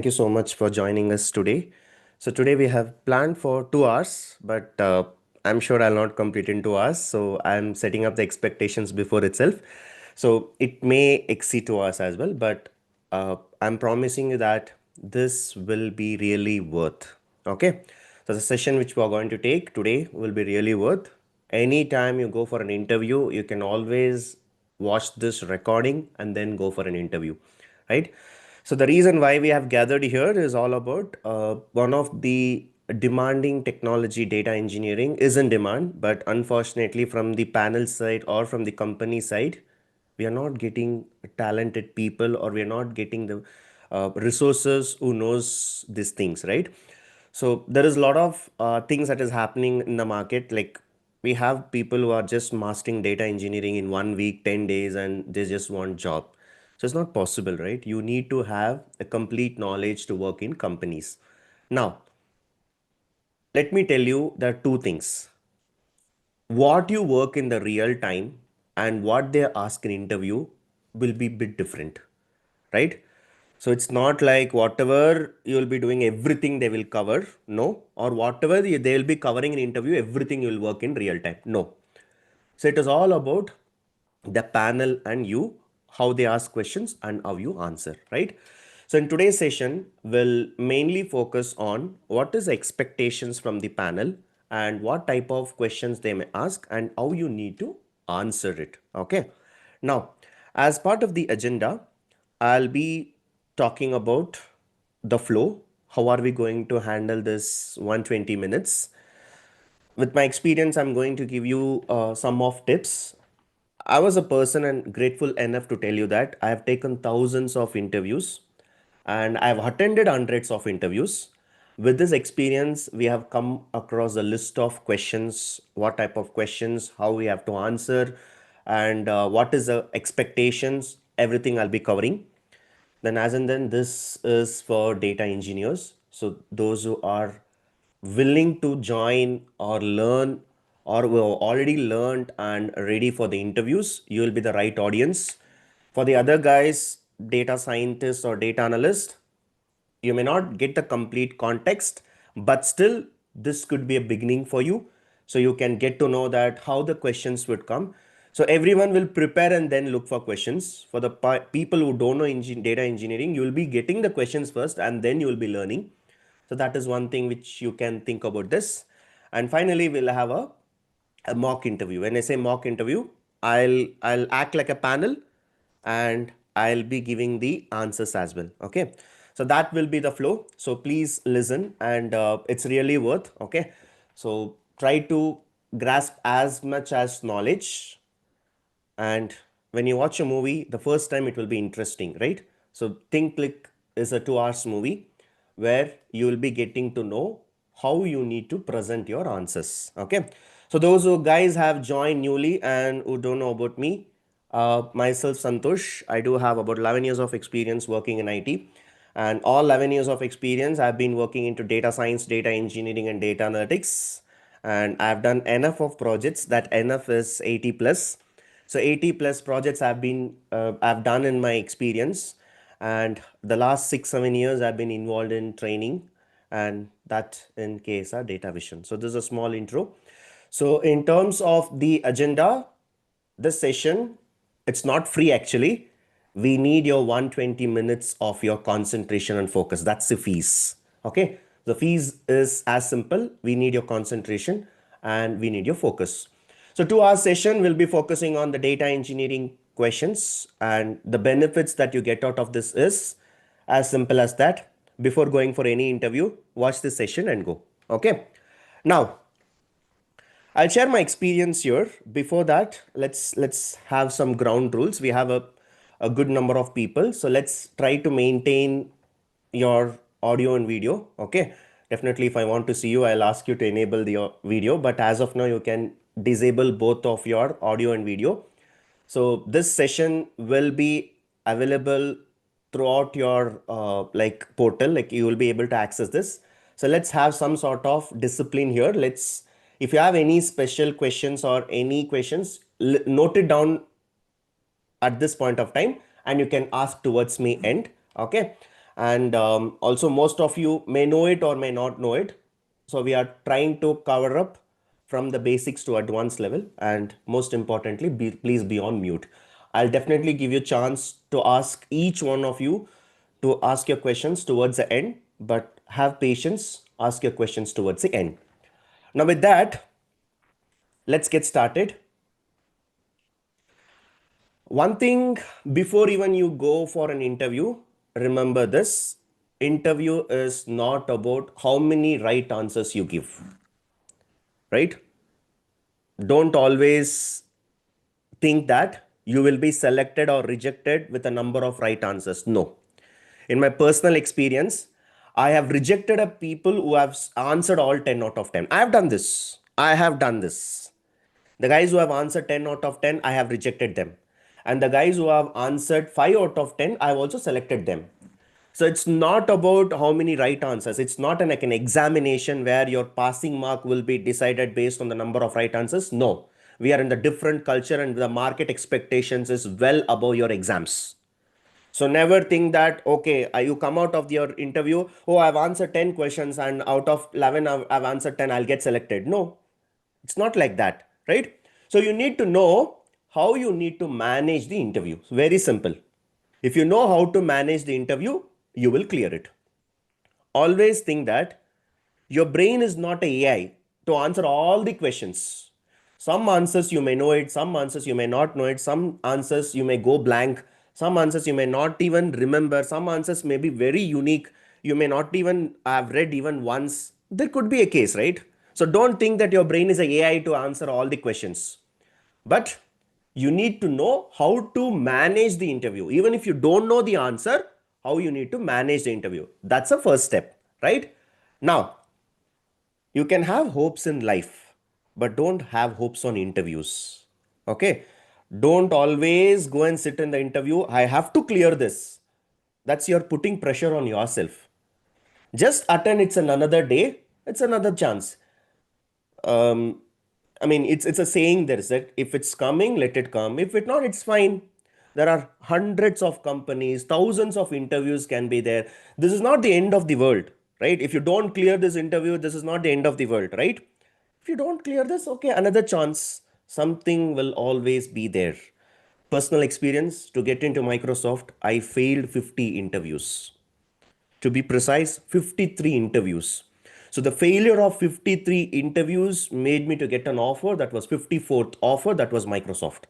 Thank you so much for joining us today. So today we have planned for 2 hours, but I'm sure I'll not complete in 2 hours. So I'm setting up the expectations before itself. So it may exceed 2 hours as well, but I'm promising you that this will be really worth. Okay. So the session which we are going to take today will be really worth. Anytime you go for an interview, you can always watch this recording and then go for an interview, right? So the reason why we have gathered here is all about one of the demanding technology. Data engineering is in demand, but unfortunately from the panel side or from the company side, we are not getting talented people, or we are not getting the resources who knows these things, right? So there is a lot of things that is happening in the market. Like, we have people who are just mastering data engineering in 1 week, 10 days, and they just want job. So it's not possible, right? You need to have a complete knowledge to work in companies. Now, let me tell you, there are two things. What you work in the real time and what they ask in interview will be a bit different, right? So it's not like whatever you'll be doing, everything they will cover. No. Or whatever they will be covering in interview, everything you'll work in real time. No. So it is all about the panel and you, how they ask questions and how you answer, right? So in today's session, we'll mainly focus on what is expectations from the panel and what type of questions they may ask and how you need to answer it. Okay. Now, as part of the agenda, I'll be talking about the flow. How are we going to handle this 120 minutes? With my experience, I'm going to give you some of tips. I was a person and grateful enough to tell you that I have taken thousands of interviews and I've attended hundreds of interviews. With this experience, we have come across a list of questions, what type of questions, how we have to answer, and what is the expectations, everything I'll be covering. Then, as and then, this is for data engineers. So those who are willing to join or learn, or who have already learned and ready for the interviews, you will be the right audience. For the other guys, data scientists or data analyst, you may not get the complete context, but still this could be a beginning for you. So you can get to know that how the questions would come. So everyone will prepare and then look for questions. For the people who don't know data engineering, you will be getting the questions first and then you will be learning. So that is one thing which you can think about this. And finally, we'll have a mock interview. When I say mock interview, I'll act like a panel and I'll be giving the answers as well. Okay. So that will be the flow. So please listen, and it's really worth. Okay. So try to grasp as much as knowledge. And when you watch a movie, the first time it will be interesting, right? So Think Click is a 2 hours movie where you will be getting to know how you need to present your answers. Okay. So those who guys have joined newly and who don't know about me, myself Santosh, I do have about 11 years of experience working in IT, and all 11 years of experience I've been working into data science, data engineering and data analytics, and I've done enough of projects. That enough is 80 plus. So 80 plus projects I've done in my experience, and the last 6-7 years I've been involved in training, and that in case are data vision. So this is a small intro. So in terms of the agenda, this session, it's not free actually. We need your 120 minutes of your concentration and focus. That's the fees. Okay. The fees is as simple. We need your concentration and we need your focus. So 2 hour session will be focusing on the data engineering questions, and the benefits that you get out of this is as simple as that. Before going for any interview, watch this session and go. Okay. Now, I'll share my experience here. Before that, let's have some ground rules. We have a good number of people, so let's try to maintain your audio and video. Okay. Definitely, if I want to see you, I'll ask you to enable the video, but as of now, you can disable both of your audio and video. So this session will be available throughout your like portal, like you will be able to access this. So let's have some sort of discipline here. If you have any special questions or any questions, note it down at this point of time and you can ask towards me end. Okay. And also most of you may know it or may not know it. So we are trying to cover up from the basics to advanced level, and most importantly, please be on mute. I'll definitely give you a chance to ask each one of you to ask your questions towards the end, but have patience, ask your questions towards the end. Now with that, let's get started. One thing, before even you go for an interview, remember this: interview is not about how many right answers you give, right? Don't always think that you will be selected or rejected with a number of right answers. No. In my personal experience, I have rejected a people who have answered all 10 out of 10. I have done this. I have done this. The guys who have answered 10 out of 10, I have rejected them. And the guys who have answered 5 out of 10, I have also selected them. So it's not about how many right answers. It's not like an examination where your passing mark will be decided based on the number of right answers. No, we are in the different culture and the market expectations is well above your exams. So never think that, okay, you come out of your interview, oh, I've answered 10 questions and out of 11, I've answered 10, I'll get selected. No, it's not like that, right? So you need to know how you need to manage the interview. Very simple. If you know how to manage the interview, you will clear it. Always think that your brain is not a AI to answer all the questions. Some answers you may know it, some answers you may not know it, some answers you may go blank, some answers you may not even remember, some answers may be very unique, you may not even have read even once. There could be a case, right? So don't think that your brain is a AI to answer all the questions. But you need to know how to manage the interview. Even if you don't know the answer, how you need to manage the interview. That's the first step, right? Now, you can have hopes in life, but don't have hopes on interviews. Okay? Don't always go and sit in the interview. I have to clear this. That's you're putting pressure on yourself. Just attend, it's another day, it's another chance. um, I mean, it's a saying there is that if it's coming, let it come. If it not, it's fine. There are hundreds of companies, thousands of interviews can be there. This is not the end of the world, right? If you don't clear this interview, this is not the end of the world, right? If you don't clear this, okay, another chance. Something will always be there. Personal experience, to get into Microsoft, I failed 50 interviews. To be precise, 53 interviews. So the failure of 53 interviews made me to get an offer that was 54th offer, that was Microsoft.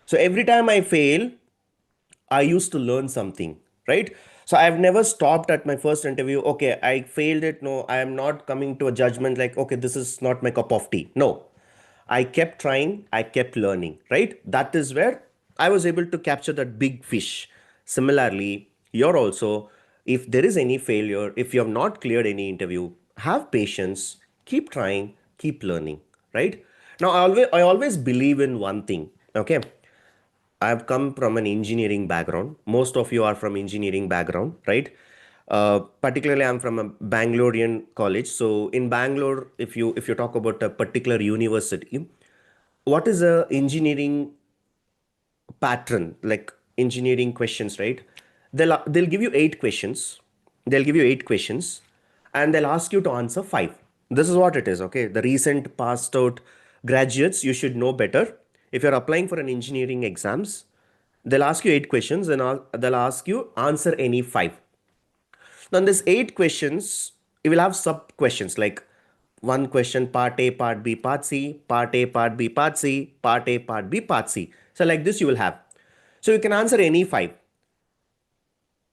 So every time I fail, I used to learn something, right? So I've never stopped at my first interview. Okay, I failed it. No, I am not coming to a judgment like, okay, this is not my cup of tea. No, I kept trying, I kept learning, right? That is where I was able to capture that big fish. Similarly, you're also, if there is any failure, if you have not cleared any interview, have patience, keep trying, keep learning, right? Now, I always believe in one thing, okay? I've come from an engineering background. Most of you are from engineering background, right? Particularly, I'm from a Bangalorean college. So in Bangalore, if you talk about a particular university, what is a engineering pattern, like engineering questions, right? They'll give you 8 questions. They'll give you 8 questions, and they'll ask you to answer 5. This is what it is. Okay, the recent passed out graduates, you should know better. If you're applying for an engineering exams, they'll ask you 8 questions, and they'll ask you answer any 5. Now, in this 8 questions, you will have sub questions like one question, part A, part B, part C, part A, part B, part C, part A, part B, part C. So, like this, you will have. So, you can answer any 5,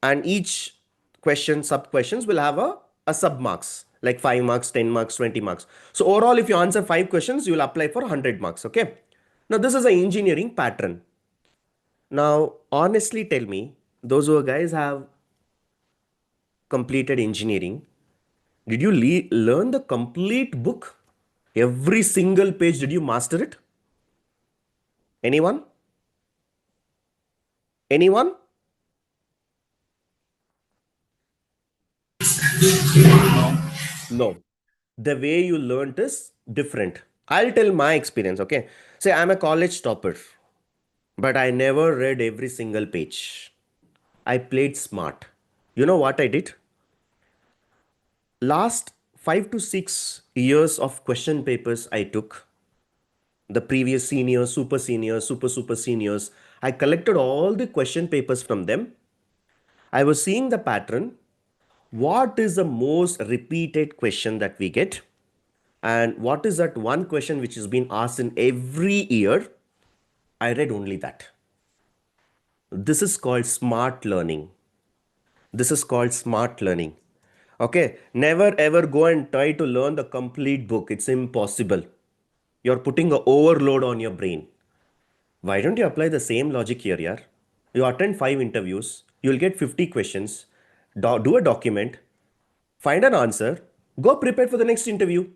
and each question, sub questions will have a sub marks like 5 marks, 10 marks, 20 marks. So, overall, if you answer 5 questions, you will apply for 100 marks. Okay. Now, this is an engineering pattern. Now, honestly, tell me, those who guys have completed engineering, did you learn the complete book? Every single page, did you master it? Anyone? Anyone? No. The way you learned is different. I'll tell my experience, okay? Say I'm a college topper, but I never read every single page. I played smart. You know what I did? Last 5 to 6 years of question papers I took, the previous seniors, super seniors, super seniors, I collected all the question papers from them. I was seeing the pattern. What is the most repeated question that we get? And what is that one question which has been asked in every year? I read only that. This is called smart learning. This is called smart learning. Okay, never ever go and try to learn the complete book. It's impossible. You're putting an overload on your brain. Why don't you apply the same logic here, yaar? You attend 5 interviews, you'll get 50 questions, do a document, find an answer, go prepare for the next interview.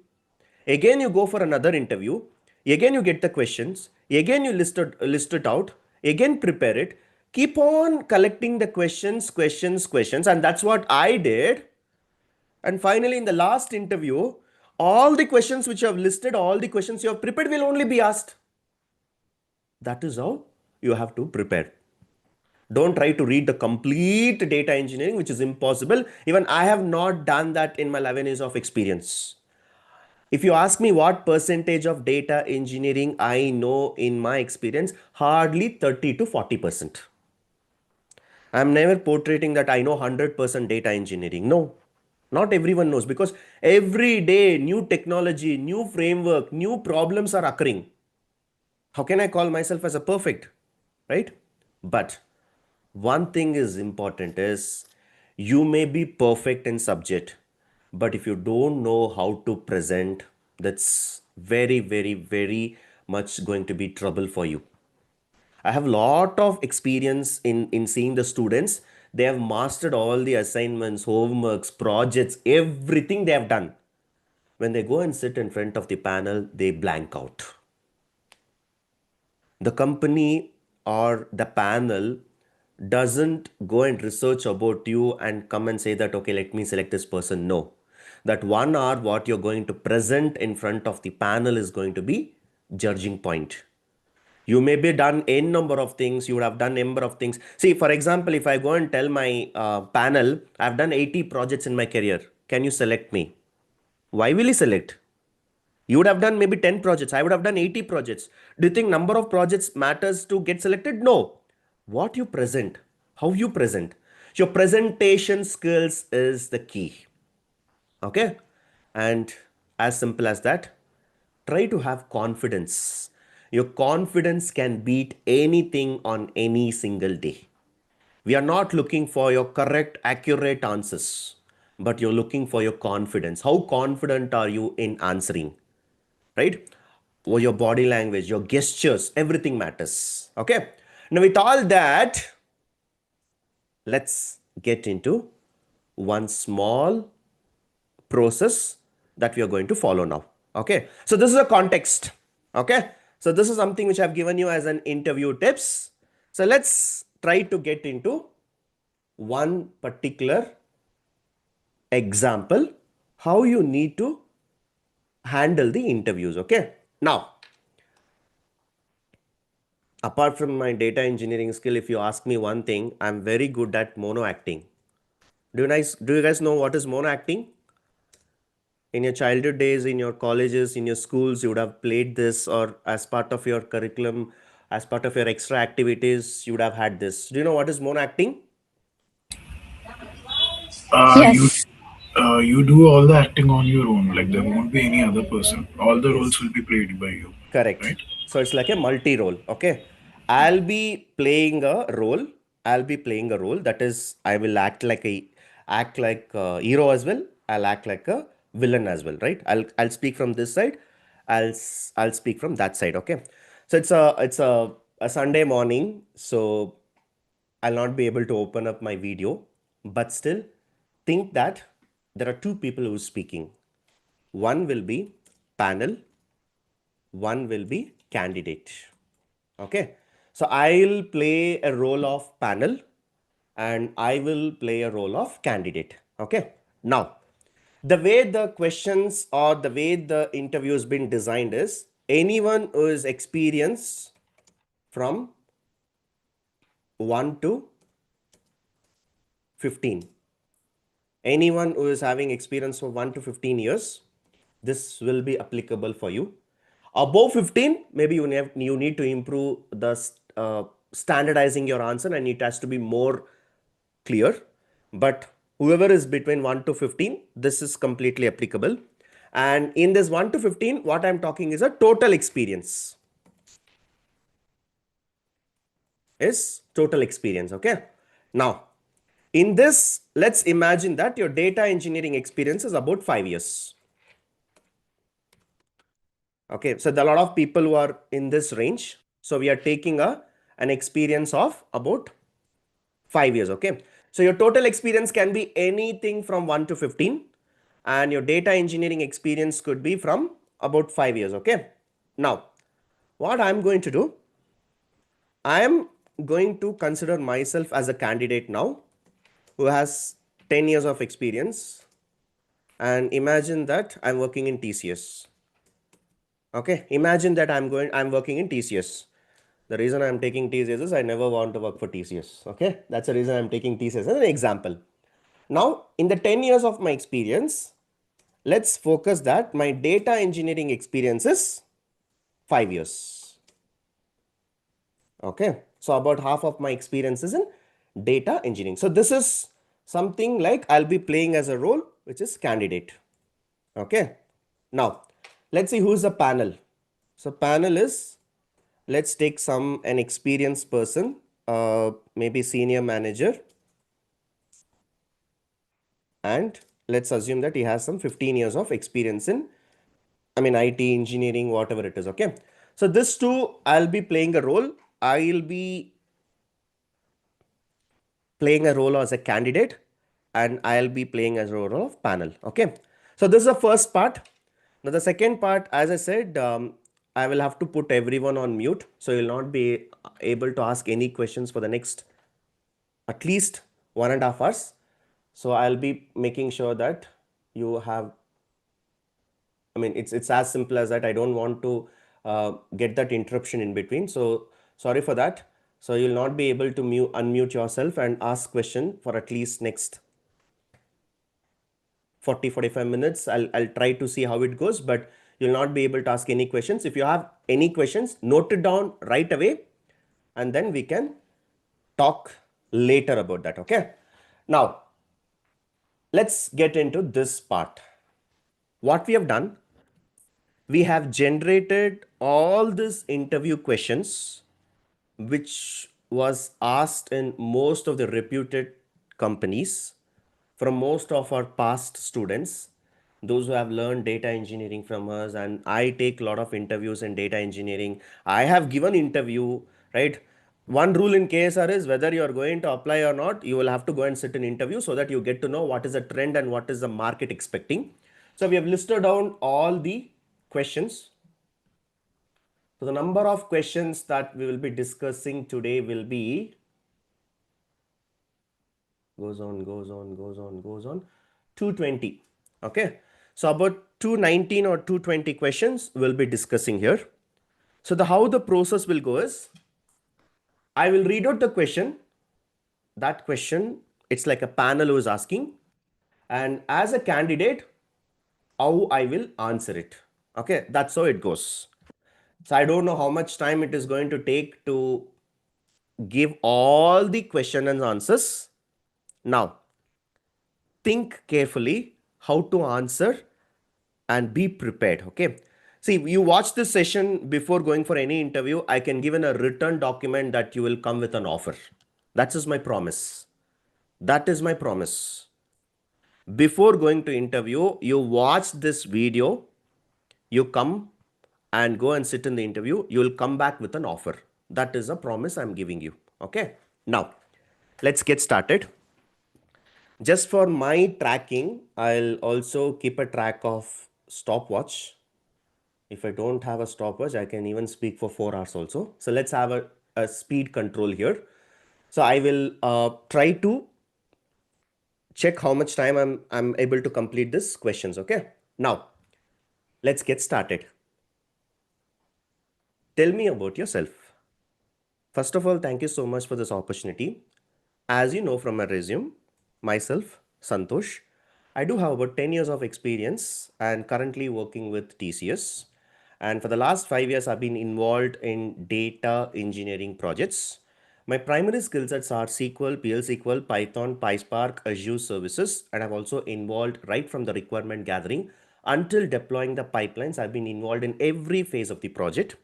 Again, you go for another interview, again, you get the questions, again, you list it out, again, prepare it. Keep on collecting the questions, and that's what I did. And finally, in the last interview, all the questions which you have listed, all the questions you have prepared will only be asked. That is how you have to prepare. Don't try to read the complete data engineering, which is impossible. Even I have not done that in my 11 years of experience. If you ask me what percentage of data engineering I know in my experience, hardly 30 to 40%. I'm never portraying that I know 100% data engineering. No, not everyone knows, because every day new technology, new framework, new problems are occurring. How can I call myself as a perfect, right? But one thing is important is, you may be perfect in subject, but if you don't know how to present, that's very much going to be trouble for you. I have a lot of experience in seeing the students. They have mastered all the assignments, homeworks, projects, everything they have done. When they go and sit in front of the panel, they blank out. The company or the panel doesn't go and research about you and come and say that, okay, let me select this person. No. That 1 hour what you're going to present in front of the panel is going to be judging point. You may be done n number of things, you would have done number of things. See, for example, if I go and tell my panel, I've done 80 projects in my career, can you select me? Why will he select? You would have done maybe 10 projects. I would have done 80 projects. Do you think number of projects matters to get selected? No. What you present, how you present. Your presentation skills is the key. Okay? And as simple as that, try to have confidence. Your confidence can beat anything on any single day. We are not looking for your correct, accurate answers, but you're looking for your confidence. How confident are you in answering? Right? Or your body language, your gestures, everything matters. Okay. Now, with all that, let's get into one small process that we are going to follow now. Okay. So, this is a context. Okay. So, this is something which I've given you as an interview tips. So, let's try to get into one particular example how you need to handle the interviews. Okay. Now, apart from my data engineering skill, if you ask me one thing, I'm very good at mono acting. Do you guys know what is mono acting? In your childhood days, in your colleges, in your schools, you would have played this, or as part of your curriculum, as part of your extra activities, you would have had this. Do you know what is mono acting? You Yes. you do all the acting on your own. Like there won't be any other person. All the roles Yes. will be played by you, Correct. right? So it's like a multi-role. Okay. I'll be playing a role. I'll be playing a role. That is, I will act like a hero as well. I'll act like a villain as well, right? I'll speak from this side. I'll speak from that side. Okay. So it's a Sunday morning. So I'll not be able to open up my video, but still think that there are two people who are speaking. One will be panel, one will be candidate. Okay. So I'll play a role of panel and I will play a role of candidate. Okay. Now, the way the questions or the way the interview has been designed is, anyone who is experienced from 1 to 15. Anyone who is having experience for 1 to 15 years, this will be applicable for you. Above 15, maybe you need to improve the standardizing your answer and it has to be more clear. But whoever is between 1 to 15, this is completely applicable. And in this 1 to 15, what I'm talking is a total experience. Is total experience. Okay. Now, in this, let's imagine that your data engineering experience is about 5 years. Okay. So there are a lot of people who are in this range. So we are taking an experience of about 5 years. Okay. So your total experience can be anything from 1 to 15 and your data engineering experience could be from about 5 years. Okay. Now, what I'm going to do, I am going to consider myself as a candidate now who has 10 years of experience and imagine that I'm working in TCS. Okay. Imagine that I'm working in TCS. The reason I'm taking TCS is I never want to work for TCS. Okay. That's the reason I'm taking TCS as an example. Now, in the 10 years of my experience, let's focus that my data engineering experience is 5 years. Okay. So about half of my experience is in data engineering. So this is something like I'll be playing as a role, which is candidate. Okay. Now, let's see who's the panel. So panel is, let's take an experienced person, maybe senior manager. And let's assume that he has some 15 years of experience in, IT, engineering, whatever it is. Okay. So this too, I'll be playing a role. I'll be playing a role as a candidate and I'll be playing as a role of panel. Okay. So this is the first part. Now the second part, as I said, I will have to put everyone on mute. So you'll not be able to ask any questions for the next at least 1.5 hours. So I'll be making sure that you have, it's as simple as that. I don't want to get that interruption in between. So sorry for that. So you'll not be able to unmute yourself and ask question for at least next 45 minutes. I'll try to see how it goes, but you'll not be able to ask any questions. If you have any questions, note it down right away and then we can talk later about that. Okay. Now, let's get into this part. What we have done, we have generated all these interview questions which was asked in most of the reputed companies from most of our past students, those who have learned data engineering from us. And I take a lot of interviews in data engineering. I have given interview, right? One rule in KSR is whether you are going to apply or not, you will have to go and sit in interview so that you get to know what is the trend and what is the market expecting. So we have listed down all the questions. So the number of questions that we will be discussing today will be goes on 220. Okay. So about 219 or 220 questions we'll be discussing here. So how the process will go is I will read out the question. That question, it's like a panel who is asking. And as a candidate, how I will answer it. Okay. That's how it goes. So I don't know how much time it is going to take to give all the question and answers. Now, think carefully how to answer and be prepared. Okay. See, you watch this session before going for any interview. I can give in a written document that you will come with an offer. That is my promise. That is my promise. Before going to interview, you watch this video, you come and go and sit in the interview, you will come back with an offer. That is a promise I'm giving you. Okay. Now, let's get started. Just for my tracking, I'll also keep a track of stopwatch. If I don't have a stopwatch, I can even speak for 4 hours also. So let's have a speed control here. So I will try to check how much time I'm able to complete this questions. Okay. Now, let's get started. Tell me about yourself. First of all, thank you so much for this opportunity. As you know from my resume, myself, Santosh, I do have about 10 years of experience and currently working with TCS. And for the last 5 years, I've been involved in data engineering projects. My primary skill sets are SQL, PL/SQL, Python, PySpark, Azure services, and I've also involved right from the requirement gathering until deploying the pipelines. I've been involved in every phase of the project.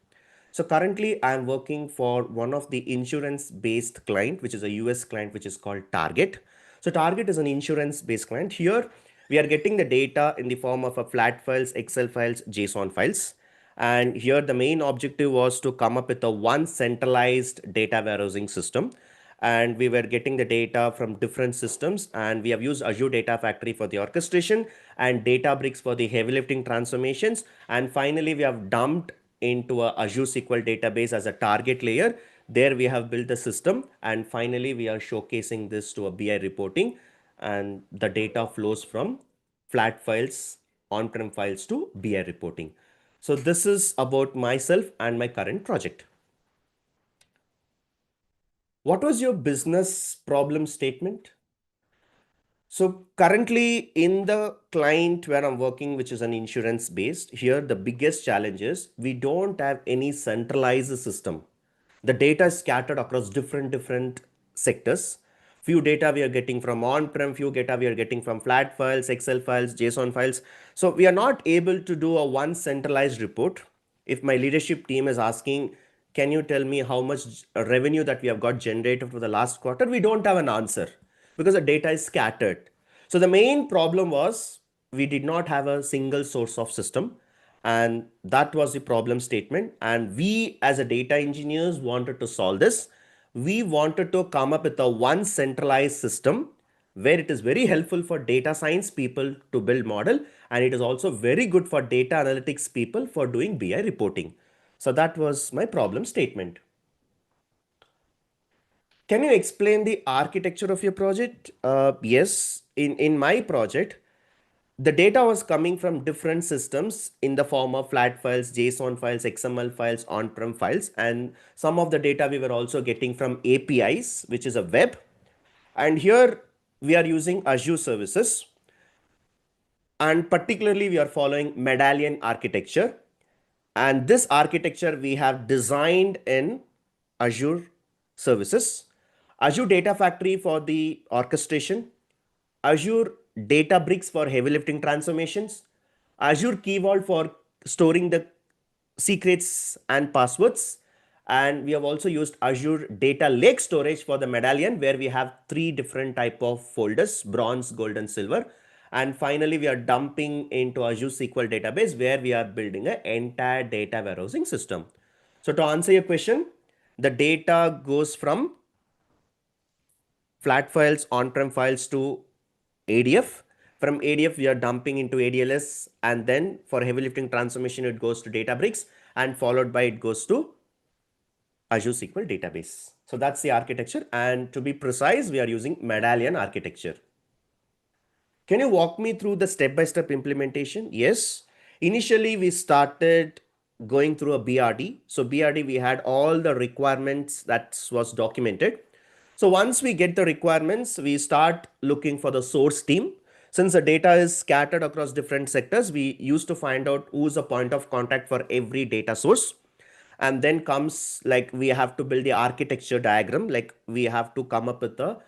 So currently I'm working for one of the insurance based client, which is a US client, which is called Target. So Target is an insurance based client. Here we are getting the data in the form of a flat files, Excel files, JSON files. And here the main objective was to come up with a one centralized data warehousing system. And we were getting the data from different systems, and we have used Azure Data Factory for the orchestration and Databricks for the heavy lifting transformations. And finally, we have dumped into a Azure SQL database as a target layer. There we have built the system, and finally we are showcasing this to a BI reporting, and the data flows from flat files, on-prem files to BI reporting. So this is about myself and my current project. What was your business problem statement? So currently in the client where I'm working, which is an insurance based, here the biggest challenge is we don't have any centralized system. The data is scattered across different sectors. Few data we are getting from on-prem, few data we are getting from flat files, Excel files, JSON files. So we are not able to do a one centralized report. If my leadership team is asking, can you tell me how much revenue that we have got generated for the last quarter? We don't have an answer because the data is scattered. So the main problem was we did not have a single source of system, and that was the problem statement. And we as a data engineers wanted to solve this. We wanted to come up with a one centralized system where it is very helpful for data science people to build model, and it is also very good for data analytics people for doing BI reporting. So that was my problem statement. Can you explain the architecture of your project? Yes, in my project, the data was coming from different systems in the form of flat files, JSON files, XML files, on-prem files, and some of the data we were also getting from APIs, which is a web. And here we are using Azure services, and particularly we are following Medallion architecture. And this architecture we have designed in Azure services, Azure Data Factory for the orchestration, Azure Databricks for heavy lifting transformations, Azure Key Vault for storing the secrets and passwords. And we have also used Azure Data Lake Storage for the Medallion, where we have three different type of folders: bronze, gold, and silver. And finally, we are dumping into Azure SQL database, where we are building an entire data warehousing system. So to answer your question, the data goes from flat files, on-prem files to ADF. From ADF, we are dumping into ADLS, and then for heavy lifting transformation, it goes to Databricks, and followed by it goes to Azure SQL database. So that's the architecture. And to be precise, we are using Medallion architecture. Can you walk me through the step-by-step implementation? Yes. Initially, we started going through a BRD. So BRD, we had all the requirements that was documented. So once we get the requirements, we start looking for the source team. Since the data is scattered across different sectors, we used to find out who's a point of contact for every data source. And then comes like we have to build the architecture diagram, like we have to come up with a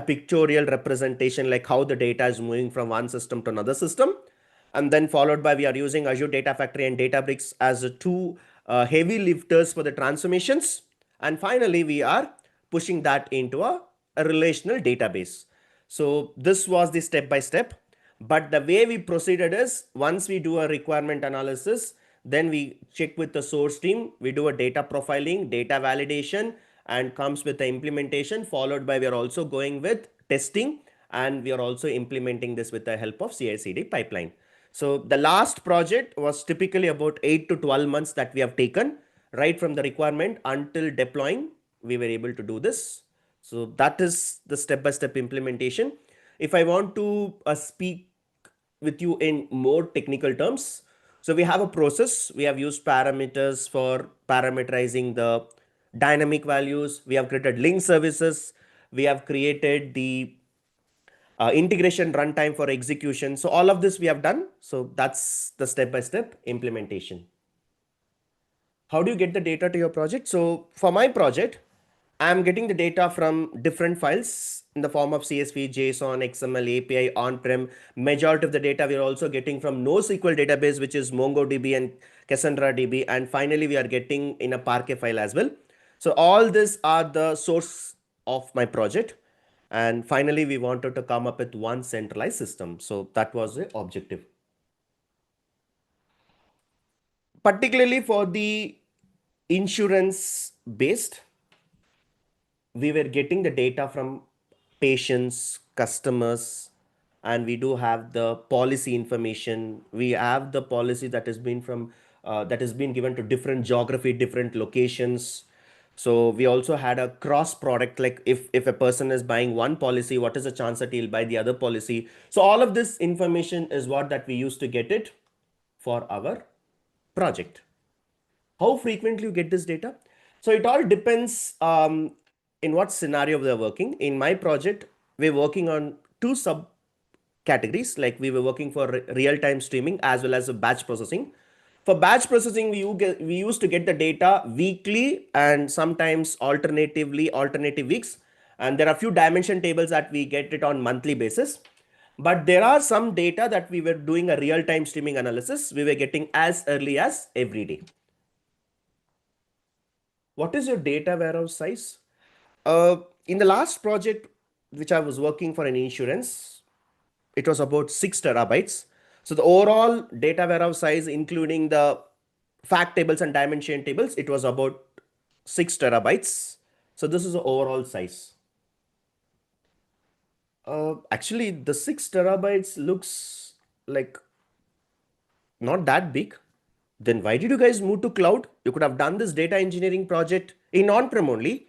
pictorial representation, like how the data is moving from one system to another system. And then followed by we are using Azure Data Factory and Databricks as two heavy lifters for the transformations. And finally we are pushing that into a relational database. So this was the step by step. But the way we proceeded is, once we do a requirement analysis, then we check with the source team, we do a data profiling, data validation, and comes with the implementation, followed by we are also going with testing, and we are also implementing this with the help of CI/CD pipeline. So the last project was typically about 8 to 12 months that we have taken right from the requirement until deploying. We were able to do this. So that is the step-by-step implementation. If I want to speak with you in more technical terms, so we have a process. We have used parameters for parameterizing the dynamic values. We have created link services. We have created the integration runtime for execution. So all of this we have done. So that's the step-by-step implementation. How do you get the data to your project? So for my project, I'm getting the data from different files in the form of CSV, JSON, XML, API, on-prem. Majority of the data we are also getting from NoSQL database, which is MongoDB and Cassandra DB. And finally, we are getting in a Parquet file as well. So all these are the source of my project. And finally, we wanted to come up with one centralized system. So that was the objective. Particularly for the insurance based, we were getting the data from patients, customers, and we do have the policy information. We have the policy that has been from that has been given to different geography, different locations. So we also had a cross product, like if a person is buying one policy, what is the chance that he'll buy the other policy? So all of this information is what that we used to get it for our project. How frequently you get this data? So it all depends in what scenario we are working. In my project, we're working on two sub categories. Like we were working for real-time streaming as well as a batch processing. For batch processing, we used to get the data weekly and sometimes alternative weeks. And there are a few dimension tables that we get it on monthly basis. But there are some data that we were doing a real-time streaming analysis. We were getting as early as every day. What is your data warehouse size? In the last project, which I was working for an insurance, it was about 6 TB. So the overall data warehouse size, including the fact tables and dimension tables, it was about 6 TB. So this is the overall size. Actually, the 6 TB looks like not that big. Then why did you guys move to cloud? You could have done this data engineering project in on-prem only.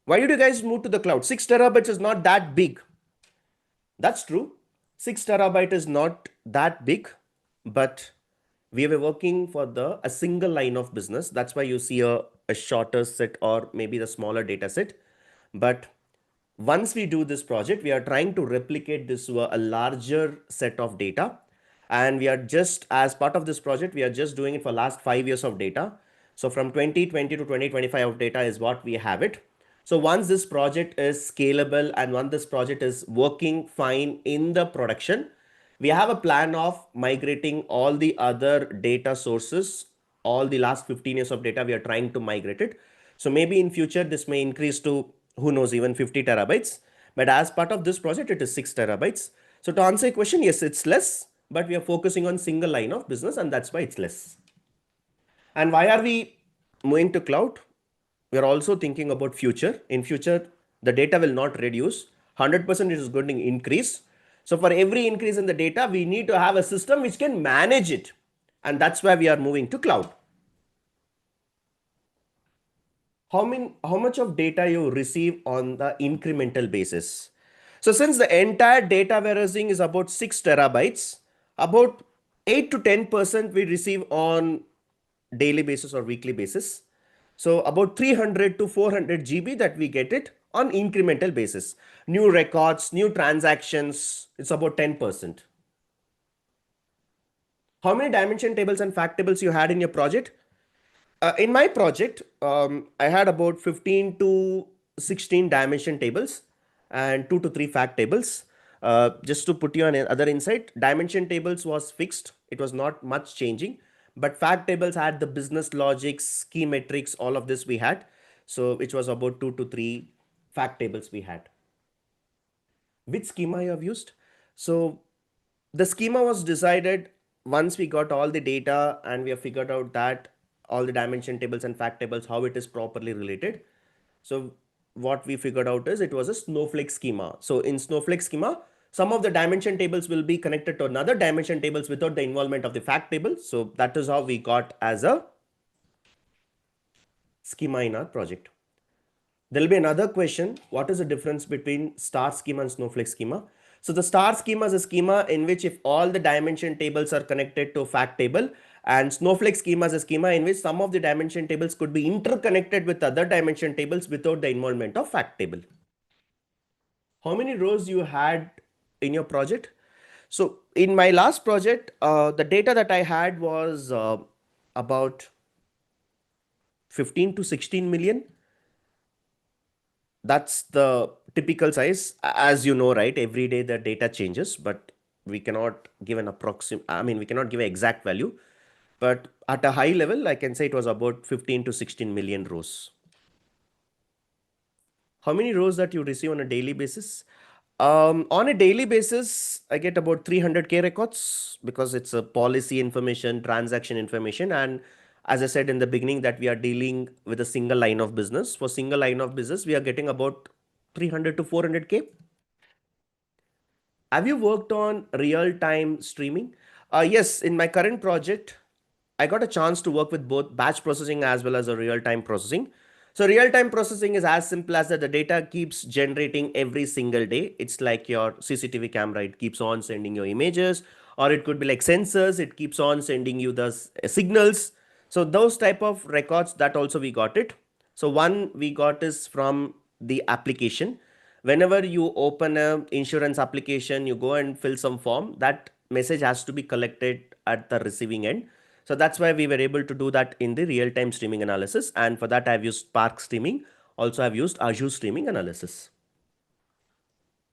Why did you guys move to the cloud? 6 TB is not that big. That's true. 6 TB is not that big, but we were working for a single line of business. That's why you see a shorter set or maybe the smaller data set. But once we do this project, we are trying to replicate this to a larger set of data. And we are just, as part of this project, we are just doing it for last 5 years of data. So from 2020 to 2025 of data is what we have it. So once this project is scalable and once this project is working fine in the production, we have a plan of migrating all the other data sources, all the last 15 years of data, we are trying to migrate it. So maybe in future, this may increase to, who knows, even 50 TB. But as part of this project, it is 6 TB. So to answer your question, yes, it's less, but we are focusing on single line of business and that's why it's less. And why are we moving to cloud? We are also thinking about future. In future, the data will not reduce. 100% it is going to increase. So for every increase in the data, we need to have a system which can manage it. And that's why we are moving to cloud. How much of data you receive on the incremental basis? So since the entire data warehousing is about 6 TB, about 8 to 10% we receive on daily basis or weekly basis. So about 300 to 400 GB that we get it on incremental basis. New records, new transactions, it's about 10%. How many dimension tables and fact tables you had in your project? In my project, I had about 15 to 16 dimension tables and 2 to 3 fact tables. Just to put you on another insight, dimension tables was fixed. It was not much changing, but fact tables had the business logics, key metrics, all of this we had. So it was about 2 to 3 fact tables we had. Which schema you have used? So the schema was decided once we got all the data and we have figured out that all the dimension tables and fact tables, how it is properly related. So what we figured out is it was a snowflake schema. So in snowflake schema, some of the dimension tables will be connected to another dimension tables without the involvement of the fact table. So that is how we got as a schema in our project. There will be another question. What is the difference between star schema and snowflake schema? So the star schema is a schema in which if all the dimension tables are connected to a fact table, and snowflake schema is a schema in which some of the dimension tables could be interconnected with other dimension tables without the involvement of fact table. How many rows you had in your project? So in my last project, the data that I had was about 15 to 16 million. That's the typical size. As you know, right? Every day the data changes, but we cannot give an we cannot give an exact value. But at a high level, I can say it was about 15 to 16 million rows. How many rows that you receive on a daily basis? On a daily basis, I get about 300K records because it's a policy information, transaction information. And as I said in the beginning, that we are dealing with a single line of business. For single line of business, we are getting about 300 to 400K. Have you worked on real-time streaming? Yes, in my current project, I got a chance to work with both batch processing as well as a real-time processing. So real-time processing is as simple as that the data keeps generating every single day. It's like your CCTV camera. It keeps on sending you images, or it could be like sensors. It keeps on sending you the signals. So those type of records, that also we got it. So one we got is from the application. Whenever you open a insurance application, you go and fill some form, that message has to be collected at the receiving end. So that's why we were able to do that in the real-time streaming analysis. And for that, I've used Spark streaming. Also, I've used Azure streaming analysis.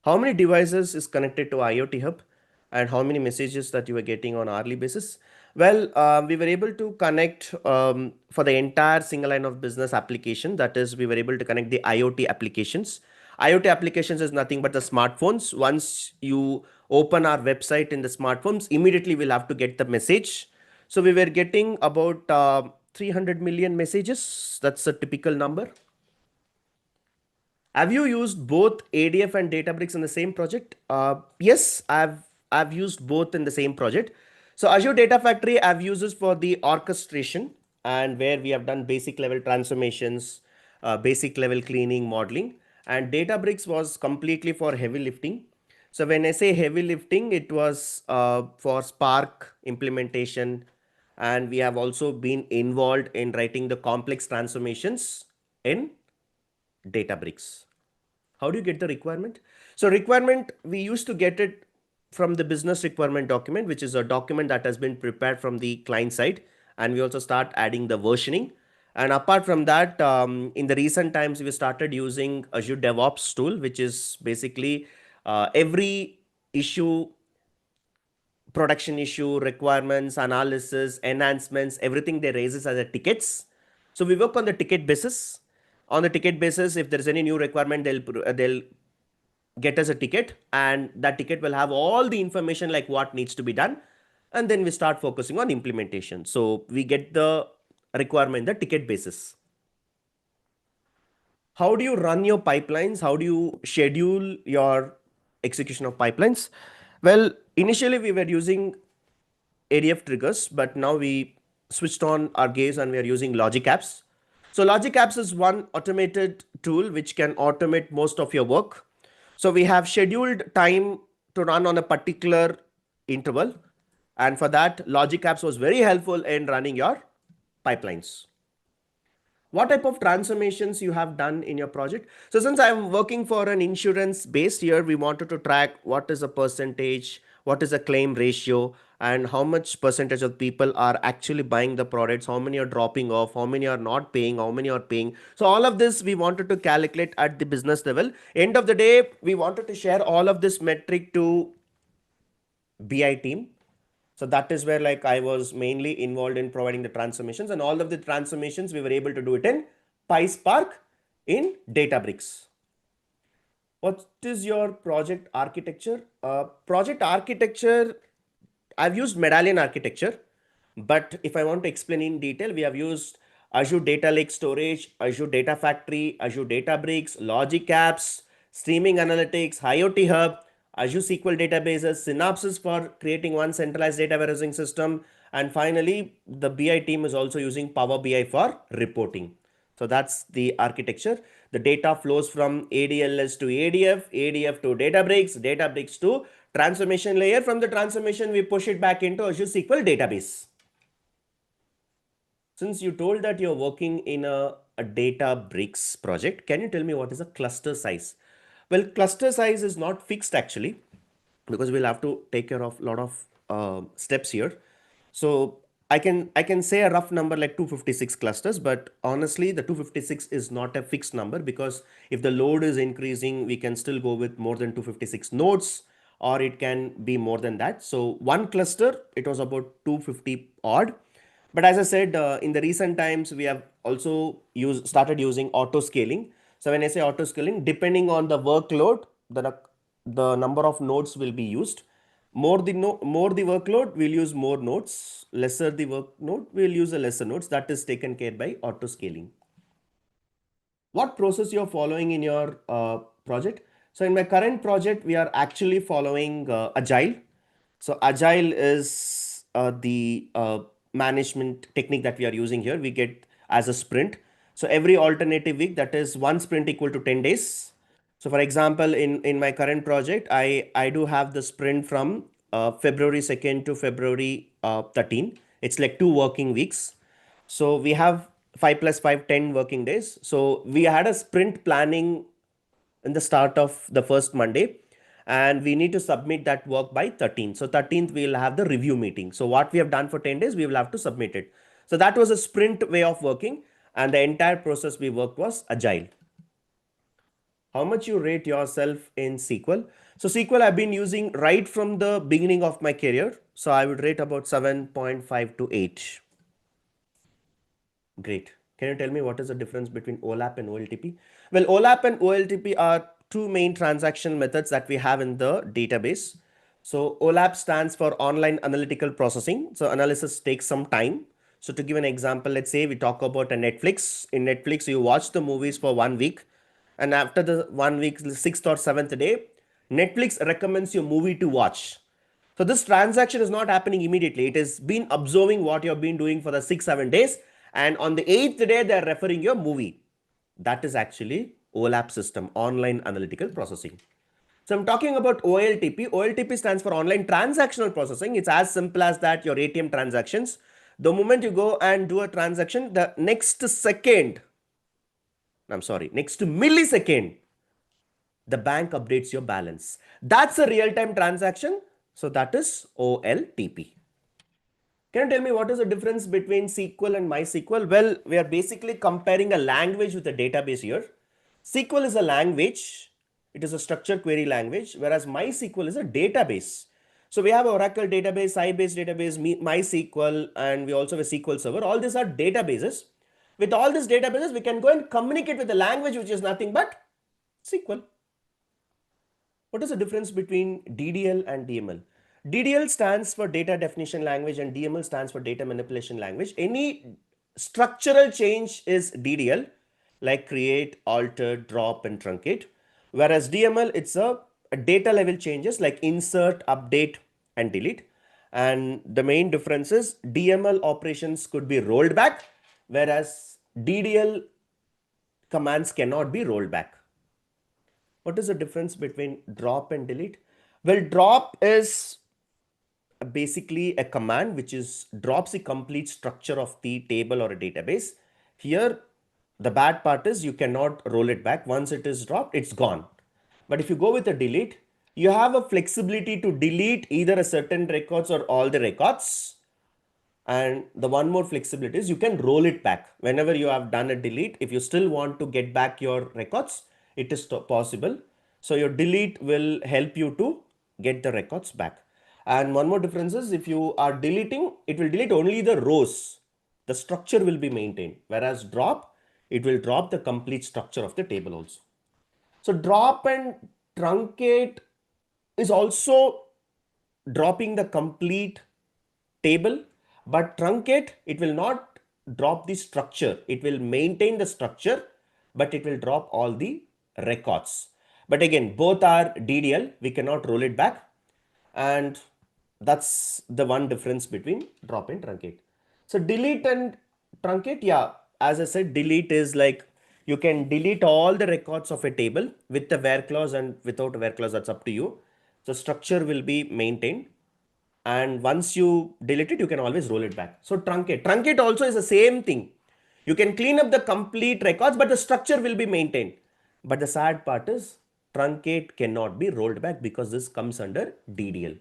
How many devices is connected to IoT Hub, and how many messages that you were getting on hourly basis? Well, we were able to connect for the entire single line of business application. That is, we were able to connect the IoT applications. IoT applications is nothing but the smartphones. Once you open our website in the smartphones, immediately we'll have to get the message. So we were getting about 300 million messages. That's a typical number. Have you used both ADF and Databricks in the same project? Yes, I've used both in the same project. So Azure Data Factory I've used this for the orchestration, and where we have done basic level transformations, basic level cleaning, modeling, and Databricks was completely for heavy lifting. So when I say heavy lifting, it was for Spark implementation, and we have also been involved in writing the complex transformations in Databricks. How do you get the requirement? So requirement, we used to get it from the business requirement document, which is a document that has been prepared from the client side. And we also start adding the versioning. And apart from that, in the recent times, we started using Azure DevOps tool, which is basically every issue, production issue, requirements, analysis, enhancements, everything they raises as a tickets. So we work on the ticket basis. On the ticket basis, if there is any new requirement, they'll get us a ticket, and that ticket will have all the information like what needs to be done, and then we start focusing on implementation. So we get the requirement the ticket basis. How do you run your pipelines? How do you schedule your execution of pipelines? Well, initially we were using ADF triggers, but now we switched on our gaze and we are using logic apps. So logic apps is one automated tool which can automate most of your work. So we have scheduled time to run on a particular interval. And for that, logic apps was very helpful in running your pipelines. What type of transformations you have done in your project? So since I'm working for an insurance based here, we wanted to track what is a percentage, what is a claim ratio, and how much percentage of people are actually buying the products, how many are dropping off, how many are not paying, how many are paying. So all of this we wanted to calculate at the business level. End of the day, we wanted to share all of this metric to BI team. So that is where like I was mainly involved in providing the transformations, and all of the transformations we were able to do it in PySpark in Databricks. What is your project architecture? Project architecture, I've used Medallion architecture, but if I want to explain in detail, we have used Azure Data Lake Storage, Azure Data Factory, Azure Databricks, Logic Apps, Streaming Analytics, IoT Hub, Azure SQL databases, Synapses for creating one centralized data warehousing system. And finally, the BI team is also using Power BI for reporting. So that's the architecture. The data flows from ADLS to ADF, ADF to Databricks, Databricks to transformation layer. From the transformation, we push it back into Azure SQL database. Since you told that you're working in a Databricks project, can you tell me what is a cluster size? Well, cluster size is not fixed actually. because we'll have to take care of a lot of steps here. So I can say a rough number like 256 clusters, but honestly the 256 is not a fixed number, because if the load is increasing, we can still go with more than 256 nodes, or it can be more than that. So one cluster, it was about 250 odd. But as I said, in the recent times, we have also started using auto scaling. So when I say auto scaling, depending on the workload, the number of nodes will be used. More the workload, we'll use more nodes. Lesser the workload, we'll use a lesser nodes. That is taken care by auto scaling. What process you're following in your project? So in my current project, we are actually following Agile. So Agile is the management technique that we are using here. We get as a sprint. So every alternative week, that is one sprint equal to 10 days. So for example, in my current project, I do have the sprint from February 2nd to February 13. It's like 2 working weeks. So we have 5 plus 5, 10 working days. So we had a sprint planning in the start of the first Monday, and we need to submit that work by 13th. So 13th we'll have the review meeting. So what we have done for 10 days, we will have to submit it. So that was a sprint way of working, and the entire process we worked was agile. How much you rate yourself in SQL? So SQL I've been using right from the beginning of my career. So I would rate about 7.5 to 8. Great. Can you tell me what is the difference between OLAP and OLTP? Well, OLAP and OLTP are two main transaction methods that we have in the database. So OLAP stands for online analytical processing. So analysis takes some time. So to give an example, let's say we talk about a Netflix. In Netflix, you watch the movies for 1 week, and after the 1 week, sixth or seventh day, Netflix recommends you a movie to watch. So this transaction is not happening immediately. It has been observing what you have been doing for the 6 7 days, and on the 8th day they are referring your movie. That is actually OLAP system, online analytical processing. So I'm talking about OLTP. OLTP stands for online transactional processing. It's as simple as that. Your ATM transactions, the moment you go and do a transaction, the next second, I'm sorry, next millisecond, the bank updates your balance. That's a real-time transaction. So that is OLTP. Can you tell me what is the difference between SQL and MySQL? Well, we are basically comparing a language with a database here. SQL is a language. It is a structured query language, whereas MySQL is a database. So we have Oracle database, Sybase database, MySQL, and we also have a SQL server. All these are databases. With all these databases, we can go and communicate with a language which is nothing but SQL. What is the difference between DDL and DML? DDL stands for data definition language and DML stands for data manipulation language. Any structural change is DDL, like create, alter, drop, and truncate. Whereas DML, it's a data level changes like insert, update, and delete. And the main difference is DML operations could be rolled back, whereas DDL commands cannot be rolled back. What is the difference between drop and delete? Well, drop is basically a command which is drops the complete structure of the table or a database. Here, the bad part is you cannot roll it back. Once it is dropped, it's gone. But if you go with a delete, you have a flexibility to delete either a certain records or all the records. And the one more flexibility is you can roll it back. Whenever you have done a delete, if you still want to get back your records, it is possible. So your delete will help you to get the records back. And one more difference is if you are deleting, it will delete only the rows. The structure will be maintained. Whereas drop, it will drop the complete structure of the table also. So drop and truncate is also dropping the complete table, but truncate, it will not drop the structure. It will maintain the structure, but it will drop all the records. But again, both are DDL. We cannot roll it back. And that's the one difference between drop and truncate. So delete and truncate, yeah, as I said, delete is like you can delete all the records of a table with the where clause and without a where clause, that's up to you. So structure will be maintained, and once you delete it, you can always roll it back. So truncate also is the same thing. You can clean up the complete records, but the structure will be maintained. But the sad part is Truncate cannot be rolled back because this comes under DDL.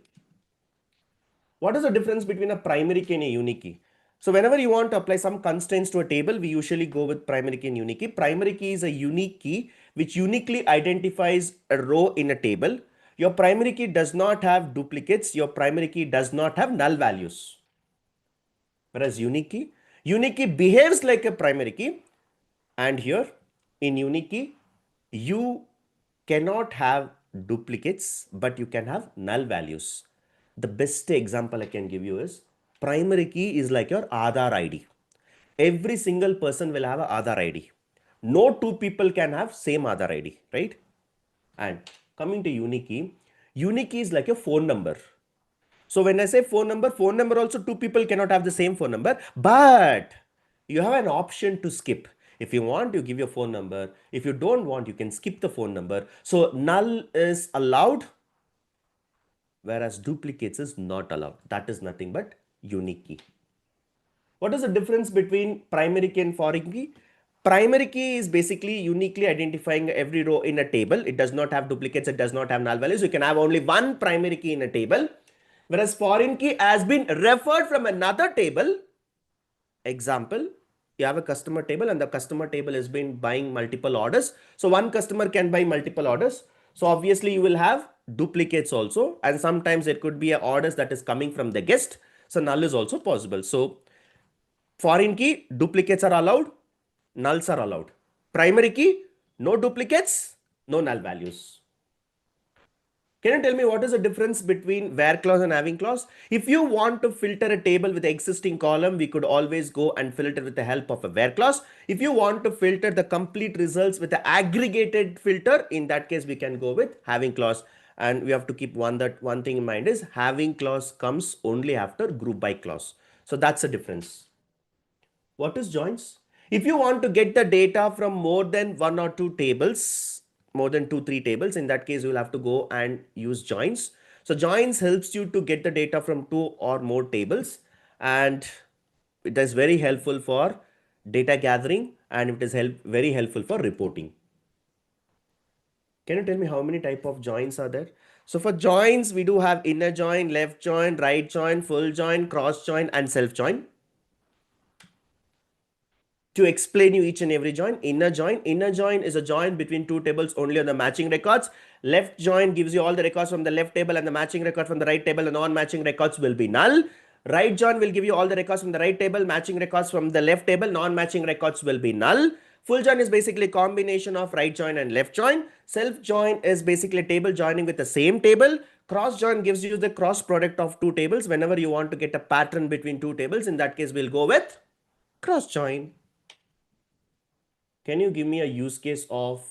What is the difference between a primary key and a unique key? So whenever you want to apply some constraints to a table, we usually go with primary key and unique key. Primary key is a unique key which uniquely identifies a row in a table. Your primary key does not have duplicates. Your primary key does not have null values. Whereas unique key behaves like a primary key. And here in unique key, you cannot have duplicates, but you can have null values. The best example I can give you is primary key is like your Aadhaar ID. Every single person will have a Aadhaar ID. No two people can have same Aadhaar ID, right? And coming to unique key is like a phone number. So when I say phone number also two people cannot have the same phone number, but you have an option to skip. If you want, you give your phone number. If you don't want, you can skip the phone number. So null is allowed, whereas duplicates is not allowed. That is nothing but unique key. What is the difference between primary key and foreign key? Primary key is basically uniquely identifying every row in a table. It does not have duplicates. It does not have null values. You can have only one primary key in a table. Whereas foreign key has been referred from another table. Example, you have a customer table and the customer table has been buying multiple orders. So one customer can buy multiple orders. So obviously you will have duplicates also. And sometimes it could be a orders that is coming from the guest. So null is also possible. So foreign key, duplicates are allowed, nulls are allowed. Primary key, no duplicates, no null values. Can you tell me what is the difference between where clause and having clause? If you want to filter a table with the existing column, we could always go and filter with the help of a where clause. If you want to filter the complete results with the aggregated filter, in that case, we can go with having clause. And we have to keep one thing in mind is having clause comes only after group by clause. So that's the difference. What is joins? If you want to get the data from more than one or two tables, more than 2-3 tables, in that case, you will have to go and use joins. So joins helps you to get the data from 2 or more tables, and it is very helpful for data gathering, and it is very helpful for reporting. Can you tell me how many type of joins are there? So for joins, we do have inner join, left join, right join, full join, cross join, and self join. To explain you each and every join, inner join is a join between two tables only on the matching records. Left join gives you all the records from the left table and the matching record from the right table. The non-matching records will be null. Right join will give you all the records from the right table, matching records from the left table, non-matching records will be null. Full join is basically a combination of right join and left join. Self join is basically a table joining with the same table. Cross join gives you the cross product of two tables. Whenever you want to get a pattern between two tables, in that case, we'll go with cross join. Can you give me a use case of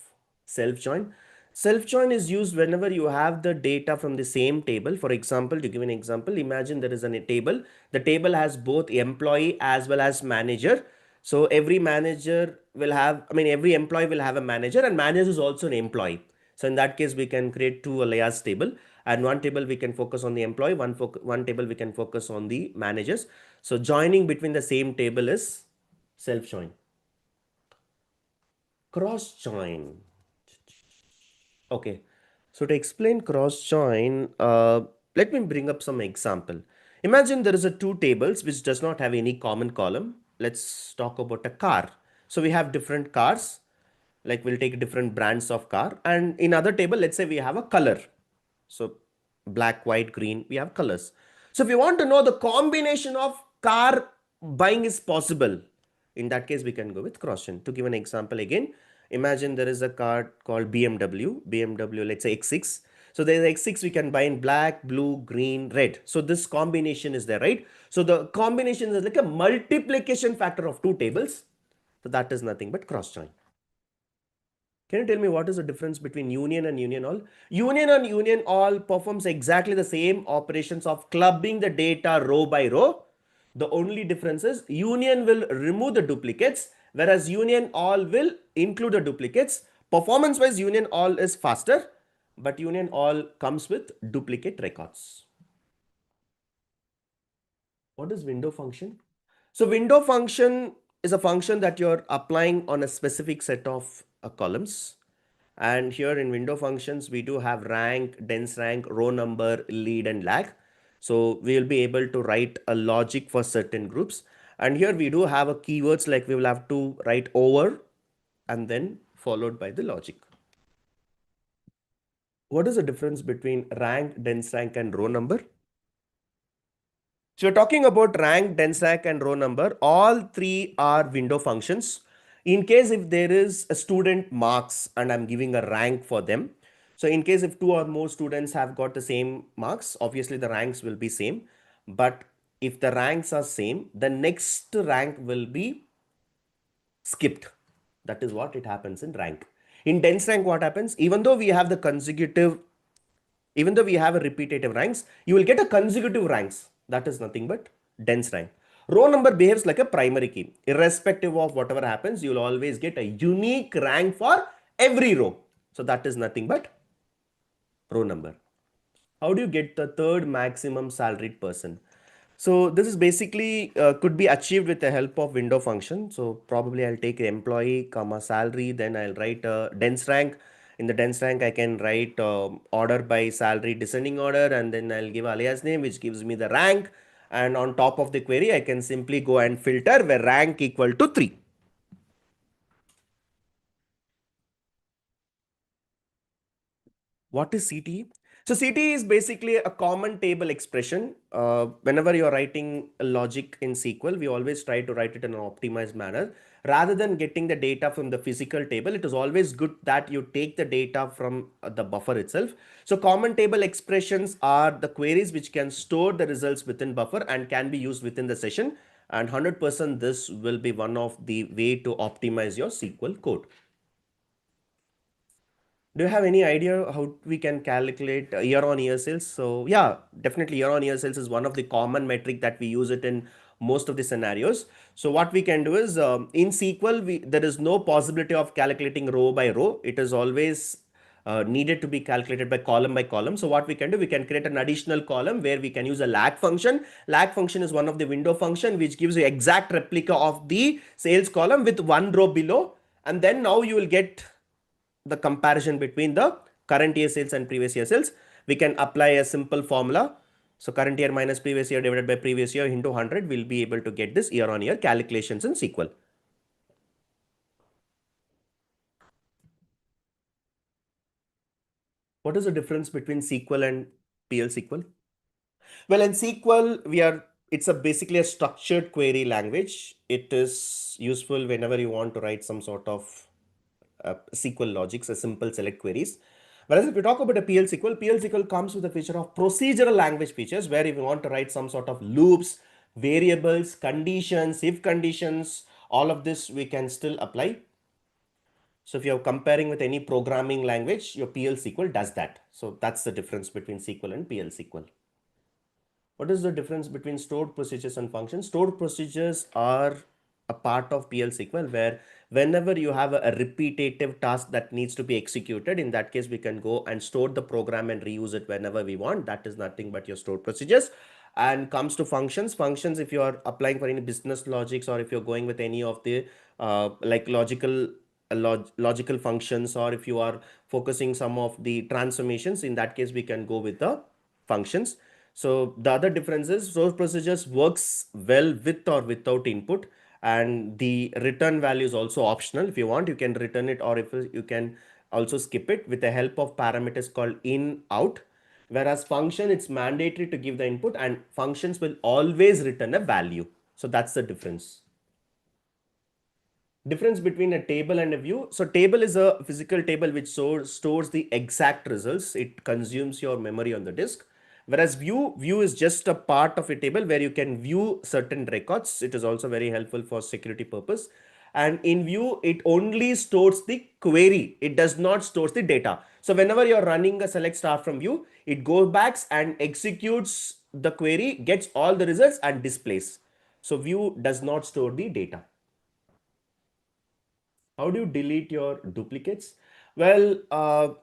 self-join? Self-join is used whenever you have the data from the same table. For example, to give an example, imagine there is a table. The table has both employee as well as manager. So every manager will have, every employee will have a manager, and manager is also an employee. So in that case, we can create two layers table, and one table we can focus on the employee, one table we can focus on the managers. So joining between the same table is self-join. Cross join. Okay, so to explain cross join, let me bring up some example. Imagine there is a two tables which does not have any common column. Let's talk about a car. So we have different cars, like we'll take different brands of car, and in other table, let's say we have a color. So black, white, green, we have colors. So if you want to know the combination of car buying is possible, in that case, we can go with cross chain. To give an example again, imagine there is a car called BMW, let's say X6. So there's X6 we can buy in black, blue, green, red. So this combination is there, right? So the combination is like a multiplication factor of two tables. So that is nothing but cross join. Can you tell me what is the difference between union and union all? Union and union all performs exactly the same operations of clubbing the data row by row. The only difference is union will remove the duplicates, whereas union all will include the duplicates. Performance wise, union all is faster, but union all comes with duplicate records. What is window function? So window function is a function that you're applying on a specific set of columns. And here in window functions, we do have rank, dense rank, row number, lead, and lag. So we will be able to write a logic for certain groups. And here we do have a keywords like we will have to write over and then followed by the logic. What is the difference between rank, dense rank, and row number? So we're talking about rank, dense rank, and row number. All three are window functions. In case if there is a student marks and I'm giving a rank for them. So in case if two or more students have got the same marks, obviously the ranks will be same. But if the ranks are same, the next rank will be skipped. That is what it happens in rank. In dense rank, what happens? Even though we have the consecutive, even though we have a repetitive ranks, you will get a consecutive ranks. That is nothing but dense rank. Row number behaves like a primary key. Irrespective of whatever happens, you will always get a unique rank for every row. So that is nothing but row number. How do you get the third maximum salaried person? So this is basically could be achieved with the help of window function. So probably I'll take employee comma salary, then I'll write a dense rank. In the dense rank, I can write order by salary descending order, and then I'll give alias name, which gives me the rank. And on top of the query, I can simply go and filter where rank equal to 3. What is CTE? So CTE is basically a common table expression. Whenever you're writing a logic in SQL, we always try to write it in an optimized manner. Rather than getting the data from the physical table, it is always good that you take the data from the buffer itself. So common table expressions are the queries which can store the results within buffer and can be used within the session. And 100% this will be one of the way to optimize your SQL code. Do you have any idea how we can calculate year-on-year sales? So yeah, definitely year-on-year sales is one of the common metric that we use it in most of the scenarios. So what we can do is in SQL, there is no possibility of calculating row by row. It is always needed to be calculated by column by column. So what we can do, we can create an additional column where we can use a lag function. Lag function is one of the window function which gives you exact replica of the sales column with one row below. And then now you will get the comparison between the current year sales and previous year sales. We can apply a simple formula. So current year minus previous year divided by previous year into 100, we'll be able to get this year on year calculations in SQL. What is the difference between SQL and PL SQL? Well, in SQL, it's basically a structured query language. It is useful whenever you want to write some sort of SQL logics, a simple select queries. Whereas if you talk about a PL SQL comes with a feature of procedural language features where if you want to write some sort of loops, variables, conditions, if conditions, all of this we can still apply. So if you're comparing with any programming language, your PL SQL does that. So that's the difference between SQL and PL SQL. What is the difference between stored procedures and functions? Stored procedures are a part of PL SQL where whenever you have a repetitive task that needs to be executed, in that case, we can go and store the program and reuse it whenever we want. That is nothing but your stored procedures. And comes to functions, if you are applying for any business logics or if you're going with any of the like logical functions, or if you are focusing some of the transformations, in that case, we can go with the functions. So the other difference is source procedures works well with or without input, and the return value is also optional. If you want, you can return it, or if you can also skip it with the help of parameters called in out. Whereas function, it's mandatory to give the input, and functions will always return a value. So that's the difference. Difference between a table and a view. So table is a physical table which stores the exact results. It consumes your memory on the disk. Whereas view is just a part of a table where you can view certain records. It is also very helpful for security purpose. And in view, it only stores the query. It does not store the data. So whenever you're running a select star from view, it goes back and executes the query, gets all the results and displays. So view does not store the data. How do you delete your duplicates? Well,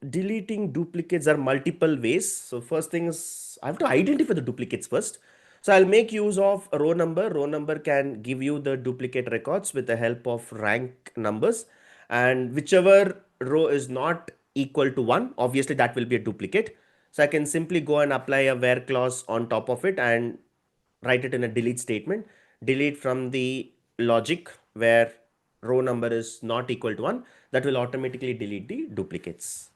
deleting duplicates are multiple ways. So first thing is I have to identify the duplicates first. So I'll make use of a row number. Row number can give you the duplicate records with the help of rank numbers. And whichever row is not equal to 1, obviously that will be a duplicate. So I can simply go and apply a where clause on top of it and write it in a delete statement. Delete from the logic where row number is not equal to 1. That will automatically delete the duplicates.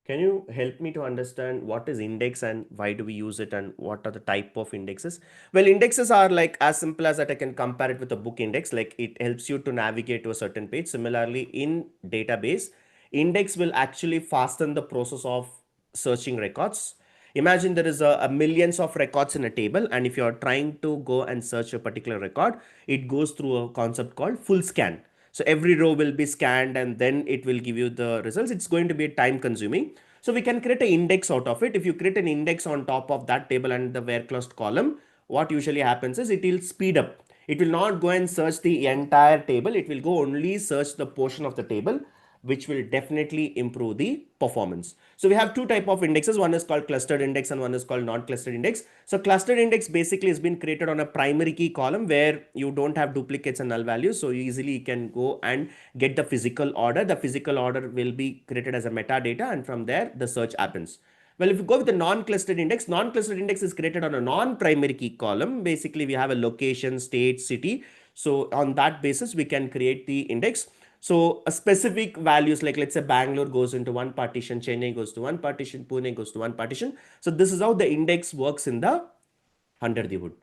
Can you help me to understand what is index and why do we use it and what are the type of indexes? Well, indexes are like as simple as that I can compare it with a book index. Like it helps you to navigate to a certain page. Similarly, in database, index will actually fasten the process of searching records. Imagine there is a millions of records in a table, and if you are trying to go and search a particular record, it goes through a concept called full scan. So every row will be scanned and then it will give you the results. It's going to be time consuming. So we can create an index out of it. If you create an index on top of that table and the where clause column, what usually happens is it will speed up. It will not go and search the entire table. It will go only search the portion of the table, which will definitely improve the performance. So we have two type of indexes. One is called clustered index and one is called non-clustered index. So clustered index basically has been created on a primary key column where you don't have duplicates and null values. So easily you can go and get the physical order. The physical order will be created as a metadata, and from there the search happens. Well, if you go with the non-clustered index is created on a non-primary key column. Basically, we have a location, state, city. So on that basis, we can create the index. So a specific values, like let's say Bangalore goes into one partition, Chennai goes to one partition, Pune goes to one partition. So this is how the index works in the under the hood.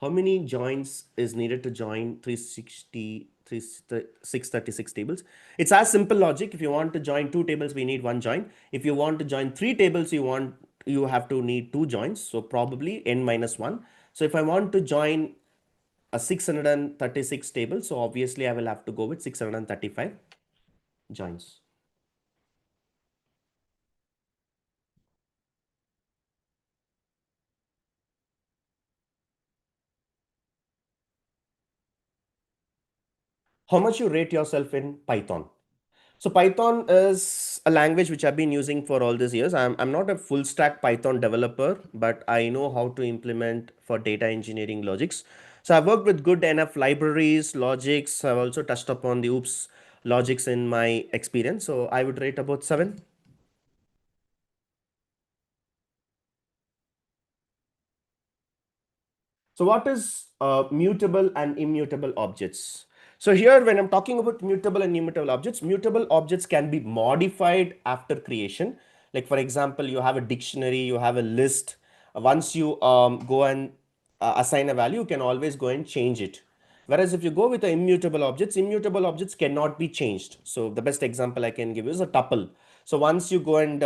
How many joins is needed to join 636 tables? It's as simple logic. If you want to join two tables, we need one join. If you want to join three tables, you have to need two joins. So probably n minus 1. So if I want to join a 636 table, so obviously I will have to go with 635 joins. How much you rate yourself in Python? So Python is a language which I've been using for all these years. I'm not a full stack Python developer, but I know how to implement for data engineering logics. So I've worked with good enough libraries, logics. I've also touched upon the OOPS logics in my experience. So I would rate about 7. So what is mutable and immutable objects? So here when I'm talking about mutable and immutable objects can be modified after creation. Like for example, you have a dictionary, you have a list. Once you go and assign a value, you can always go and change it. Whereas if you go with the immutable objects cannot be changed. So the best example I can give you is a tuple. So once you go and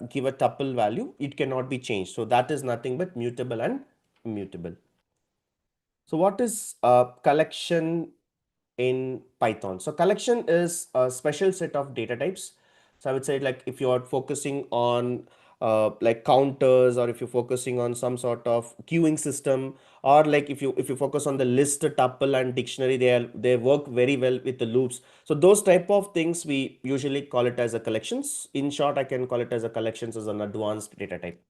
give a tuple value, it cannot be changed. So that is nothing but mutable and immutable. So what is a collection in Python? So collection is a special set of data types. So I would say like if you are focusing on like counters, or if you're focusing on some sort of queuing system, or like if you focus on the list, tuple and dictionary, they work very well with the loops. So those type of things we usually call it as a collections. In short, I can call it as a collections as an advanced data type.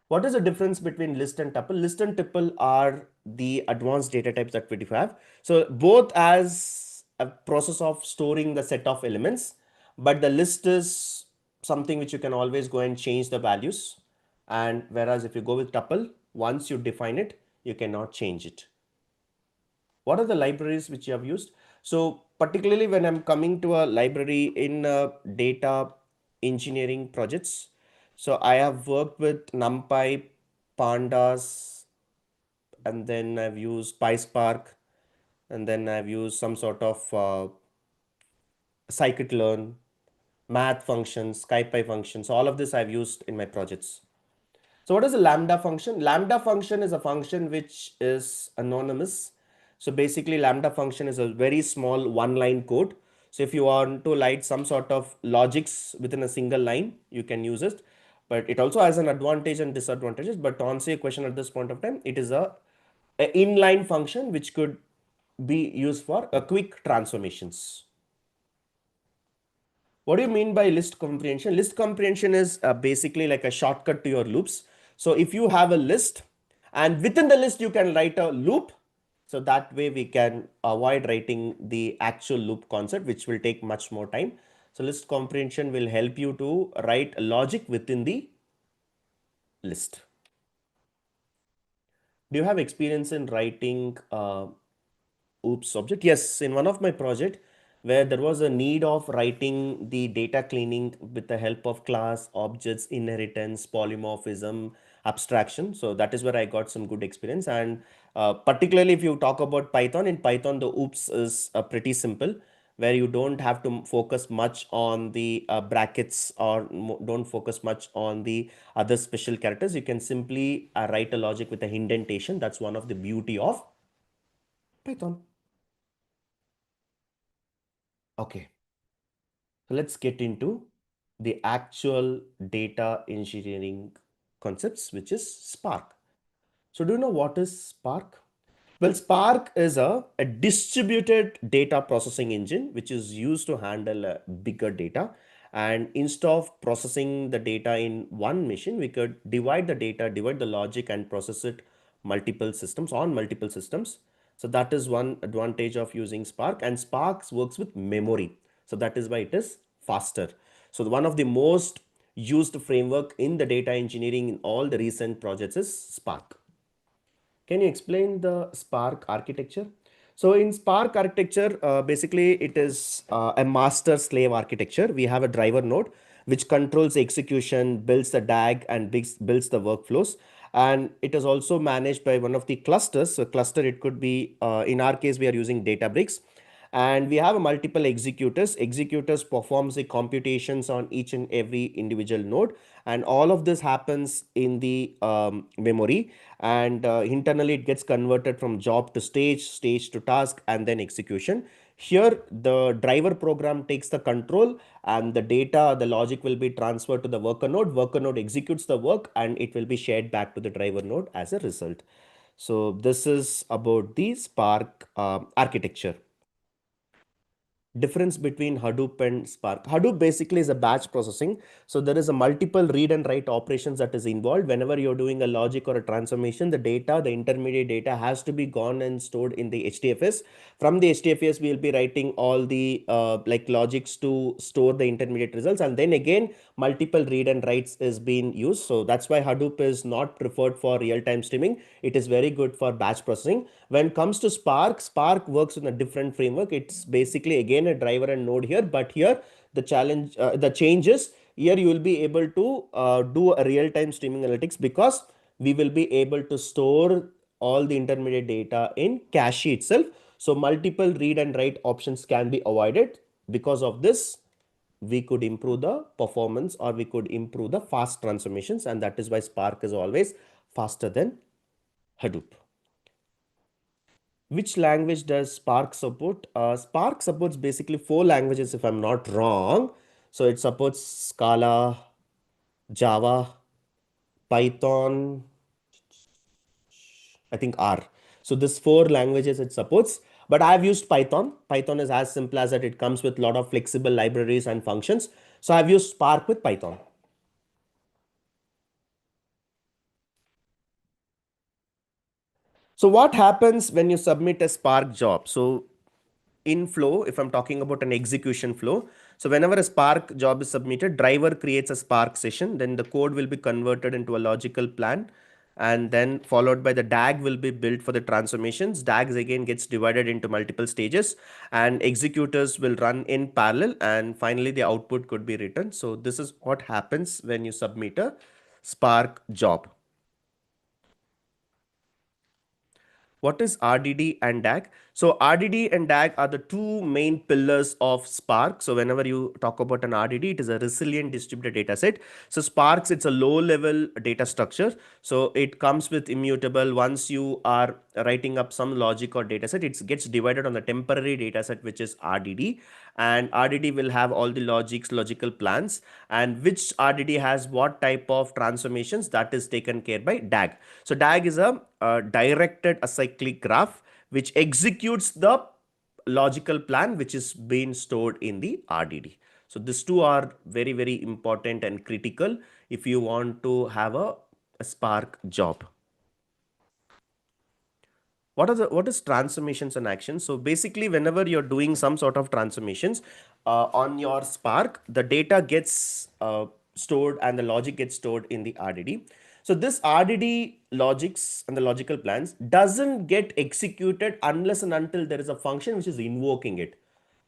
What is the difference between list and tuple? List and tuple are the advanced data types that we have. So both as a process of storing the set of elements, but the list is something which you can always go and change the values. And whereas if you go with tuple, once you define it, you cannot change it. What are the libraries which you have used? So particularly when I'm coming to a library in data engineering projects, so I have worked with NumPy, Pandas, and then I've used PySpark, and then I've used some sort of scikit-learn, math functions, SciPy functions. All of this I've used in my projects. So what is a Lambda function? Lambda function is a function which is anonymous. So basically Lambda function is a very small one-line code. So if you want to write some sort of logics within a single line, you can use it. But it also has an advantage and disadvantages. But to answer your question at this point of time, it is a inline function which could be used for a quick transformations. What do you mean by list comprehension? List comprehension is basically like a shortcut to your loops. So if you have a list and within the list you can write a loop. So that way we can avoid writing the actual loop concept, which will take much more time. So list comprehension will help you to write logic within the list. Do you have experience in writing oops object? Yes, in one of my project where there was a need of writing the data cleaning with the help of class, objects, inheritance, polymorphism, abstraction. So that is where I got some good experience. And particularly if you talk about Python, in Python, the oops is pretty simple, where you don't have to focus much on the brackets or don't focus much on the other special characters. You can simply write a logic with a indentation. That's one of the beauty of Python. Okay. So let's get into the actual data engineering concepts, which is Spark. So do you know what is Spark? Well, Spark is a distributed data processing engine which is used to handle bigger data. And instead of processing the data in one machine, we could divide the data, divide the logic, and process it multiple systems on multiple systems. So that is one advantage of using Spark. And Spark works with memory. So that is why it is faster. So one of the most used framework in the data engineering in all the recent projects is Spark. Can you explain the Spark architecture? So in Spark architecture, basically it is a master slave architecture. We have a driver node which controls the execution, builds the DAG, and builds the workflows. And it is also managed by one of the clusters. So cluster, it could be, in our case, we are using Databricks. And we have a multiple executors performs the computations on each and every individual node, and all of this happens in the memory, and internally it gets converted from job to stage to task, and then execution. Here the driver program takes the control, and the data, the logic will be transferred to the worker node executes the work, and it will be shared back to the driver node as a result. So this is about the Spark architecture. Difference between Hadoop and Spark. Hadoop basically is a batch processing. So there is a multiple read and write operations that is involved. Whenever you're doing a logic or a transformation, the data, the intermediate data has to be gone and stored in the HDFS. From the HDFS, we'll be writing all the like logics to store the intermediate results. And then again, multiple read and writes is being used. So that's why Hadoop is not preferred for real-time streaming. It is very good for batch processing. When it comes to Spark, Spark works in a different framework. It's basically again a driver and node here, but here the change is here you will be able to do a real-time streaming analytics, because we will be able to store all the intermediate data in cache itself. So multiple read and write options can be avoided. Because of this, we could improve the performance, or we could improve the fast transformations, and that is why Spark is always faster than Hadoop. Which language does Spark support? Spark supports basically 4 languages, if I'm not wrong. So it supports Scala, Java, Python, I think R. So this 4 languages it supports. But I've used Python. Python is as simple as that. It comes with a lot of flexible libraries and functions. So I've used Spark with Python. So what happens when you submit a Spark job? So in flow, if I'm talking about an execution flow, so whenever a Spark job is submitted, driver creates a Spark session, then the code will be converted into a logical plan, and then followed by the DAG will be built for the transformations. DAGs again gets divided into multiple stages, and executors will run in parallel, and finally the output could be written. So this is what happens when you submit a Spark job. What is RDD and DAG? So RDD and DAG are the two main pillars of Spark. So whenever you talk about an RDD, it is a resilient distributed data set. So Sparks, it's a low level data structure. So it comes with immutable. Once you are writing up some logic or data set, it gets divided on the temporary data set, which is RDD. And RDD will have all the logical plans, and which RDD has what type of transformations, that is taken care by DAG. So DAG is a directed acyclic graph which executes the logical plan which is being stored in the RDD. So these two are very, very important and critical if you want to have a Spark job. What is transformations and actions? So basically, whenever you're doing some sort of transformations on your Spark, the data gets stored and the logic gets stored in the RDD. So this RDD logics and the logical plans doesn't get executed unless and until there is a function which is invoking it.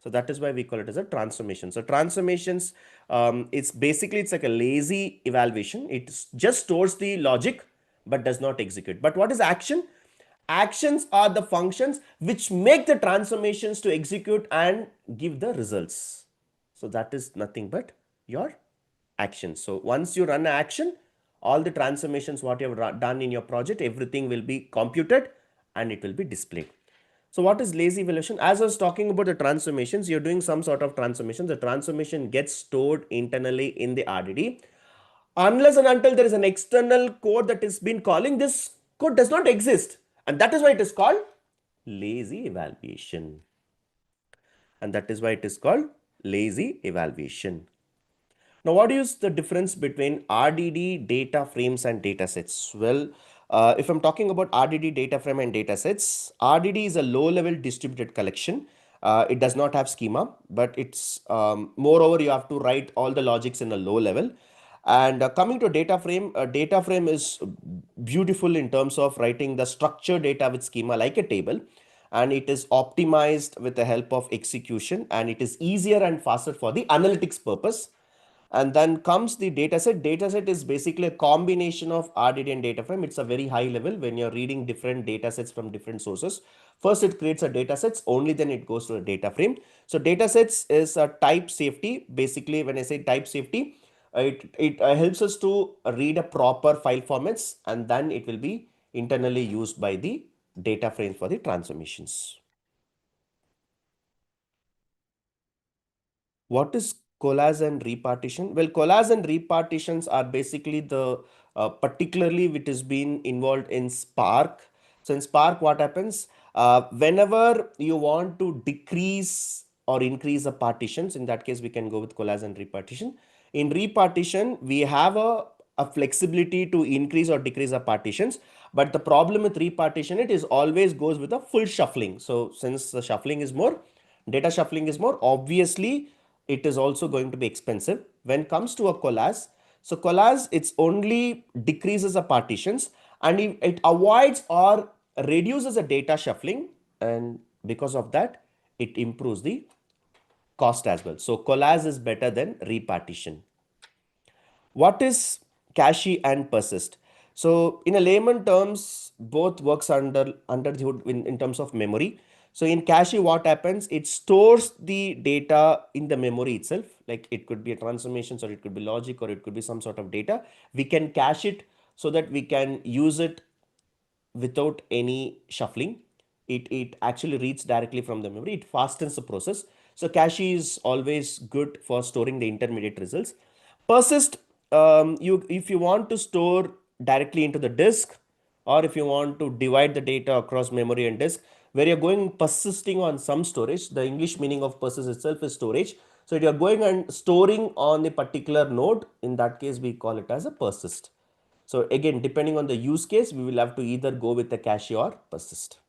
So that is why we call it as a transformation. So transformations, it's like a lazy evaluation. It just stores the logic but does not execute. But what is action? Actions are the functions which make the transformations to execute and give the results. So that is nothing but your action. So once you run an action, all the transformations what you have done in your project, everything will be computed and it will be displayed. So what is lazy evaluation? As I was talking about the transformations, you're doing some sort of transformation. The transformation gets stored internally in the RDD. Unless and until there is an external code that is been calling, this code does not exist. And that is why it is called lazy evaluation. And that is why it is called lazy evaluation. Now, what is the difference between RDD, data frames, and data sets? Well, if I'm talking about RDD, data frame, and data sets, RDD is a low-level distributed collection. It does not have schema, but it's moreover you have to write all the logics in a low level. And coming to data frame is beautiful in terms of writing the structured data with schema like a table, and it is optimized with the help of execution, and it is easier and faster for the analytics purpose. And then comes the dataset. Dataset is basically a combination of RDD and data frame. It's a very high level when you're reading different datasets from different sources. First, it creates a datasets, only then it goes to a data frame. So datasets is a type safety. Basically, when I say type safety, it helps us to read a proper file formats, and then it will be internally used by the data frames for the transformations. What is collage and repartition? Well, collage and repartitions are basically the particularly which has been involved in Spark. So in Spark, what happens? Whenever you want to decrease or increase the partitions, in that case, we can go with collage and repartition. In repartition, we have a flexibility to increase or decrease the partitions. But the problem with repartition, it is always goes with a full shuffling. So since the shuffling is more, data shuffling is more, obviously it is also going to be expensive. When it comes to a collage, so collage, it's only decreases the partitions, and it avoids or reduces the data shuffling, and because of that it improves the cost as well. So collage is better than repartition. What is cache and persist? So in a layman terms, both works under the hood in terms of memory. So in cache, what happens? It stores the data in the memory itself. Like it could be a transformations, or it could be logic, or it could be some sort of data. We can cache it so that we can use it without any shuffling. It actually reads directly from the memory. It fastens the process. So cache is always good for storing the intermediate results. Persist, you if you want to store directly into the disk, or if you want to divide the data across memory and disk, where you're going persisting on some storage. The English meaning of persist itself is storage. So you're going and storing on a particular node. In that case, we call it as a persist. So again, depending on the use case, we will have to either go with the cache or persist.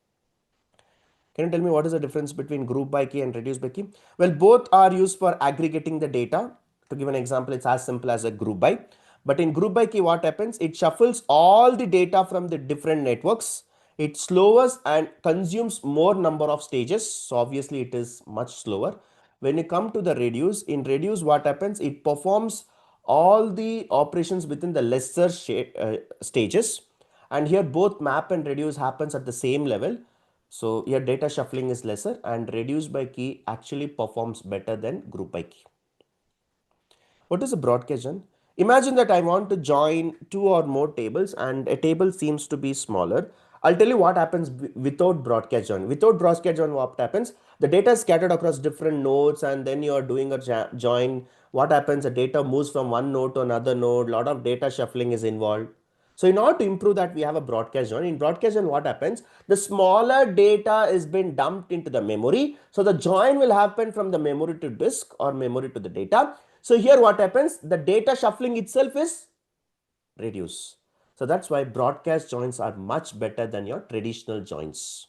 Can you tell me what is the difference between group by key and reduce by key? Well, both are used for aggregating the data. To give an example, it's as simple as a group by. But in group by key, what happens? It shuffles all the data from the different networks. It slows and consumes more number of stages. So obviously it is much slower. When you come to the reduce, in reduce, what happens? It performs all the operations within the lesser stages. And here both map and reduce happens at the same level. So here data shuffling is lesser, and reduce by key actually performs better than group by key. What is a broadcast join? Imagine that I want to join two or more tables, and a table seems to be smaller. I'll tell you what happens without broadcast join. Without broadcast join, what happens? The data is scattered across different nodes, and then you're doing a join. What happens? The data moves from one node to another node. A lot of data shuffling is involved. So in order to improve that, we have a broadcast join. In broadcast join, what happens? The smaller data is being dumped into the memory. So the join will happen from the memory to disk or memory to the data. So here what happens? The data shuffling itself is reduced. So that's why broadcast joins are much better than your traditional joins.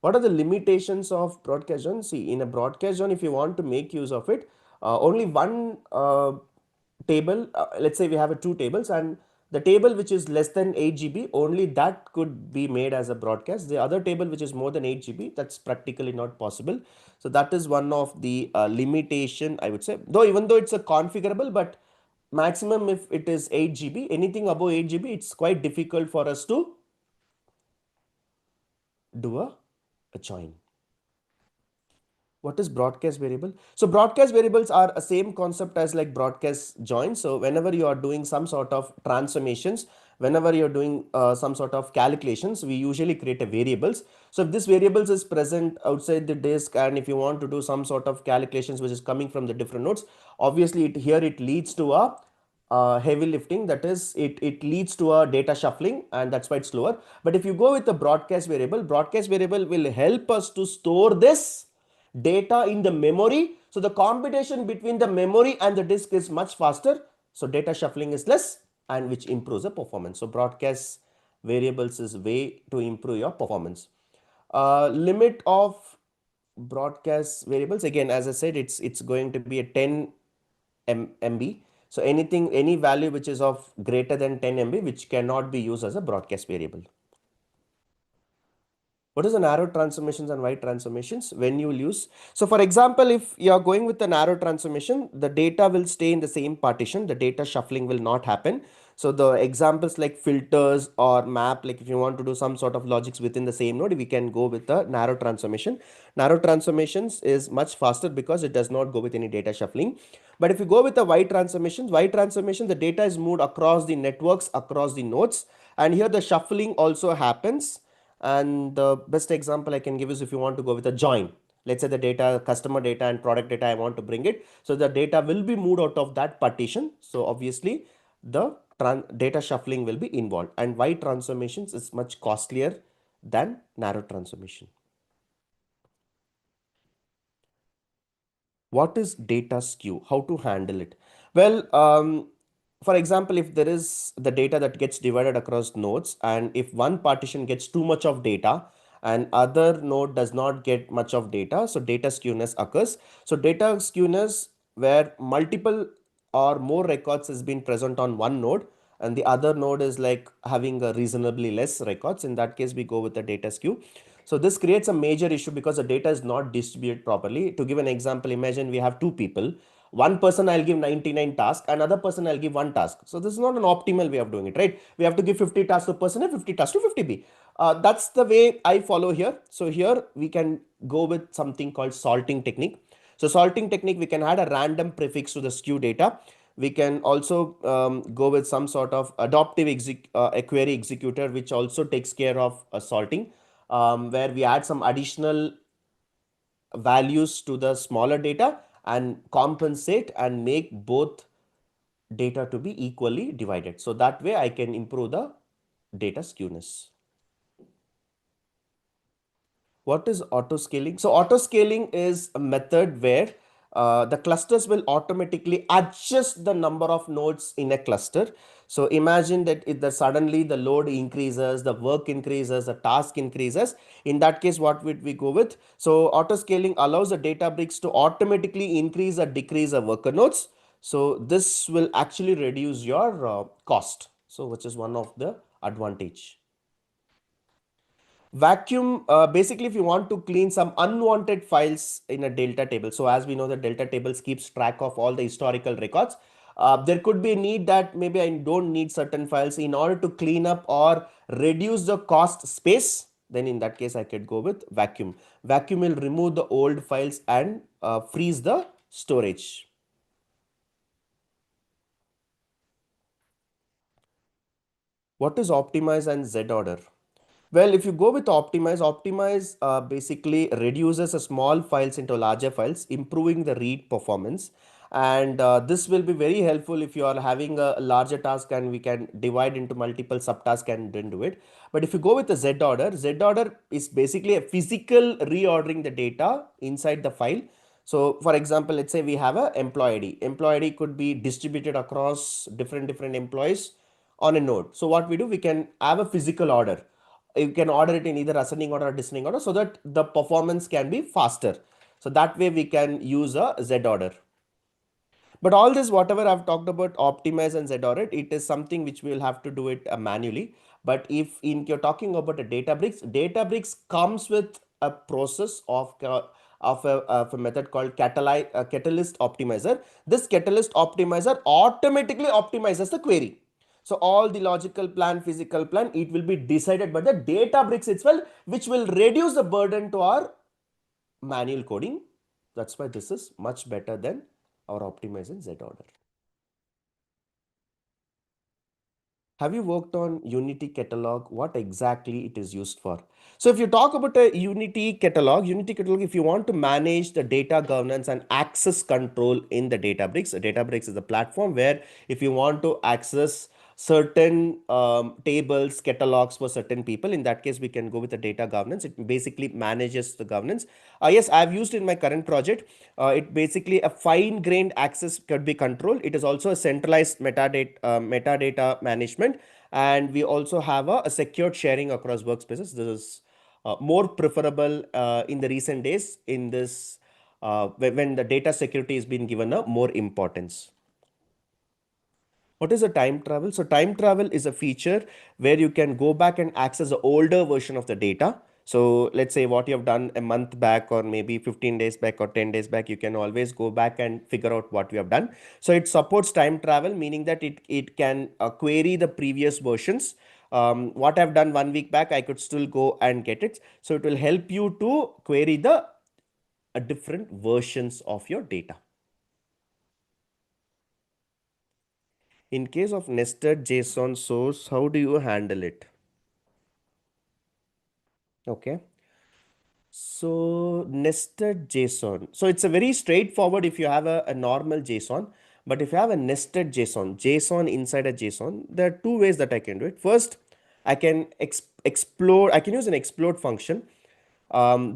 What are the limitations of broadcast join? See, in a broadcast join, if you want to make use of it, only one table, let's say we have two tables, and the table which is less than 8 GB, only that could be made as a broadcast. The other table which is more than 8 GB, that's practically not possible. So that is one of the limitation, I would say, though even though it's a configurable, but maximum if it is 8 GB, anything above 8 GB, it's quite difficult for us to do a join. What is broadcast variable? So broadcast variables are a same concept as like broadcast join. So whenever you are doing some sort of transformations, whenever you're doing some sort of calculations, we usually create a variables. So if this variables is present outside the disk, and if you want to do some sort of calculations which is coming from the different nodes, obviously here it leads to a heavy lifting, that is it leads to a data shuffling, and that's why it's slower. But if you go with the broadcast variable will help us to store this data in the memory. So the computation between the memory and the disk is much faster. So data shuffling is less, and which improves the performance. So broadcast variables is way to improve your performance. Limit of broadcast variables, again as I said, it's going to be a 10 MB. So any value which is of greater than 10 MB which cannot be used as a broadcast variable. What is the narrow transformations and wide transformations? When you will use, so for example, if you are going with the narrow transformation, the data will stay in the same partition, the data shuffling will not happen. So the examples like filters or map, like if you want to do some sort of logics within the same node, we can go with the narrow transformation. Narrow transformations is much faster because it does not go with any data shuffling. But if you go with the wide transformations, the data is moved across the networks, across the nodes, and here the shuffling also happens. And the best example I can give is if you want to go with a join. Let's say the data, customer data and product data, I want to bring it. So the data will be moved out of that partition. So obviously the data shuffling will be involved, and wide transformations is much costlier than narrow transformation. What is data skew? How to handle it? Well, for example, if there is the data that gets divided across nodes, and if one partition gets too much of data and other node does not get much of data, so data skewness occurs. So data skewness where multiple or more records has been present on one node, and the other node is like having a reasonably less records. In that case, we go with the data skew. So this creates a major issue because the data is not distributed properly. To give an example, imagine we have two people. One person I'll give 99 tasks, another person I'll give one task. So this is not an optimal way of doing it, right? We have to give 50 tasks to person A, 50 tasks to 50B. That's the way I follow here. So here we can go with something called sorting technique. So sorting technique, we can add a random prefix to the skew data. We can also go with some sort of adaptive query executor, which also takes care of sorting, where we add some additional values to the smaller data and compensate and make both data to be equally divided. So that way I can improve the data skewness. What is auto scaling? So auto scaling is a method where the clusters will automatically adjust the number of nodes in a cluster. So imagine that if suddenly the load increases, the work increases, the task increases. In that case, what would we go with? So auto scaling allows the Databricks to automatically increase or decrease the worker nodes. So this will actually reduce your cost. So which is one of the advantage. Vacuum, basically if you want to clean some unwanted files in a delta table. So as we know, the delta tables keeps track of all the historical records. There could be a need that maybe I don't need certain files. In order to clean up or reduce the cost space, then in that case I could go with vacuum. Vacuum will remove the old files and freeze the storage. What is optimize and Z order? Well, if you go with optimize basically reduces a small files into larger files, improving the read performance. And this will be very helpful if you are having a larger task and we can divide into multiple subtasks and then do it. But if you go with the Z order is basically a physical reordering the data inside the file. So for example, let's say we have a employee ID. Employee ID could be distributed across different employees on a node. So what we do, we can have a physical order. You can order it in either ascending order or descending order so that the performance can be faster. So that way we can use a Z order. But all this, whatever I've talked about, optimize and Z order, it is something which we will have to do it manually. But if you're talking about a Databricks comes with a process of a method called catalyst optimizer. This catalyst optimizer automatically optimizes the query. So all the logical plan, physical plan, it will be decided by the Databricks itself, which will reduce the burden to our manual coding. That's why this is much better than our optimize in Z order. Have you worked on Unity catalog? What exactly it is used for? So if you talk about a Unity catalog, if you want to manage the data governance and access control in Databricks is a platform where if you want to access certain tables, catalogs for certain people, in that case, we can go with the data governance. It basically manages the governance. Yes, I've used in my current project. It basically a fine-grained access could be controlled. It is also a centralized metadata management, and we also have a secured sharing across workspaces. This is more preferable in the recent days in this when the data security is being given a more importance. What is a time travel? So time travel is a feature where you can go back and access the older version of the data. So let's say what you have done a month back or maybe 15 days back or 10 days back, you can always go back and figure out what you have done. So it supports time travel, meaning that it can query the previous versions. What I've done 1 week back, I could still go and get it. So it will help you to query the different versions of your data. In case of nested JSON source, how do you handle it? Okay. So nested JSON. So it's a very straightforward if you have a normal JSON, but if you have a nested JSON inside a JSON, there are two ways that I can do it. First, I can explode, I can use an explode function.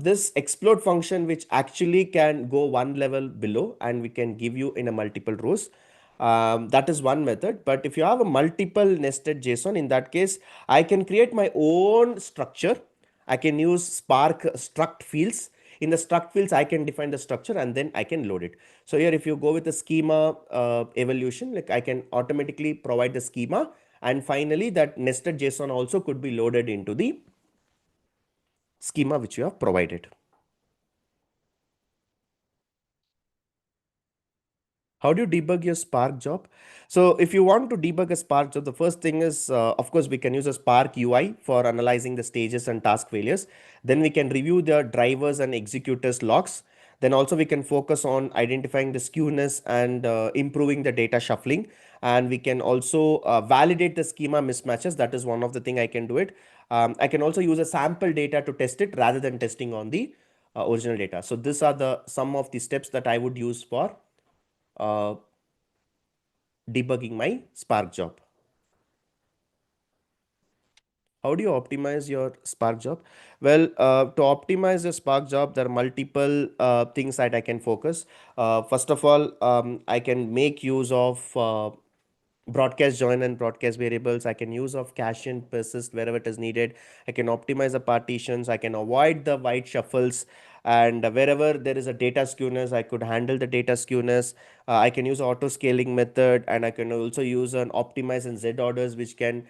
This explode function, which actually can go one level below and we can give you in a multiple rows. That is one method. But if you have a multiple nested JSON, in that case, I can create my own structure. I can use Spark struct fields. In the struct fields, I can define the structure and then I can load it. So here, if you go with the schema evolution, like I can automatically provide the schema. And finally, that nested JSON also could be loaded into the schema which you have provided. How do you debug your Spark job? So if you want to debug a Spark job, the first thing is, of course, we can use a Spark UI for analyzing the stages and task failures. Then we can review the drivers and executors logs. Then also we can focus on identifying the skewness and improving the data shuffling. And we can also validate the schema mismatches. That is one of the thing I can do it. I can also use a sample data to test it rather than testing on the original data. So these are the some of the steps that I would use for uh, debugging my Spark job. How do you optimize your Spark job? Well, to optimize your Spark job, there are multiple things that I can focus. First of all, I can make use of broadcast join and broadcast variables. I can use of cache and persist wherever it is needed. I can optimize the partitions. I can avoid the wide shuffles. And wherever there is a data skewness, I could handle the data skewness. I can use auto scaling method, and I can also use an optimize and Z orders, which can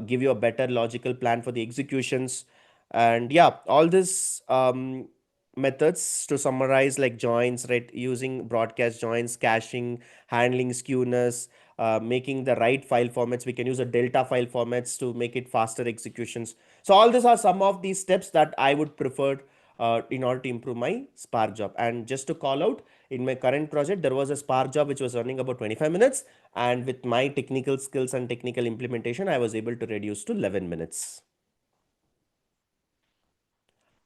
give you a better logical plan for the executions. And yeah, all this methods to summarize, like joins, right, using broadcast joins, caching, handling skewness, making the right file formats. We can use a delta file formats to make it faster executions. So all these are some of these steps that I would prefer in order to improve my Spark job. And just to call out, in my current project, there was a Spark job which was running about 25 minutes. And with my technical skills and technical implementation, I was able to reduce to 11 minutes.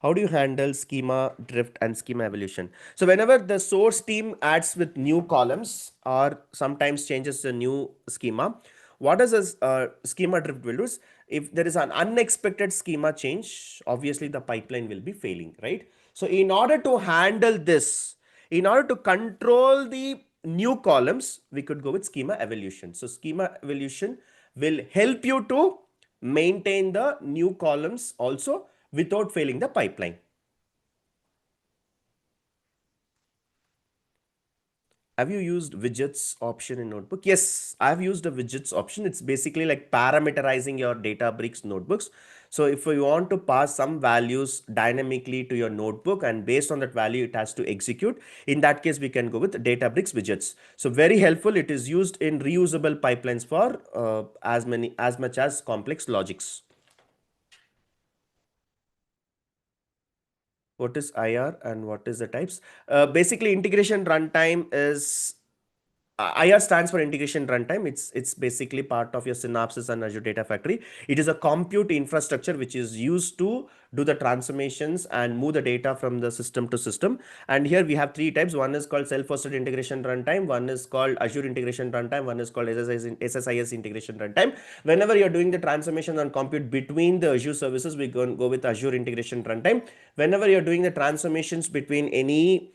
How do you handle schema drift and schema evolution? So whenever the source team adds with new columns or sometimes changes the new schema, what does a schema drift will do is, if there is an unexpected schema change, obviously the pipeline will be failing, right? So in order to handle this, in order to control the new columns, we could go with schema evolution. So schema evolution will help you to maintain the new columns also without failing the pipeline. Have you used widgets option in notebook? Yes, I've used a widgets option. It's basically like parameterizing your Databricks notebooks. So if you want to pass some values dynamically to your notebook and based on that value, it has to execute. In that case, we can go with Databricks widgets. So very helpful. It is used in reusable pipelines for as much as complex logics. What is IR and what is the types? Basically, integration runtime is IR stands for integration runtime. It's basically part of your Synapses and Azure Data Factory. It is a compute infrastructure which is used to do the transformations and move the data from the system to system. And here we have three types. One is called self-hosted integration runtime. One is called Azure integration runtime. One is called SSIS integration runtime. Whenever you're doing the transformation and compute between the Azure services, we go with Azure integration runtime. Whenever you're doing the transformations between any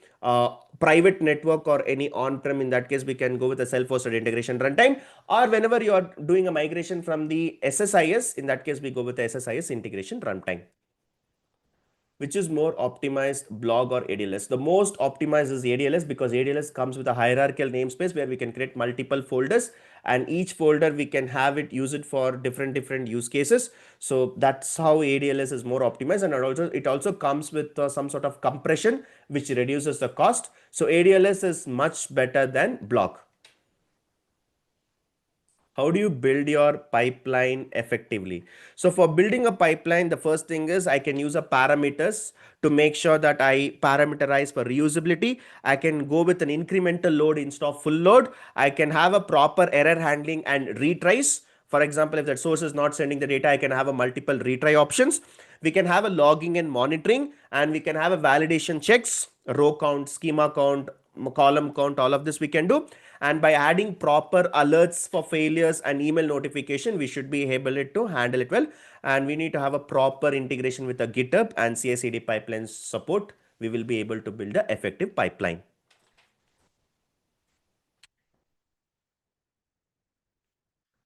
private network or any on-prem, in that case we can go with a self-hosted integration runtime, or whenever you are doing a migration from the SSIS, in that case we go with the SSIS integration runtime. Which is more optimized, blog or ADLS? The most optimized is ADLS because ADLS comes with a hierarchical namespace where we can create multiple folders, and each folder we can have it use it for different use cases. So that's how ADLS is more optimized, and it also comes with some sort of compression which reduces the cost. So ADLS is much better than blog. How do you build your pipeline effectively? So for building a pipeline, the first thing is I can use a parameters to make sure that I parameterize for reusability. I can go with an incremental load instead of full load. I can have a proper error handling and retries. For example, if that source is not sending the data, I can have a multiple retry options. We can have a logging and monitoring, and we can have a validation checks, row count, schema count, column count, all of this we can do. And by adding proper alerts for failures and email notification, we should be able to handle it well. And we need to have a proper integration with a GitHub and CI/CD pipelines support. We will be able to build an effective pipeline.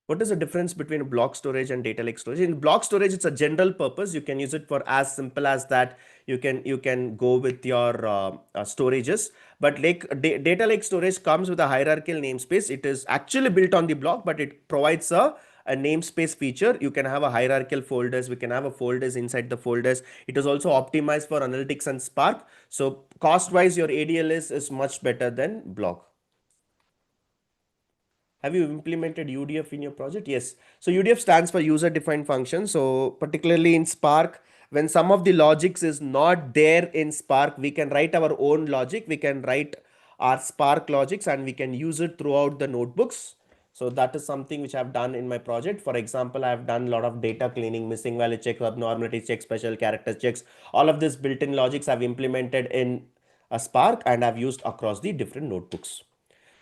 What is the difference between block storage and data lake storage? In block storage, it's a general purpose. You can use it for as simple as that. You can go with your storages. But data lake storage comes with a hierarchical namespace. It is actually built on the block, but it provides a namespace feature. You can have a hierarchical folders. We can have a folders inside the folders. It is also optimized for analytics and Spark. So cost wise, your ADLS is much better than block. Have you implemented UDF in your project? Yes. So UDF stands for user defined function. So particularly in Spark, when some of the logics is not there in Spark, we can write our own logic. We can write our Spark logics and we can use it throughout the notebooks. So that is something which I've done in my project. For example, I've done a lot of data cleaning, missing value checks, abnormality checks, special character checks. All of this built-in logics I've implemented in a Spark and I've used across the different notebooks.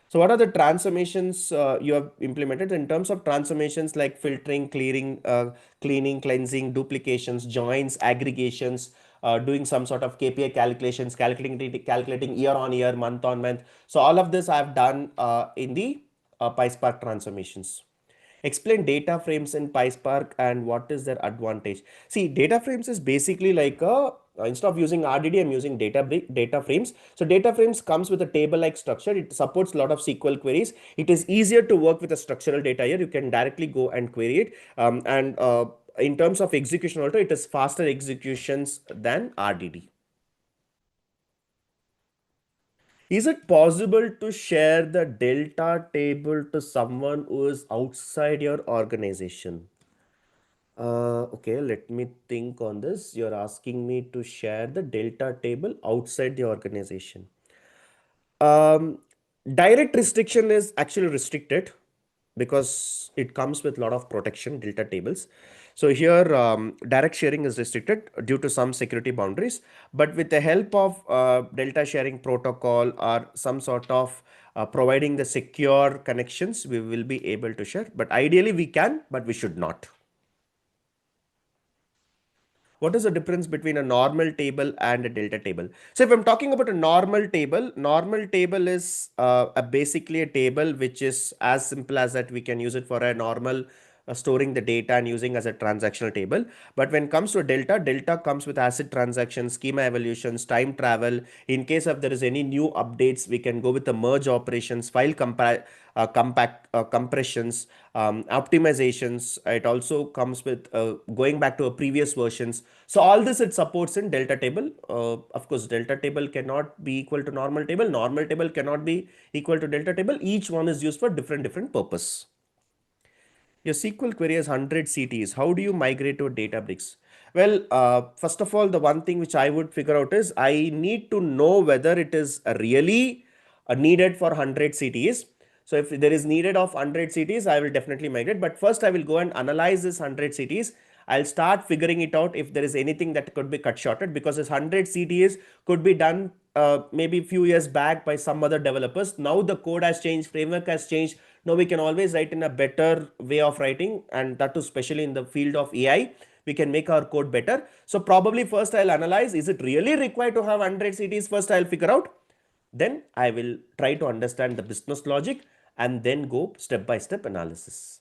So what are the transformations you have implemented in terms of transformations like filtering, cleaning, cleansing, duplications, joins, aggregations, doing some sort of KPI calculations, calculating year on year, month on month. So all of this I've done in the PySpark transformations. Explain data frames in PySpark and what is their advantage. See, data frames is basically like instead of using RDD, I'm using data frames. So data frames comes with a table-like structure. It supports a lot of SQL queries. It is easier to work with a structural data here. You can directly go and query it. And in terms of execution also, it is faster executions than RDD. Is it possible to share the delta table to someone who is outside your organization? Okay, let me think on this. You're asking me to share the delta table outside the organization. Um, Direct restriction is actually restricted because it comes with a lot of protection, delta tables. So here, direct sharing is restricted due to some security boundaries. But with the help of delta sharing protocol or some sort of providing the secure connections, we will be able to share. But ideally, we can, but we should not. What is the difference between a normal table and a delta table? So if I'm talking about a normal table is basically a table which is as simple as that we can use it for a normal storing the data and using as a transactional table. But when it comes to delta, delta comes with ACID transactions, schema evolutions, time travel. In case of there is any new updates, we can go with the merge operations, file compact compressions, optimizations. It also comes with going back to a previous versions. So all this it supports in delta table. Of course, delta table cannot be equal to normal table. Normal table cannot be equal to delta table. Each one is used for different purpose. Your SQL query has 100 CTs. How do you migrate to Databricks? Well, first of all, the one thing which I would figure out is I need to know whether it is really needed for 100 CTs. So if there is needed of 100 CTs, I will definitely migrate. But first I will go and analyze this 100 CTs. I'll start figuring it out if there is anything that could be cut shorted, because this 100 CTs could be done maybe a few years back by some other developers. Now the code has changed, framework has changed. Now we can always write in a better way of writing, and that too especially in the field of AI. We can make our code better. So probably first I'll analyze, is it really required to have 100 CTs? First I'll figure out. Then I will try to understand the business logic and then go step by step analysis.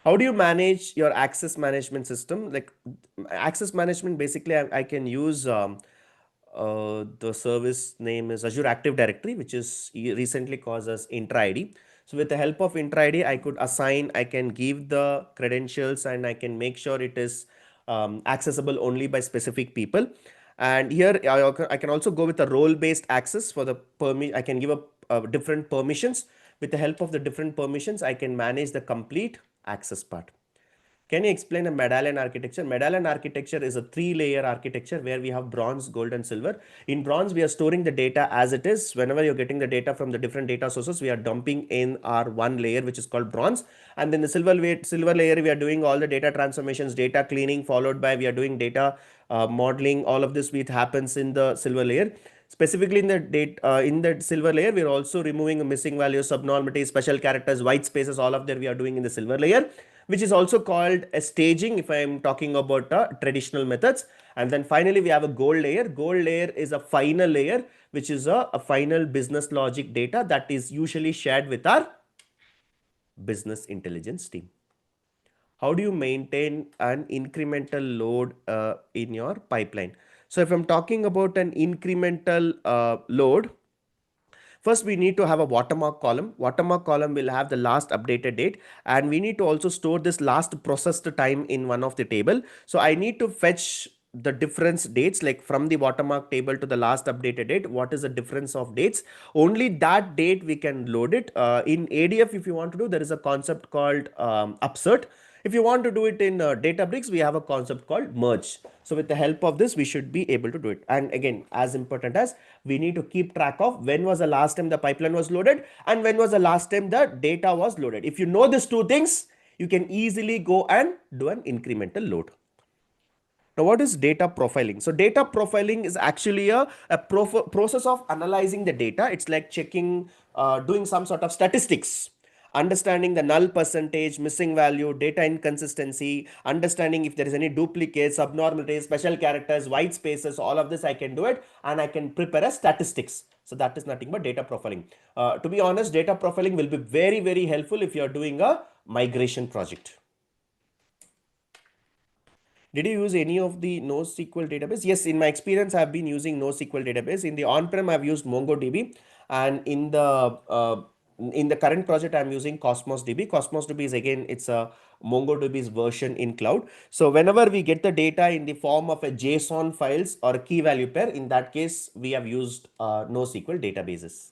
How do you manage your access management system? Like access management, basically I can use the service name is Azure Active Directory, which is recently caused as Intra ID. So with the help of Intra ID, I could assign, I can give the credentials, and I can make sure it is accessible only by specific people. And here I can also go with a role-based access for the I can give a different permissions. With the help of the different permissions, I can manage the complete access part. Can you explain a medallion architecture? Medallion architecture is a 3-layer architecture where we have bronze, gold, and silver. In bronze, we are storing the data as it is. Whenever you're getting the data from the different data sources, we are dumping in our one layer, which is called bronze. And then the silver layer, we are doing all the data transformations, data cleaning, followed by we are doing data modeling. All of this happens in the silver layer. Specifically in the silver layer, we are also removing missing values, subnormalities, special characters, white spaces. All of that we are doing in the silver layer, which is also called a staging if I am talking about traditional methods. And then finally we have a gold layer. Gold layer is a final layer, which is a final business logic data that is usually shared with our business intelligence team. How do you maintain an incremental load in your pipeline? So if I'm talking about an incremental load, first, we need to have a watermark column. Watermark column will have the last updated date, and we need to also store this last processed time in one of the table. So I need to fetch the difference dates, like from the watermark table to the last updated date. What is the difference of dates? Only that date we can load it. In ADF, if you want to do, there is a concept called upsert. If you want to do it in Databricks, we have a concept called merge. So with the help of this, we should be able to do it. And again, as important as we need to keep track of when was the last time the pipeline was loaded and when was the last time the data was loaded. If you know these two things, you can easily go and do an incremental load. Now, what is data profiling? So data profiling is actually a process of analyzing the data. It's like checking, doing some sort of statistics, understanding the null percentage, missing value, data inconsistency, understanding if there is any duplicates, abnormalities, special characters, white spaces. All of this I can do it, and I can prepare a statistics. So that is nothing but data profiling. To be honest, data profiling will be very helpful if you are doing a migration project. Did you use any of the NoSQL database? Yes, in my experience, I've been using NoSQL database. In the on-prem, I've used MongoDB, and in the current project, I'm using Cosmos DB. Cosmos DB is again, it's a MongoDB's version in cloud. So whenever we get the data in the form of a JSON files or a key value pair, in that case, we have used NoSQL databases.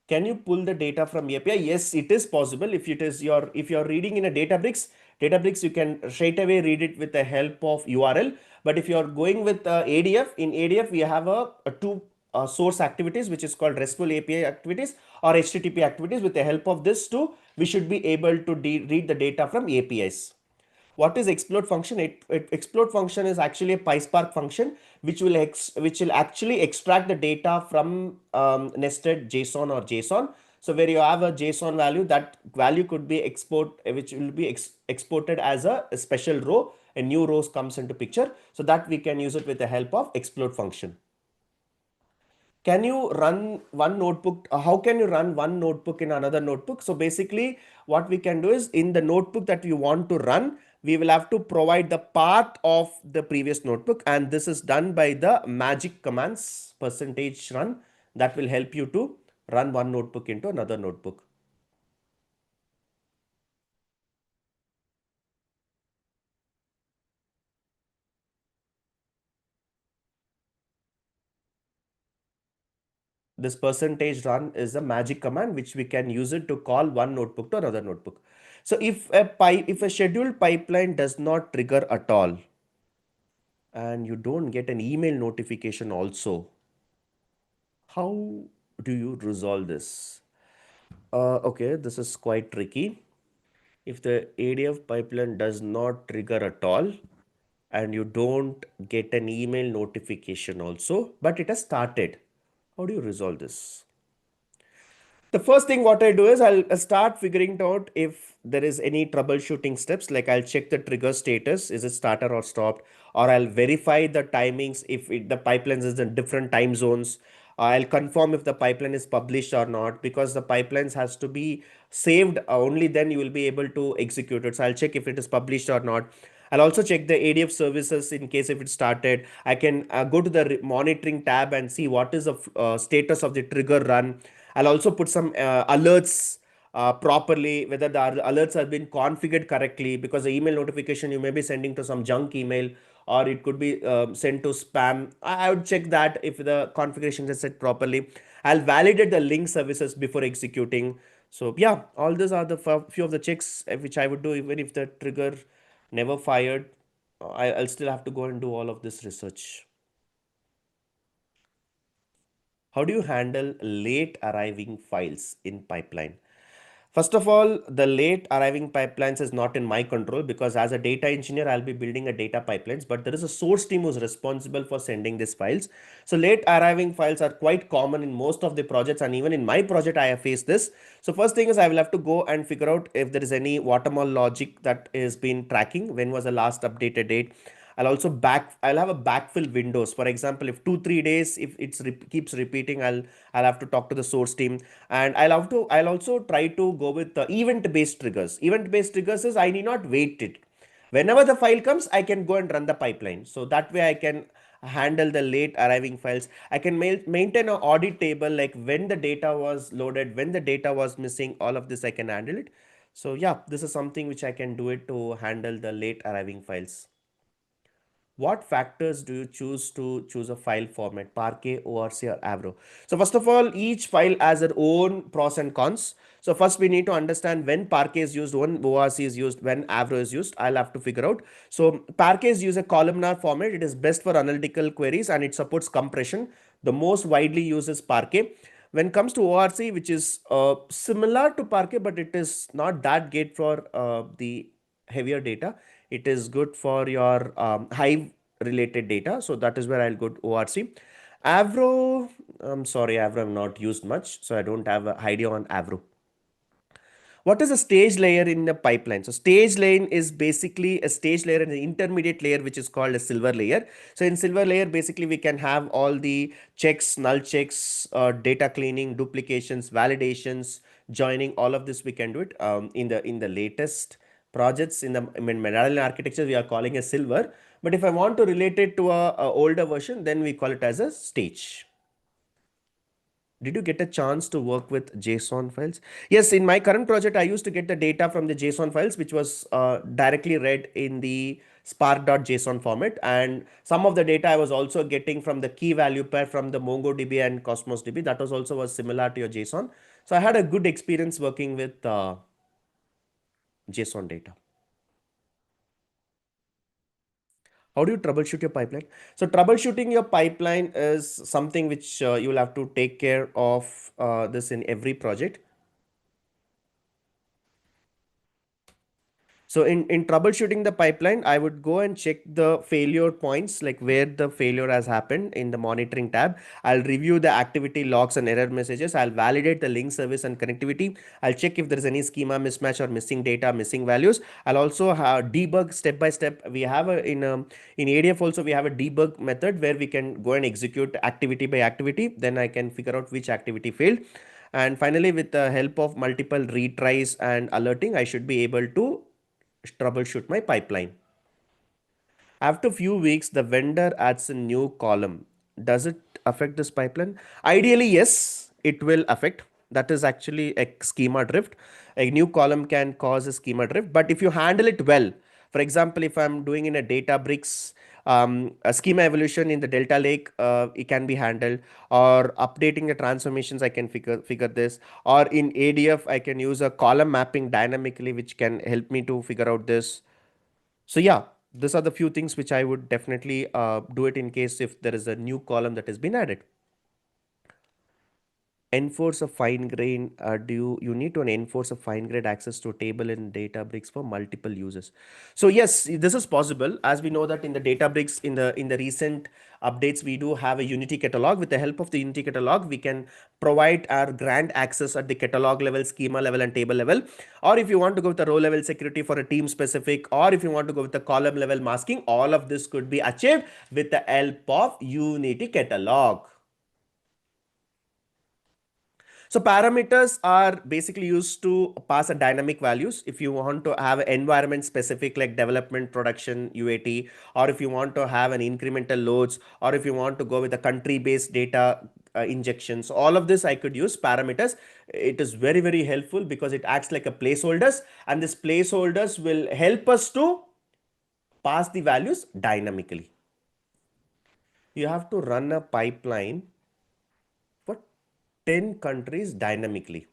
Can you pull the data from API? Yes, it is possible. If you're reading in a Databricks, you can straight away read it with the help of URL. But if you're going with ADF, in ADF we have a two source activities, which is called RESTful API activities or HTTP activities. With the help of this too, we should be able to read the data from APIs. What is explode function? Explode function is actually a PySpark function which will actually extract the data from nested JSON or JSON. So where you have a JSON value, that value could be which will be exported as a special row. A new row comes into picture, so that we can use it with the help of explode function. can you run one notebook? How can you run one notebook in another notebook? So basically, what we can do is in the notebook that we want to run, we will have to provide the path of the previous notebook, and this is done by the magic commands percentage run that will help you to run one notebook into another notebook. This percentage run is a magic command which we can use it to call one notebook to another notebook. So if a scheduled pipeline does not trigger at all and you don't get an email notification also, how do you resolve this? Okay, this is quite tricky. If the ADF pipeline does not trigger at all and you don't get an email notification also, but it has started, how do you resolve this? The first thing what I do is I'll start figuring out if there is any troubleshooting steps. Like I'll check the trigger status, is it started or stopped, or I'll verify the timings if the pipelines is in different time zones. I'll confirm if the pipeline is published or not, because the pipelines has to be saved, only then you will be able to execute it. So I'll check if it is published or not. I'll also check the ADF services in case if it started. I can go to the monitoring tab and see what is the status of the trigger run. I'll also put some alerts properly, whether the alerts have been configured correctly, because the email notification you may be sending to some junk email, or it could be sent to spam. I would check that if the configuration is set properly. I'll validate the link services before executing. So yeah, all these are the few of the checks which I would do even if the trigger never fired. I'll still have to go and do all of this research. How do you handle late arriving files in pipeline? First of all, the late arriving pipelines is not in my control, because as a data engineer, I'll be building a data pipelines, but there is a source team who's responsible for sending these files. So late arriving files are quite common in most of the projects, and even in my project, I have faced this. So first thing is I will have to go and figure out if there is any watermark logic that is been tracking. When was the last updated date? I'll have a backfill windows. For example, if 2 3 days, if keeps repeating, I'll have to talk to the source team. And I'll also try to go with the event based triggers. Event based triggers is I need not wait it. Whenever the file comes, I can go and run the pipeline. So that way I can handle the late arriving files. I can maintain an audit table, like when the data was loaded, when the data was missing, all of this I can handle it. So yeah, this is something which I can do it to handle the late arriving files. What factors do you choose to choose a file format, Parquet, ORC, or Avro? So first of all, each file has their own pros and cons. So first we need to understand when Parquet is used, when ORC is used, when Avro is used. I'll have to figure out. So Parquet is use a columnar format. It is best for analytical queries and it supports compression. The most widely used is Parquet. When it comes to ORC, which is similar to Parquet, but it is not that great for the heavier data. It is good for your Hive related data. So that is where I'll go to ORC. Avro, I'm sorry, Avro I've not used much, so I don't have an idea on Avro. What is a stage layer in the pipeline? So stage layer is basically a stage layer and an intermediate layer, which is called a silver layer. So in silver layer, basically we can have all the checks, null checks, data cleaning, duplications, validations, joining, all of this we can do it. In the latest projects in the Medallion architecture, we are calling a silver. But if I want to relate it to a older version, then we call it as a stage. Did you get a chance to work with JSON files? Yes, in my current project, I used to get the data from the JSON files, which was directly read in the spark.json format. And some of the data I was also getting from the key value pair from the MongoDB and Cosmos DB. That was similar to your JSON. So I had a good experience working with JSON data. How do you troubleshoot your pipeline? So troubleshooting your pipeline is something which you will have to take care of this in every project. So in troubleshooting the pipeline, I would go and check the failure points, like where the failure has happened in the monitoring tab. I'll review the activity logs and error messages. I'll validate the link service and connectivity. I'll check if there is any schema mismatch or missing data, missing values. I'll also have debug step by step. We have in ADF also we have a debug method where we can go and execute activity by activity. Then I can figure out which activity failed. And finally, with the help of multiple retries and alerting, I should be able to troubleshoot my pipeline. After few weeks, the vendor adds a new column. Does it affect this pipeline? Ideally, yes, it will affect. That is actually a schema drift. A new column can cause a schema drift, but if you handle it well, for example, if I'm doing in a Databricks, a schema evolution in the Delta Lake, it can be handled, or updating the transformations, I can figure this, or in ADF, I can use a column mapping dynamically, which can help me to figure out this. So yeah, these are the few things which I would definitely do it in case if there is a new column that has been added. Enforce a fine grain. Do you need to enforce a fine grained access to a table in Databricks for multiple users? So yes, this is possible. As we know that in the Databricks, in the recent updates, we do have a Unity catalog. With the help of the Unity catalog, we can provide our grant access at the catalog level, schema level, and table level. Or if you want to go with the row level security for a team specific, or if you want to go with the column level masking, all of this could be achieved with the help of Unity catalog. So parameters are basically used to pass a dynamic values. If you want to have an environment specific like development, production, UAT, or if you want to have an incremental loads, or if you want to go with a country based data injections, all of this I could use parameters. It is very, very helpful because it acts like a placeholders, and this placeholders will help us to pass the values dynamically. You have to run a pipeline for 10 countries dynamically.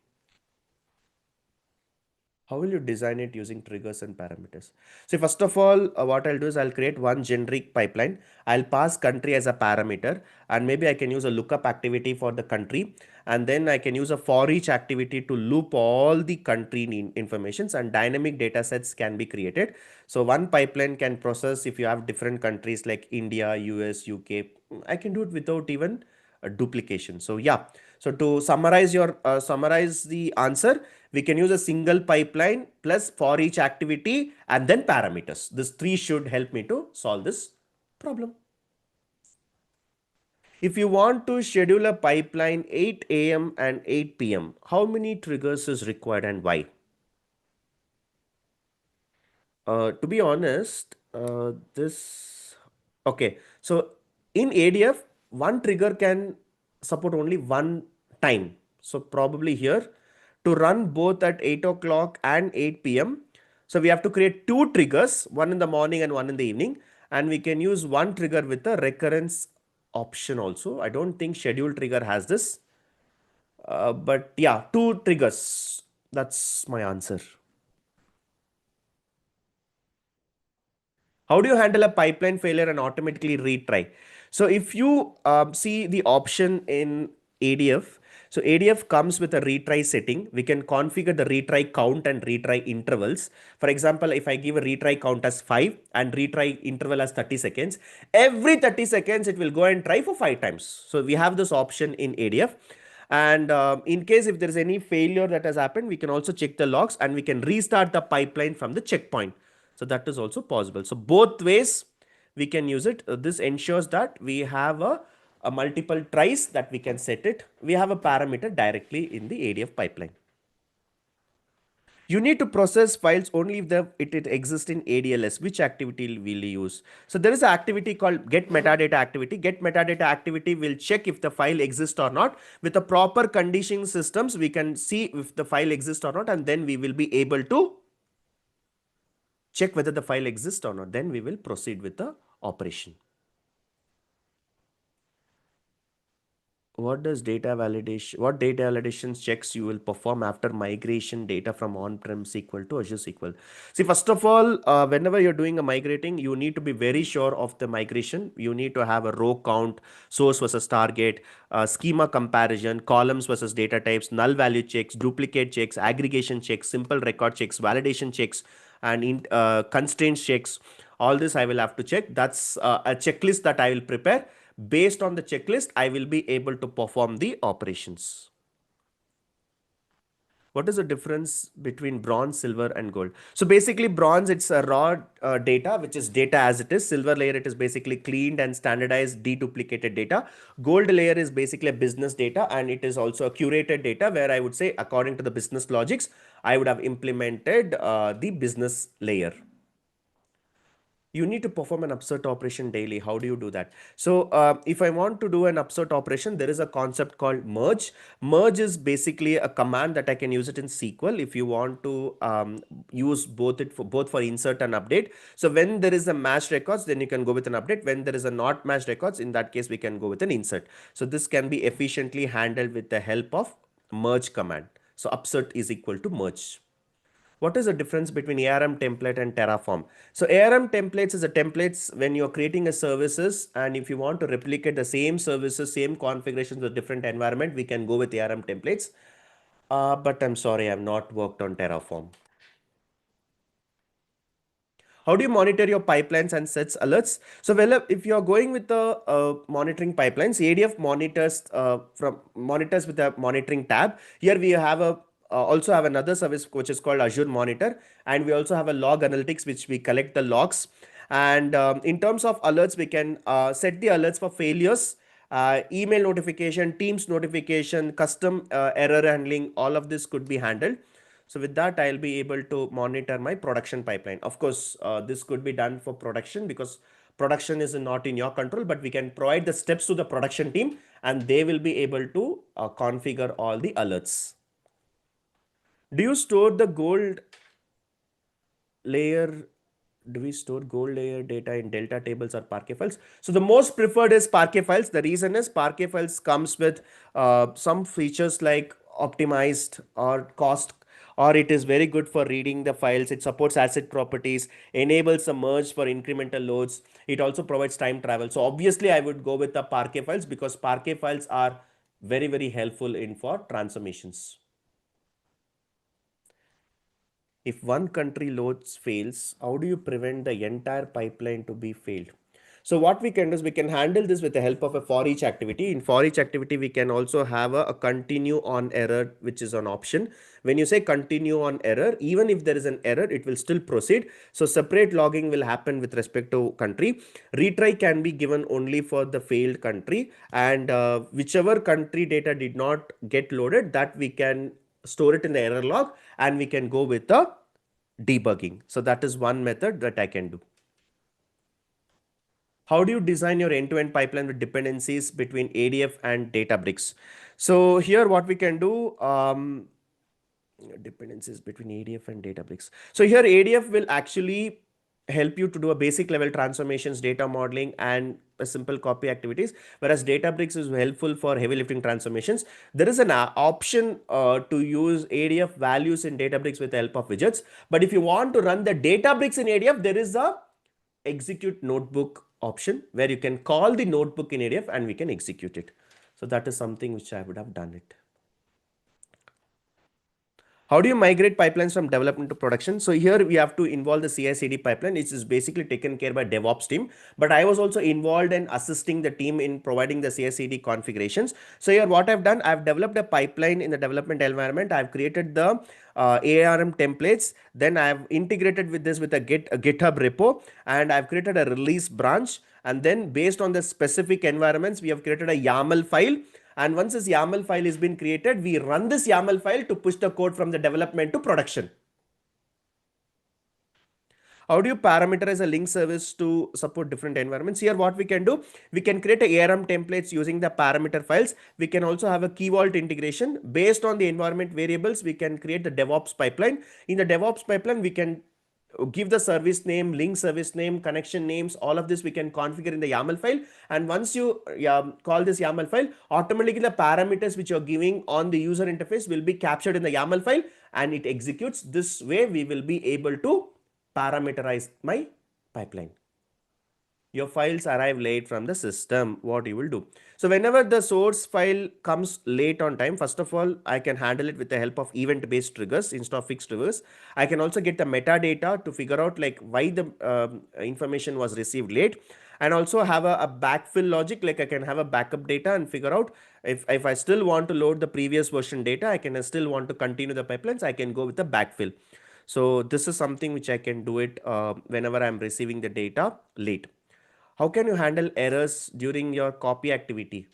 How will you design it using triggers and parameters? So first of all, what I'll do is I'll create one generic pipeline. I'll pass country as a parameter, and maybe I can use a lookup activity for the country. And then I can use a for each activity to loop all the country informations, and dynamic data sets can be created. So one pipeline can process if you have different countries like India, US, UK. I can do it without even a duplication. So yeah, so to summarize the answer, we can use a single pipeline plus for each activity and then parameters. This three should help me to solve this problem. If you want to schedule a pipeline 8 a.m. and 8 p.m., how many triggers is required and why? To be honest, okay. So in ADF, one trigger can support only one time. So probably here to run both at 8 o'clock and 8 p.m. So we have to create two triggers, one in the morning and one in the evening. And we can use one trigger with a recurrence option also. I don't think schedule trigger has this. But yeah, two triggers. That's my answer. How do you handle a pipeline failure and automatically retry? So if you see the option in ADF, so ADF comes with a retry setting. We can configure the retry count and retry intervals. For example, if I give a retry count as 5 and retry interval as 30 seconds, every 30 seconds it will go and try for 5 times. So we have this option in ADF. And in case if there is any failure that has happened, we can also check the logs and we can restart the pipeline from the checkpoint. So that is also possible. So both ways we can use it. This ensures that we have a multiple tries that we can set it. We have a parameter directly in the ADF pipeline. You need to process files only if it exists in ADLS. Which activity will you use? So there is an activity called get metadata activity. Get metadata activity will check if the file exists or not. With the proper conditioning systems, we can see if the file exists or not, and then we will be able to check whether the file exists or not. Then we will proceed with the operation. What data validation checks you will perform after migration data from on-prem SQL to Azure SQL? See, first of all, whenever you're doing a migrating, you need to be very sure of the migration. You need to have a row count, source versus target, schema comparison, columns versus data types, null value checks, duplicate checks, aggregation checks, simple record checks, validation checks. and constraints checks. All this I will have to check. That's a checklist that I will prepare. Based on the checklist, I will be able to perform the operations. What is the difference between bronze, silver, and gold? So basically, bronze, it's a raw data, which is data as it is. Silver layer, it is basically cleaned and standardized, deduplicated data. Gold layer is basically a business data, and it is also a curated data where I would say, according to the business logics, I would have implemented the business layer. You need to perform an upsert operation daily. How do you do that? So if I want to do an upsert operation, there is a concept called merge. Merge is basically a command that I can use it in SQL if you want to use both for insert and update. So when there is a matched records, then you can go with an update. When there is a not matched records, in that case we can go with an insert. So this can be efficiently handled with the help of merge command. So upsert is equal to merge. What is the difference between ARM template and Terraform? So ARM templates is a templates when you're creating a services, and if you want to replicate the same services, same configurations with different environment, we can go with ARM templates. But I'm sorry, I've not worked on Terraform. How do you monitor your pipelines and sets alerts? So well, if you're going with the monitoring pipelines, ADF monitors with a monitoring tab. Here we have a also have another service which is called Azure Monitor, and we also have a log analytics which we collect the logs. And in terms of alerts, we can set the alerts for failures, email notification, Teams notification, custom error handling. All of this could be handled. So with that, I'll be able to monitor my production pipeline. Of course, this could be done for production because production is not in your control, but we can provide the steps to the production team and they will be able to configure all the alerts. Do you store the gold layer? Do we store gold layer data in Delta tables or Parquet files? So the most preferred is Parquet files. The reason is Parquet files comes with some features like optimized or cost, or it is very good for reading the files. It supports asset properties, enables a merge for incremental loads. It also provides time travel. So obviously I would go with the Parquet files because Parquet files are very, very helpful in for transformations. If one country loads fails, how do you prevent the entire pipeline to be failed? So what we can do is we can handle this with the help of a for each activity. In for each activity, we can also have a continue on error, which is an option. When you say continue on error, even if there is an error, it will still proceed. So separate logging will happen with respect to country. Retry can be given only for the failed country, and whichever country data did not get loaded, that we can store it in the error log and we can go with the debugging. So that is one method that I can do. How do you design your end-to-end pipeline with dependencies between ADF and Databricks? So here what we can do, dependencies between ADF and Databricks. So here ADF will actually help you to do a basic level transformations, data modeling, and a simple copy activities, whereas Databricks is helpful for heavy lifting transformations. There is an option to use ADF values in Databricks with the help of widgets. But if you want to run the Databricks in ADF, there is a execute notebook option where you can call the notebook in ADF and we can execute it. So that is something which I would have done it. How do you migrate pipelines from development to production? So here we have to involve the CI/CD pipeline, which is basically taken care by DevOps team. But I was also involved in assisting the team in providing the CI/CD configurations. So here what I've done, I've developed a pipeline in the development environment. I've created the ARM templates. Then I've integrated with this with a GitHub repo, and I've created a release branch. And then based on the specific environments, we have created a YAML file. And once this YAML file has been created, we run this YAML file to push the code from the development to production. How do you parameterize a link service to support different environments? Here what we can do, we can create a ARM templates using the parameter files. We can also have a key vault integration. Based on the environment variables, we can create the DevOps pipeline. In the DevOps pipeline, we can give the service name, link service name, connection names, all of this we can configure in the YAML file. And once you call this YAML file, automatically the parameters which you're giving on the user interface will be captured in the YAML file and it executes. This way we will be able to parameterize my pipeline. your files arrive late from the system, what you will do. So whenever the source file comes late on time, first of all, I can handle it with the help of event-based triggers instead of fixed triggers. I can also get the metadata to figure out like why the information was received late, and also have a backfill logic, like I can have a backup data and figure out if I still want to load the previous version data, I can still want to continue the pipelines, I can go with the backfill. So this is something which I can do it whenever I'm receiving the data late. How can you handle errors during your copy activity?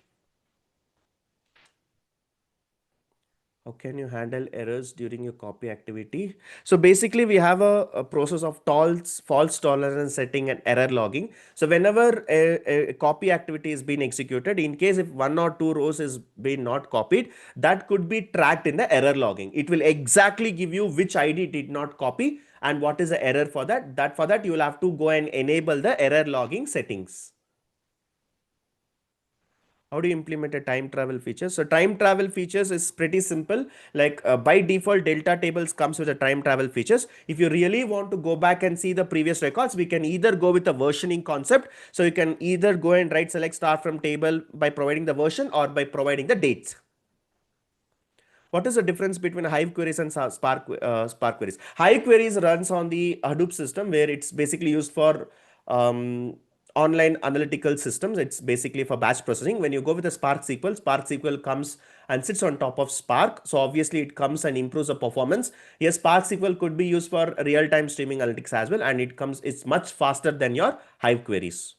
How can you handle errors during your copy activity? So basically, we have a process of false tolerance setting and error logging. So whenever a copy activity is being executed, in case if one or two rows is being not copied, that could be tracked in the error logging. It will exactly give you which ID did not copy and what is the error for that. For that you will have to go and enable the error logging settings. How do you implement a time travel feature? So time travel features is pretty simple. Like by default, Delta tables comes with a time travel features. If you really want to go back and see the previous records, we can either go with a versioning concept. So you can either go and write select start from table by providing the version or by providing the dates. What is the difference between Hive queries and Spark queries? Hive queries runs on the Hadoop system where it's basically used for online analytical systems. It's basically for batch processing. When you go with a Spark SQL comes and sits on top of Spark. So obviously it comes and improves the performance. Yes, Spark SQL could be used for real-time streaming analytics as well, and it's much faster than your Hive queries.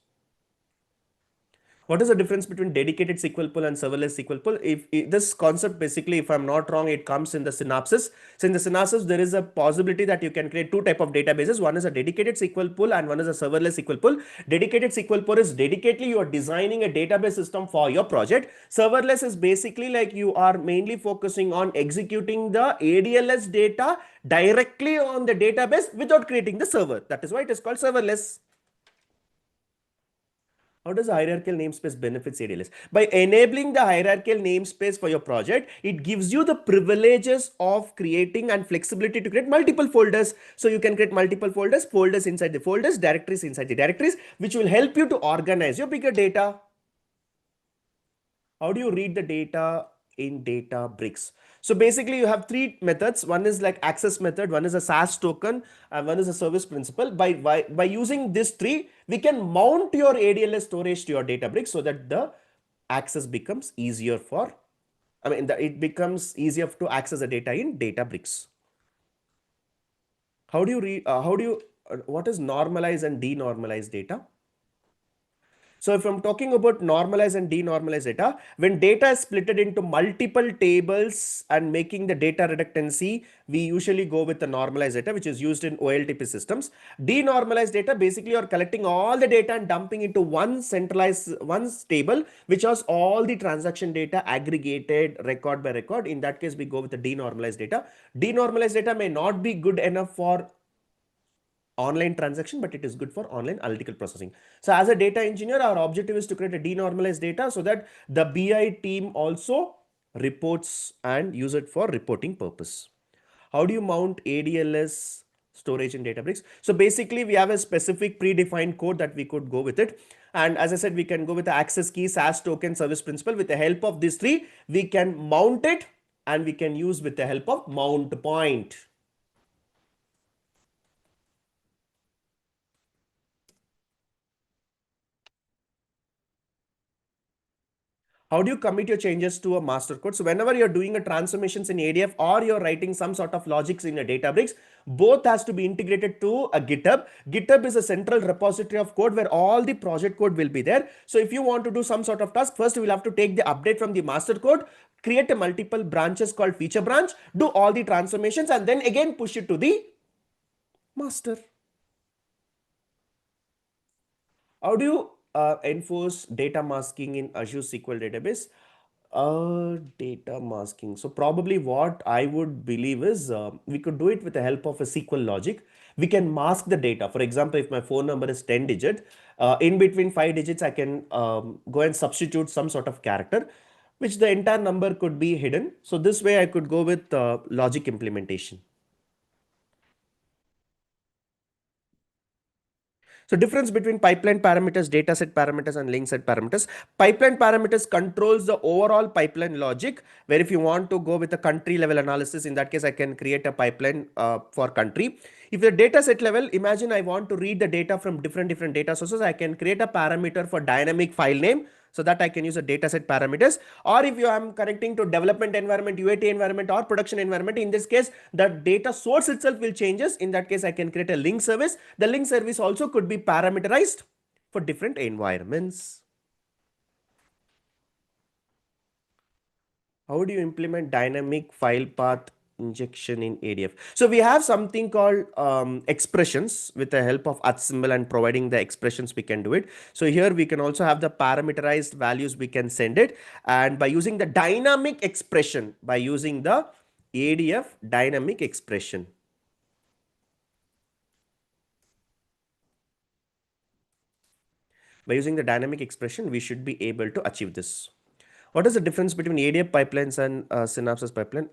What is the difference between dedicated SQL pool and serverless SQL pool? If this concept basically, if I'm not wrong, it comes in the synopsis. So in the synopsis, there is a possibility that you can create two type of databases. One is a dedicated SQL pool and one is a serverless SQL pool. Dedicated SQL pool is dedicatedly you are designing a database system for your project. Serverless is basically like you are mainly focusing on executing the ADLS data directly on the database without creating the server. That is why it is called serverless. How does hierarchical namespace benefits ADLS? By enabling the hierarchical namespace for your project, it gives you the privileges of creating and flexibility to create multiple folders. So you can create multiple folders inside the folders, directories inside the directories, which will help you to organize your bigger data. How do you read the data in Databricks? So basically you have three methods. One is like access method, one is a SaaS token, and one is a service principal. By using these three, we can mount your ADLS storage to your Databricks so that the access becomes easier for, it becomes easier to access the data in Databricks. What is normalize and denormalize data? So if I'm talking about normalize and denormalize data, when data is splitted into multiple tables and making the data redundancy, we usually go with the normalized data, which is used in OLTP systems. Denormalized data, basically you're collecting all the data and dumping into one centralized one table, which has all the transaction data aggregated record by record. In that case, we go with the denormalized data. Denormalized data may not be good enough for online transaction, but it is good for online analytical processing. So as a data engineer, our objective is to create a denormalized data so that the BI team also reports and use it for reporting purpose. How do you mount ADLS storage in Databricks? So basically we have a specific predefined code that we could go with it. And as I said, we can go with the access key, SaaS token, service principal. With the help of these three, we can mount it and we can use with the help of mount point. How do you commit your changes to a master code? So whenever you're doing a transformations in ADF or you're writing some sort of logics in a Databricks, both has to be integrated to a GitHub. GitHub is a central repository of code where all the project code will be there. So if you want to do some sort of task, first you will have to take the update from the master code, create a multiple branches called feature branch, do all the transformations, and then again push it to the master. How do you enforce data masking in Azure SQL database? Data masking. So probably what I would believe is we could do it with the help of a SQL logic. We can mask the data. For example, if my phone number is 10 digit, in between 5 digits, I can go and substitute some sort of character, which the entire number could be hidden. So this way I could go with logic implementation. So difference between pipeline parameters, dataset parameters, and link set parameters. Pipeline parameters controls the overall pipeline logic, where if you want to go with a country level analysis, in that case, I can create a pipeline for country. If the dataset level, imagine I want to read the data from different data sources, I can create a parameter for dynamic file name, so that I can use a dataset parameters. Or if you am connecting to development environment, UAT environment, or production environment, in this case, the data source itself will changes. In that case, I can create a link service. The link service also could be parameterized for different environments. How do you implement dynamic file path injection in ADF? So we have something called expressions. With the help of at symbol and providing the expressions, we can do it. So here we can also have the parameterized values, we can send it. And by using the dynamic expression, by using the ADF dynamic expression. By using the dynamic expression, we should be able to achieve this. What is the difference between ADF pipelines and Synapses pipeline?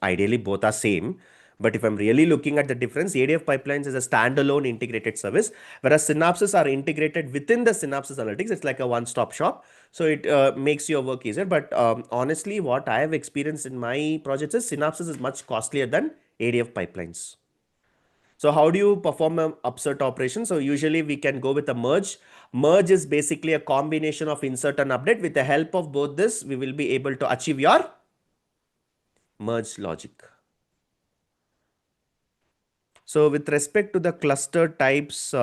Ideally, both are same. But if I'm really looking at the difference, ADF pipelines is a standalone integrated service, whereas Synapses are integrated within the Synapses Analytics. It's like a one-stop shop. So it makes your work easier. But honestly, what I have experienced in my projects is Synapses is much costlier than ADF pipelines. So how do you perform an upsert operation? So usually we can go with a merge. Merge is basically a combination of insert and update. With the help of both this, we will be able to achieve your merge logic. So with respect to the cluster types,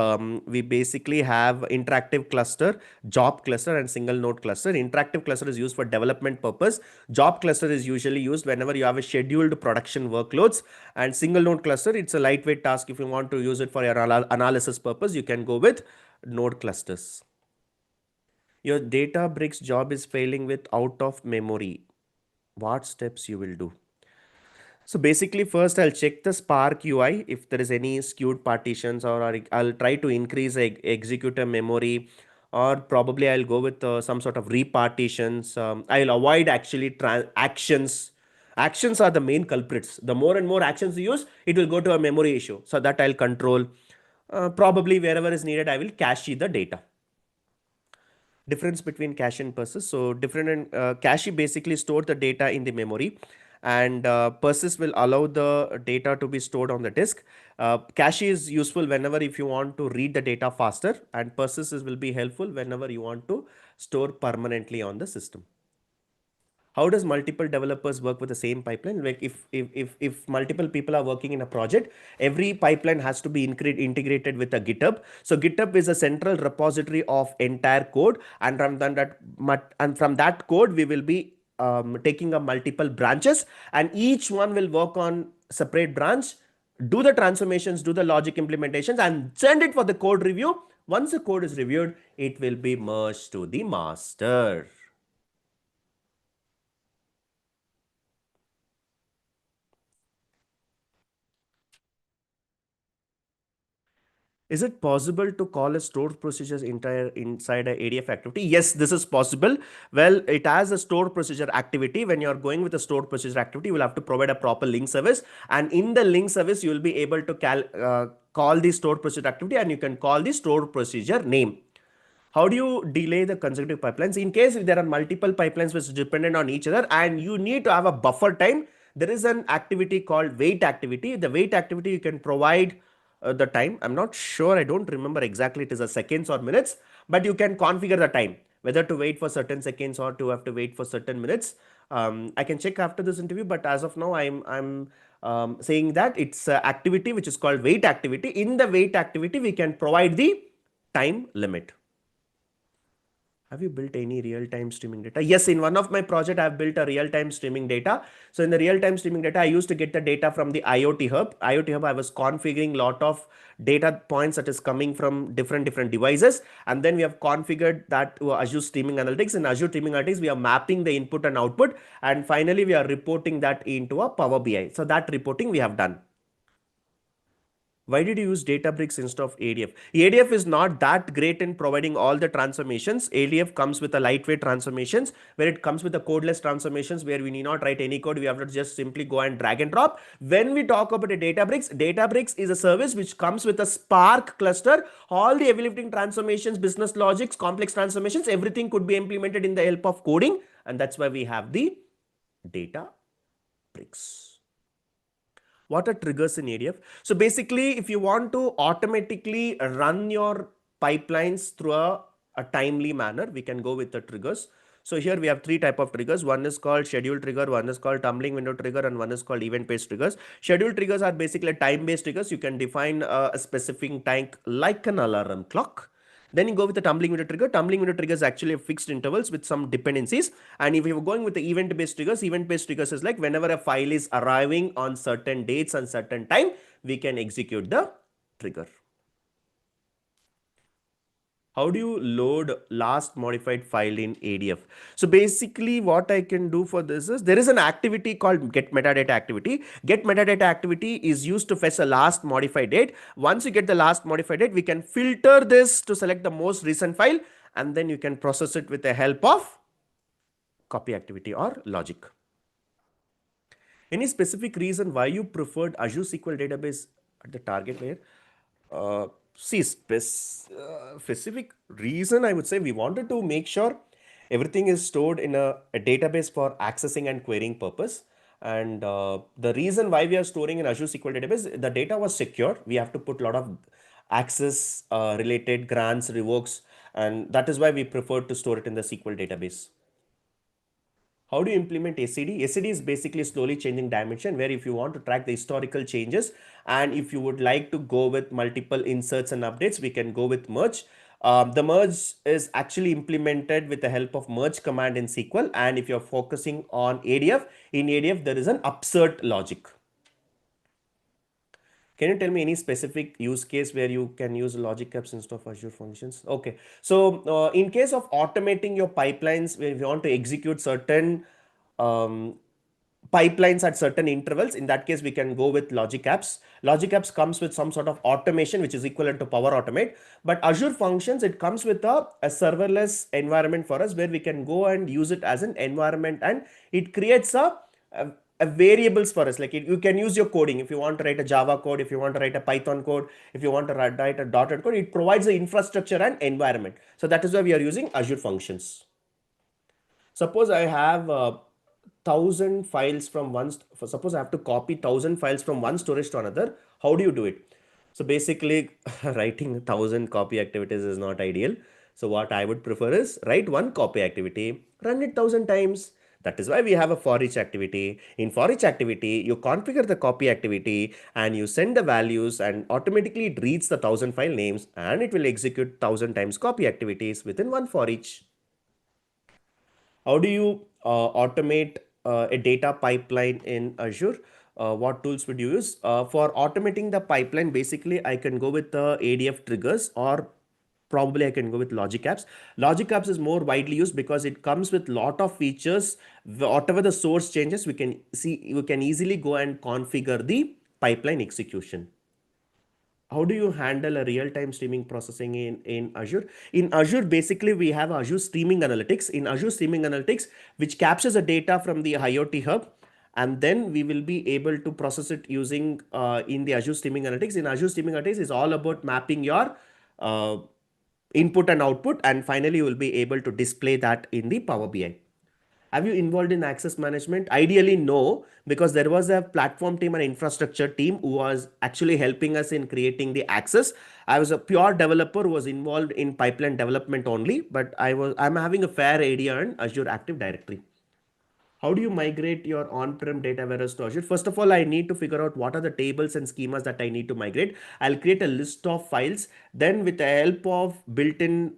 we basically have interactive cluster, job cluster, and single node cluster. Interactive cluster is used for development purpose. Job cluster is usually used whenever you have a scheduled production workloads. And single node cluster, it's a lightweight task. If you want to use it for your analysis purpose, you can go with node clusters. Your Databricks job is failing with out of memory. What steps you will do? So basically, first I'll check the Spark UI if there is any skewed partitions, or I'll try to increase executor memory, or probably I'll go with some sort of repartitions. I'll avoid actually actions. Actions are the main culprits. The more and more actions you use, it will go to a memory issue. So that I'll control. Probably wherever is needed, I will cache the data. Difference between cache and persist. So different and cache basically store the data in the memory, and persist will allow the data to be stored on the disk. Cache is useful whenever if you want to read the data faster, and persist will be helpful whenever you want to store permanently on the system. How does multiple developers work with the same pipeline? Like if multiple people are working in a project, every pipeline has to be integrated with a GitHub. So GitHub is a central repository of entire code, and from that code we will be taking up multiple branches, and each one will work on separate branch, do the transformations, do the logic implementations, and send it for the code review. Once the code is reviewed, it will be merged to the master. Is it possible to call a stored procedures inside a ADF activity? Yes, this is possible. Well, it has a stored procedure activity. When you're going with a stored procedure activity, you will have to provide a proper link service. And in the link service, you will be able to call the stored procedure activity, and you can call the stored procedure name. How do you delay the consecutive pipelines? In case if there are multiple pipelines which are dependent on each other and you need to have a buffer time, there is an activity called wait activity. The wait activity, you can provide the time. I'm not sure. I don't remember exactly. It is a seconds or minutes, but you can configure the time, whether to wait for certain seconds or to have to wait for certain minutes. I can check after this interview, but as of now, I'm saying that it's an activity which is called wait activity. In the wait activity, we can provide the time limit. Have you built any real-time streaming data? Yes, in one of my project, I've built a real-time streaming data. So in the real-time streaming data, I used to get the data from the IoT Hub. IoT Hub, I was configuring a lot of data points that is coming from different devices. And then we have configured that to Azure Streaming Analytics. In Azure Streaming Analytics, we are mapping the input and output. And finally, we are reporting that into a Power BI. So that reporting we have done. Why did you use Databricks instead of ADF? ADF is not that great in providing all the transformations. ADF comes with a lightweight transformations where it comes with the codeless transformations where we need not write any code. We have to just simply go and drag and drop. When we talk about a Databricks, Databricks is a service which comes with a Spark cluster. All the heavy lifting transformations, business logics, complex transformations, everything could be implemented in the help of coding. And that's why we have the Databricks. What are triggers in ADF? So basically, if you want to automatically run your pipelines through a timely manner, we can go with the triggers. So here we have three type of triggers. One is called schedule trigger, one is called tumbling window trigger, and one is called event-based triggers. Schedule triggers are basically time-based triggers. You can define a specific time like an alarm clock. Then you go with the tumbling window trigger. Tumbling window trigger is actually a fixed intervals with some dependencies. And if you're going with the event-based triggers is like whenever a file is arriving on certain dates and certain time, we can execute the trigger. How do you load last modified file in ADF? So basically what I can do for this is there is an activity called get metadata activity. Get metadata activity is used to fetch a last modified date. Once you get the last modified date, we can filter this to select the most recent file and then you can process it with the help of copy activity or logic. Any specific reason why you preferred Azure SQL database at the target layer? See, specific reason, I would say we wanted to make sure everything is stored in a database for accessing and querying purpose. And the reason why we are storing in Azure SQL database, the data was secure. We have to put a lot of access related grants, revokes, and that is why we prefer to store it in the SQL database. How do you implement ACD? ACD is basically slowly changing dimension where if you want to track the historical changes and if you would like to go with multiple inserts and updates, we can go with merge. The merge is actually implemented with the help of merge command in SQL. And if you're focusing on ADF, in ADF, there is an upsert logic. Can you tell me any specific use case where you can use logic apps instead of Azure functions? Okay. So in case of automating your pipelines, where you want to execute certain um, pipelines at certain intervals, in that case, we can go with logic apps. Logic apps comes with some sort of automation, which is equivalent to Power Automate. But Azure functions, it comes with a serverless environment for us where we can go and use it as an environment and it creates a variables for us. Like you can use your coding. If you want to write a Java code, if you want to write a Python code, if you want to write a .NET code, it provides the infrastructure and environment. So that is why we are using Azure functions. Suppose I have 1,000 files from one, suppose I have to copy 1,000 files from one storage to another. How do you do it? So basically writing 1,000 copy activities is not ideal. So what I would prefer is write one copy activity, run it 1,000 times. That is why we have a for each activity. In for each activity, you configure the copy activity and you send the values and automatically it reads the 1,000 file names and it will execute 1,000 times copy activities within one for each. How do you automate a data pipeline in Azure? What tools would you use? For automating the pipeline, basically, I can go with the ADF triggers or probably I can go with logic apps. Logic apps is more widely used because it comes with lot of features. Whatever the source changes, we can easily go and configure the pipeline execution. How do you handle a real-time streaming processing in Azure? In Azure, basically, we have Azure Streaming Analytics. In Azure Streaming Analytics, which captures the data from the IoT Hub, and then we will be able to process it using in the Azure Streaming Analytics. In Azure Streaming Analytics, is all about mapping your uh, input and output, and finally, you will be able to display that in the Power BI. Have you involved in access management? Ideally, no, because there was a platform team and infrastructure team who was actually helping us in creating the access. I was a pure developer who was involved in pipeline development only, but I'm having a fair idea on Azure Active Directory. How do you migrate your on-prem data warehouse to Azure? First of all, I need to figure out what are the tables and schemas that I need to migrate. I'll create a list of files. Then with the help of built-in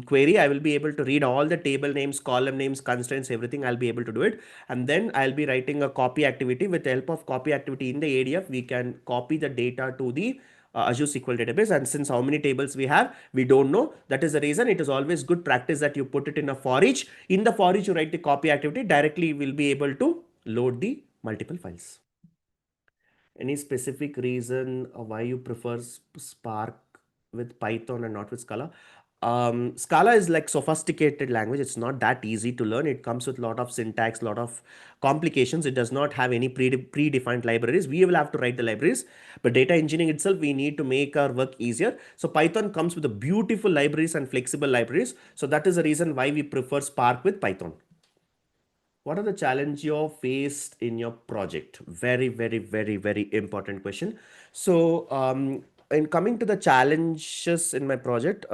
query, I will be able to read all the table names, column names, constraints, everything. I'll be able to do it. And then I'll be writing a copy activity. With the help of copy activity in the ADF, we can copy the data to the Azure SQL database. And since how many tables we have, we don't know. That is the reason it is always good practice that you put it in a for each. In the for each, you write the copy activity directly. You will be able to load the multiple files. Any specific reason why you prefer Spark with Python and not with Scala? Scala is like sophisticated language. It's not that easy to learn. It comes with a lot of syntax, lot of complications. It does not have any predefined libraries. We will have to write the libraries. But data engineering itself, we need to make our work easier. So Python comes with a beautiful libraries and flexible libraries. So that is the reason why we prefer Spark with Python. What are the challenges you faced in your project? Very, very, very, very important question. So, in coming to the challenges in my project,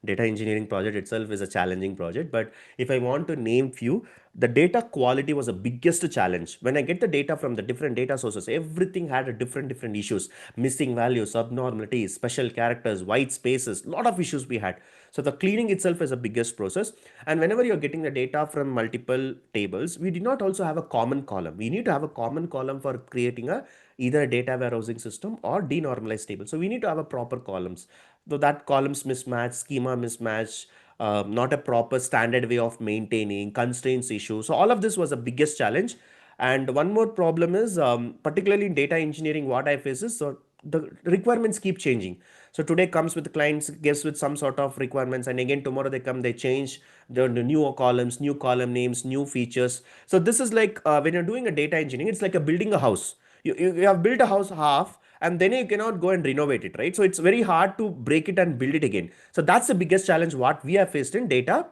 data engineering project itself is a challenging project. But if I want to name few, the data quality was the biggest challenge. When I get the data from the different data sources, everything had a different issues, missing values, abnormalities, special characters, white spaces, lot of issues we had. So the cleaning itself is the biggest process. And whenever you're getting the data from multiple tables, we did not also have a common column. We need to have a common column for creating a either a data warehousing system or denormalized table. So we need to have a proper columns. Though that columns mismatch, schema mismatch, not a proper standard way of maintaining, constraints issue. So all of this was the biggest challenge. And one more problem is, particularly in data engineering, what I face is, so the requirements keep changing. So today comes with the clients, gives with some sort of requirements, and again tomorrow they come, they change the new columns, new column names, new features. So this is like when you're doing a data engineering, it's like a building a house. You have built a house half, and then you cannot go and renovate it, right? So it's very hard to break it and build it again. So that's the biggest challenge what we have faced in data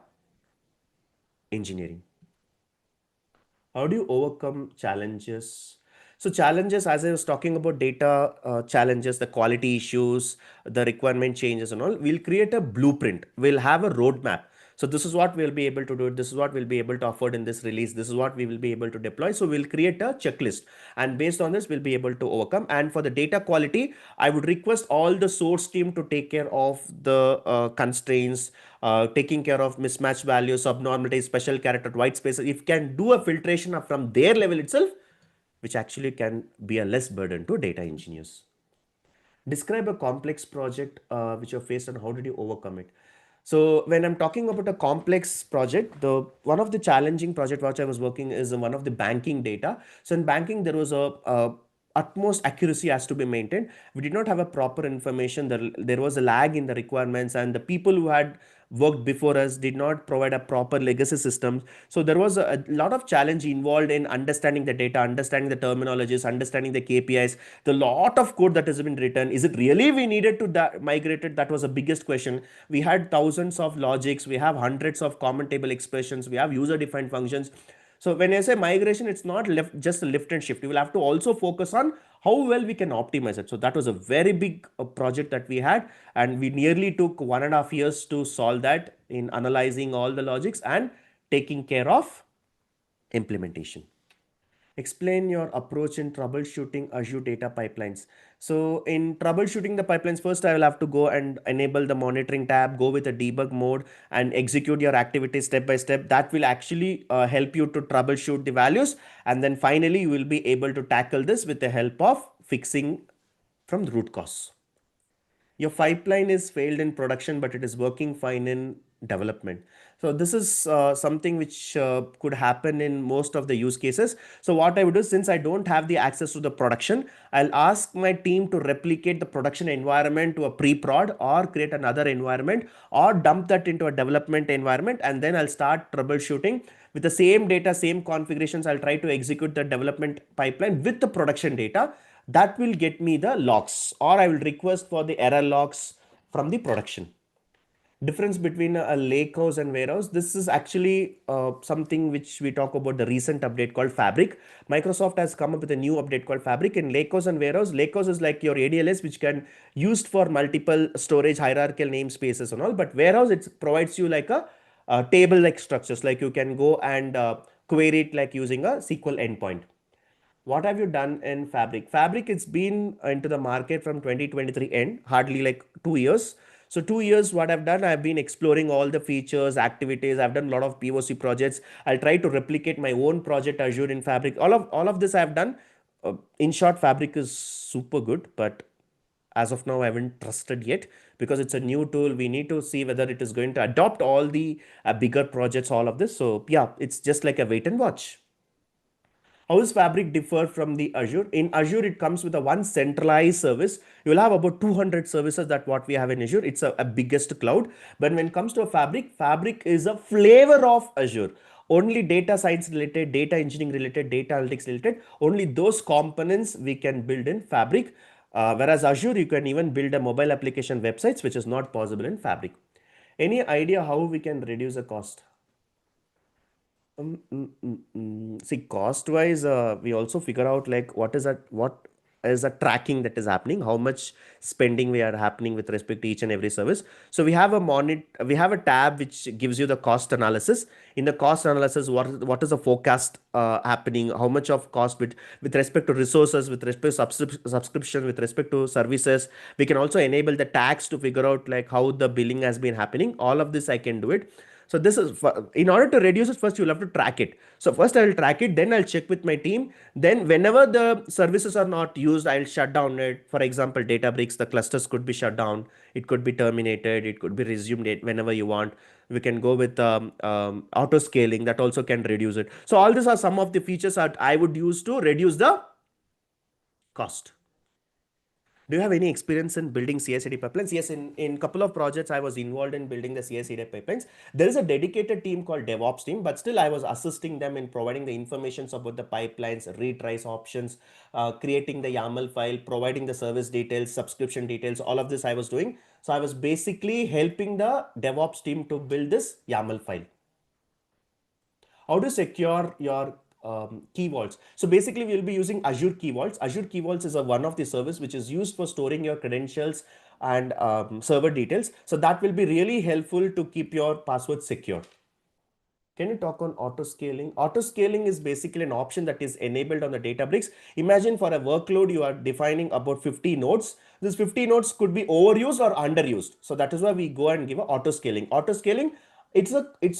engineering. How do you overcome challenges? So challenges, as I was talking about data challenges, the quality issues, the requirement changes and all, we'll create a blueprint. We'll have a roadmap. So this is what we'll be able to do. This is what we'll be able to afford in this release. This is what we will be able to deploy. So we'll create a checklist. And based on this, we'll be able to overcome. And for the data quality, I would request all the source team to take care of the constraints, taking care of mismatched values, abnormalities, special character, white spaces. If can do a filtration from their level itself, which actually can be a less burden to data engineers. Describe a complex project which you faced and how did you overcome it? So when I'm talking about a complex project, the one of the challenging project which I was working is one of the banking data. So in banking, there was a utmost accuracy has to be maintained. We did not have a proper information. There was a lag in the requirements, and the people who had worked before us did not provide a proper legacy system. So there was a lot of challenge involved in understanding the data, understanding the terminologies, understanding the KPIs. The lot of code that has been written, is it really we needed to migrate it? That was the biggest question. We had thousands of logics, we have hundreds of common table expressions, we have user defined functions. So when I say migration, it's not left just a lift and shift. You will have to also focus on how well we can optimize it. So that was a very big project that we had, and we nearly took 1.5 years to solve that in analyzing all the logics and taking care of implementation. Explain your approach in troubleshooting Azure data pipelines. So in troubleshooting the pipelines, first I will have to go and enable the monitoring tab, go with a debug mode and execute your activities step by step. That will actually help you to troubleshoot the values. And then finally, you will be able to tackle this with the help of fixing from the root cause. Your pipeline is failed in production, but it is working fine in development. So this is something which could happen in most of the use cases. So what I would do, since I don't have the access to the production, I'll ask my team to replicate the production environment to a pre-prod or create another environment or dump that into a development environment, and then I'll start troubleshooting with the same data, same configurations. I'll try to execute the development pipeline with the production data. That will get me the logs, or I will request for the error logs from the production. Difference between a lake house and warehouse, this is actually something which we talk about the recent update called Fabric. Microsoft has come up with a new update called Fabric. In lake house and warehouse, lake house is like your ADLS, which can used for multiple storage hierarchical namespaces and all, but warehouse, it provides you like a table like structures, like you can go and query it like using a SQL endpoint. What have you done in Fabric? Fabric, it's been into the market from 2023 end, hardly like 2 years. So 2 years, what I've done, I've been exploring all the features, activities. I've done a lot of POC projects. I'll try to replicate my own project Azure in Fabric. All of this I've done. In short, Fabric is super good, but as of now, I haven't trusted yet because it's a new tool. We need to see whether it is going to adopt all the bigger projects, all of this. So yeah, it's just like a wait and watch. How does Fabric differ from the Azure? In Azure, it comes with a one centralized service. You'll have about 200 services that what we have in Azure. It's a biggest cloud. But when it comes to a Fabric, Fabric is a flavor of Azure. Only data science related, data engineering related, data analytics related, only those components we can build in Fabric. Whereas Azure, you can even build a mobile application websites, which is not possible in Fabric. Any idea how we can reduce the cost? See, cost wise, we also figure out like what is the tracking that is happening, how much spending we are happening with respect to each and every service. So we have a tab which gives you the cost analysis. In the cost analysis, what is the forecast happening, how much of cost with respect to resources, with respect to subscription, with respect to services. We can also enable the tags to figure out like how the billing has been happening. All of this I can do it. So this is in order to reduce it, first you'll have to track it. So first I will track it, then I'll check with my team. Then whenever the services are not used, I'll shut down it. For example, Databricks, the clusters could be shut down. It could be terminated. It could be resumed whenever you want. We can go with auto scaling that also can reduce it. So all these are some of the features that I would use to reduce the cost. Do you have any experience in building CI/CD pipelines? Yes, in couple of projects, I was involved in building the CI/CD pipelines. There is a dedicated team called DevOps team, but still I was assisting them in providing the information about the pipelines, retries options, creating the YAML file, providing the service details, subscription details, all of this I was doing. So I was basically helping the DevOps team to build this YAML file. How to secure your key vaults? So basically we'll be using Azure Key Vaults. Azure Key Vaults is one of the service which is used for storing your credentials and server details. So that will be really helpful to keep your password secure. Can you talk on auto scaling? Auto scaling is basically an option that is enabled on the Databricks. Imagine for a workload, you are defining about 50 nodes. These 50 nodes could be overused or underused. So that is why we go and give a auto scaling. Auto scaling, it's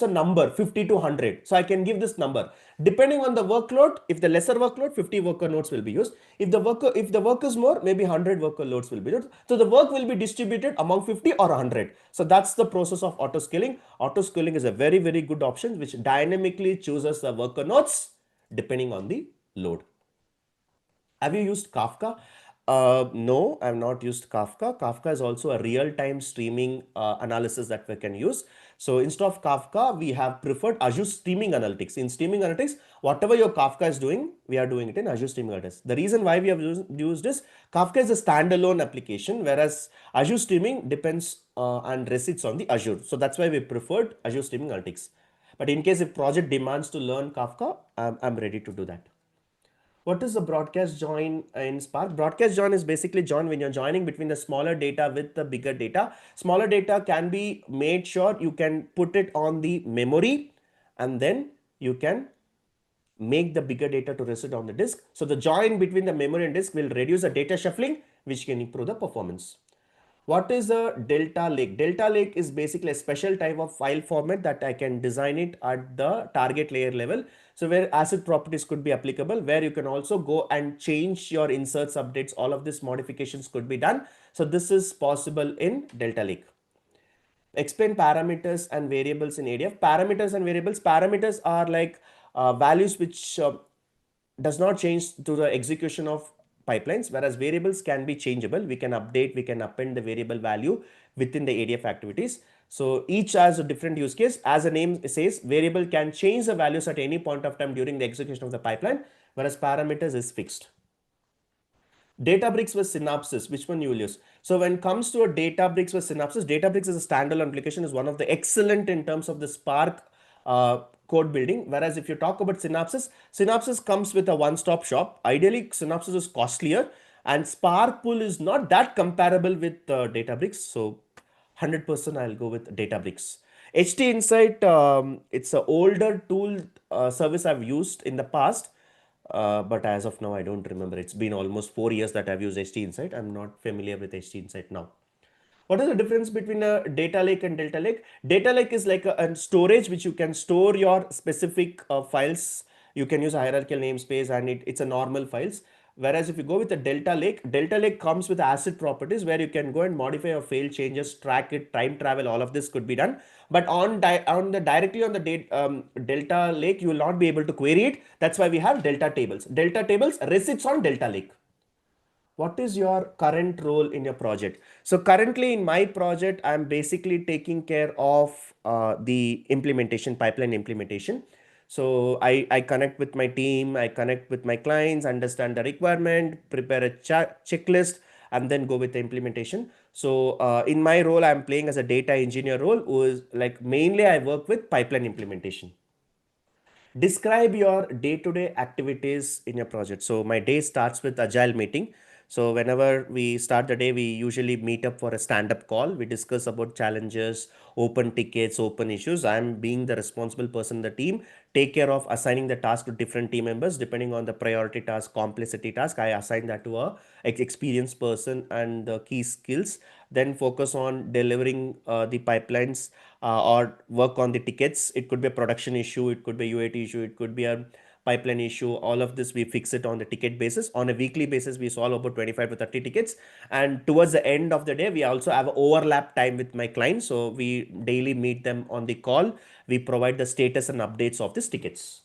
a number 50 to 100. So I can give this number depending on the workload. If the lesser workload, 50 worker nodes will be used. If the work is more, maybe 100 worker loads will be used. So the work will be distributed among 50 or 100. So that's the process of auto scaling. Auto scaling is a very, very good option which dynamically chooses the worker nodes depending on the load. Have you used Kafka? No, I've not used Kafka. Kafka is also a real-time streaming analysis that we can use. So instead of Kafka, we have preferred Azure Streaming Analytics. In Streaming Analytics, whatever your Kafka is doing, we are doing it in Azure Streaming Analytics. The reason why we have used this, Kafka is a standalone application, whereas Azure Streaming depends and resides on the Azure. So that's why we preferred Azure Streaming Analytics. But in case if project demands to learn Kafka, I'm ready to do that. What is the broadcast join in Spark? Broadcast join is basically join when you're joining between the smaller data with the bigger data. Smaller data can be made sure you can put it on the memory and then you can make the bigger data to reside on the disk. So the join between the memory and disk will reduce the data shuffling, which can improve the performance. What is a Delta Lake? Delta Lake is basically a special type of file format that I can design it at the target layer level. So where asset properties could be applicable, where you can also go and change your inserts, updates, all of these modifications could be done. So this is possible in Delta Lake. Explain parameters and variables in ADF. Parameters and variables. Parameters are like values which does not change to the execution of pipelines, whereas variables can be changeable. We can update, we can append the variable value within the ADF activities. So each has a different use case. As the name says, variable can change the values at any point of time during the execution of the pipeline, whereas parameters is fixed. Databricks with Synopsys, which one you will use? So when it comes to a Databricks with Synopsys, Databricks is a standalone application, is one of the excellent in terms of the Spark code building. Whereas if you talk about Synopsys, Synopsys comes with a one-stop shop. Ideally, Synopsys is costlier and Spark pool is not that comparable with Databricks. So 100% I'll go with Databricks. HT Insight, it's an older tool service I've used in the past. But as of now, I don't remember. It's been almost 4 years that I've used HT Insight. I'm not familiar with HT Insight now. What is the difference between a data lake and Delta Lake? Data lake is like a storage which you can store your specific files. You can use a hierarchical namespace and it's a normal files. Whereas if you go with a Delta Lake comes with ACID properties where you can go and modify your failed changes, track it, time travel, all of this could be done. But on the directly on the Delta Lake, you will not be able to query it. That's why we have Delta tables. Delta tables resides on Delta Lake. What is your current role in your project? So currently in my project, I'm basically taking care of the implementation, pipeline implementation. So I connect with my team, I connect with my clients, understand the requirement, prepare a checklist, and then go with the implementation. So in my role, I'm playing as a data engineer role, who is like mainly I work with pipeline implementation. Describe your day-to-day activities in your project. So my day starts with agile meeting. So whenever we start the day, we usually meet up for a stand-up call. We discuss about challenges, open tickets, open issues. I'm being the responsible person in the team, take care of assigning the task to different team members depending on the priority task, complexity task. I assign that to a experienced person and the key skills. Then focus on delivering the pipelines or work on the tickets. It could be a production issue, it could be a UAT issue, it could be a pipeline issue. All of this we fix it on the ticket basis. On a weekly basis, we solve about 25 to 30 tickets. And towards the end of the day, we also have overlap time with my clients. So we daily meet them on the call. We provide the status and updates of these tickets.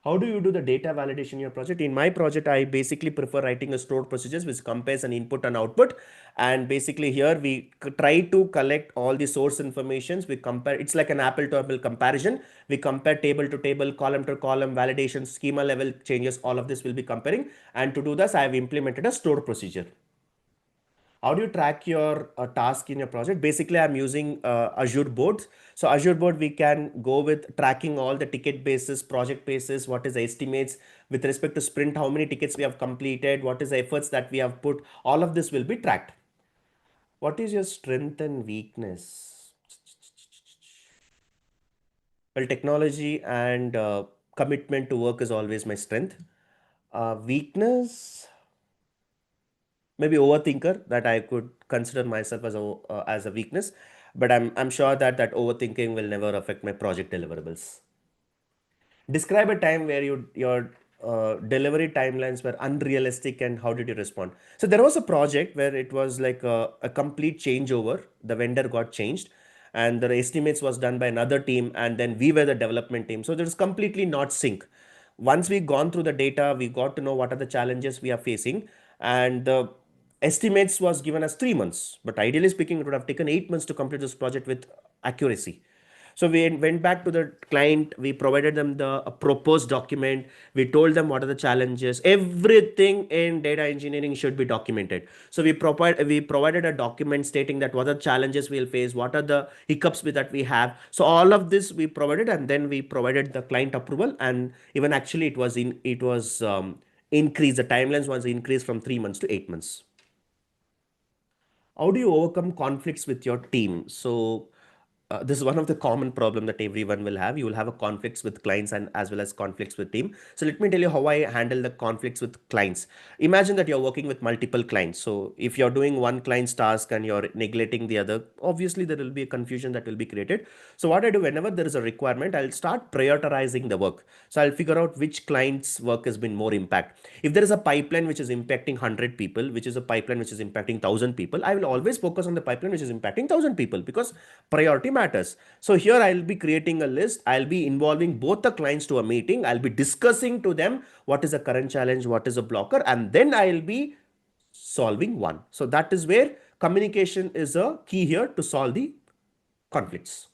How do you do the data validation in your project? In my project, I basically prefer writing a stored procedures which compares an input and output. And basically here we try to collect all the source informations. We compare, it's like an apple to apple comparison. We compare table to table, column to column, validation, schema level changes, all of this will be comparing. And to do this, I have implemented a stored procedure. How do you track your task in your project? Basically, I'm using Azure boards. So Azure board, we can go with tracking all the ticket basis, project basis, what is the estimates with respect to sprint, how many tickets we have completed, what is the efforts that we have put, all of this will be tracked. What is your strength and weakness? Well, technology and commitment to work is always my strength. Weakness, maybe overthinker, that I could consider myself as a weakness, but I'm sure that overthinking will never affect my project deliverables. Describe a time where your delivery timelines were unrealistic and how did you respond? So there was a project where it was like a complete changeover. The vendor got changed and the estimates was done by another team and then we were the development team. So there's completely not sync. Once we gone through the data, we got to know what are the challenges we are facing, and the estimates was given as 3 months. But ideally speaking, it would have taken 8 months to complete this project with accuracy. So we went back to the client, we provided them the proposed document, we told them what are the challenges, everything in data engineering should be documented. So we provided a document stating that what are the challenges we'll face, what are the hiccups that we have. So all of this we provided, and then we provided the client approval, and even actually it was increased, the timelines was increased from 3 months to 8 months. How do you overcome conflicts with your team? So this is one of the common problem that everyone will have. You will have a conflicts with clients and as well as conflicts with team. So let me tell you how I handle the conflicts with clients. Imagine that you're working with multiple clients. So if you're doing one client's task and you're neglecting the other, obviously there will be a confusion that will be created. So what I do, whenever there is a requirement, I'll start prioritizing the work. So I'll figure out which client's work has been more impact. If there is a pipeline which is impacting 100 people, which is a pipeline which is impacting 1,000 people, I will always focus on the pipeline which is impacting 1,000 people, because priority matters. So here I'll be creating a list. I'll be involving both the clients to a meeting. I'll be discussing to them what is the current challenge, what is a blocker, and then I'll be solving one. So that is where communication is a key here to solve the conflicts.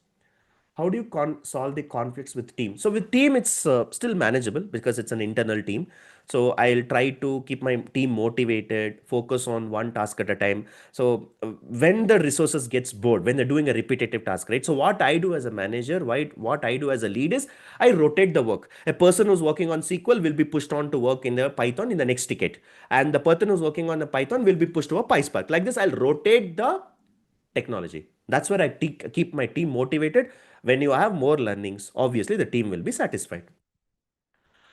How do you solve the conflicts with team? So with team, it's still manageable because it's an internal team. So I'll try to keep my team motivated, focus on one task at a time. So when the resources gets bored, when they're doing a repetitive task, right? So what I do as a manager, what I do as a lead is I rotate the work. A person who's working on SQL will be pushed on to work in the Python in the next ticket, and the person who's working on the Python will be pushed to a PySpark. Like this, I'll rotate the technology. That's where I keep my team motivated. When you have more learnings, obviously the team will be satisfied.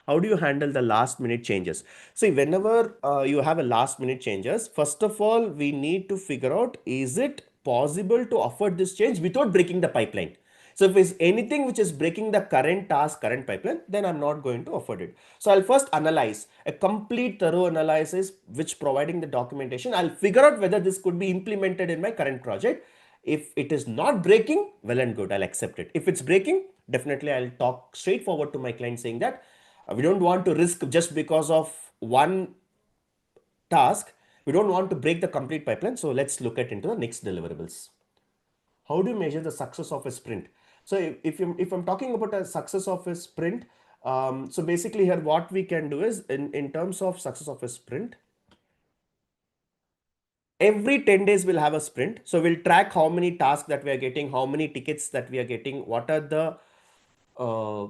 How do you handle the last minute changes? See, whenever you have a last minute changes, first of all, we need to figure out, is it possible to afford this change without breaking the pipeline? So if it's anything which is breaking the current task, current pipeline, then I'm not going to afford it. So I'll first analyze a complete thorough analysis, which providing the documentation. I'll figure out whether this could be implemented in my current project. If it is not breaking, well and good, I'll accept it. If it's breaking, definitely I'll talk straightforward to my client saying that we don't want to risk just because of one task. We don't want to break the complete pipeline. So let's look at into the next deliverables. How do you measure the success of a sprint? So if I'm talking about a success of a sprint, so basically here what we can do is in terms of success of a sprint, every 10 days we'll have a sprint. So we'll track how many tasks that we are getting, how many tickets that we are getting, what are the uh,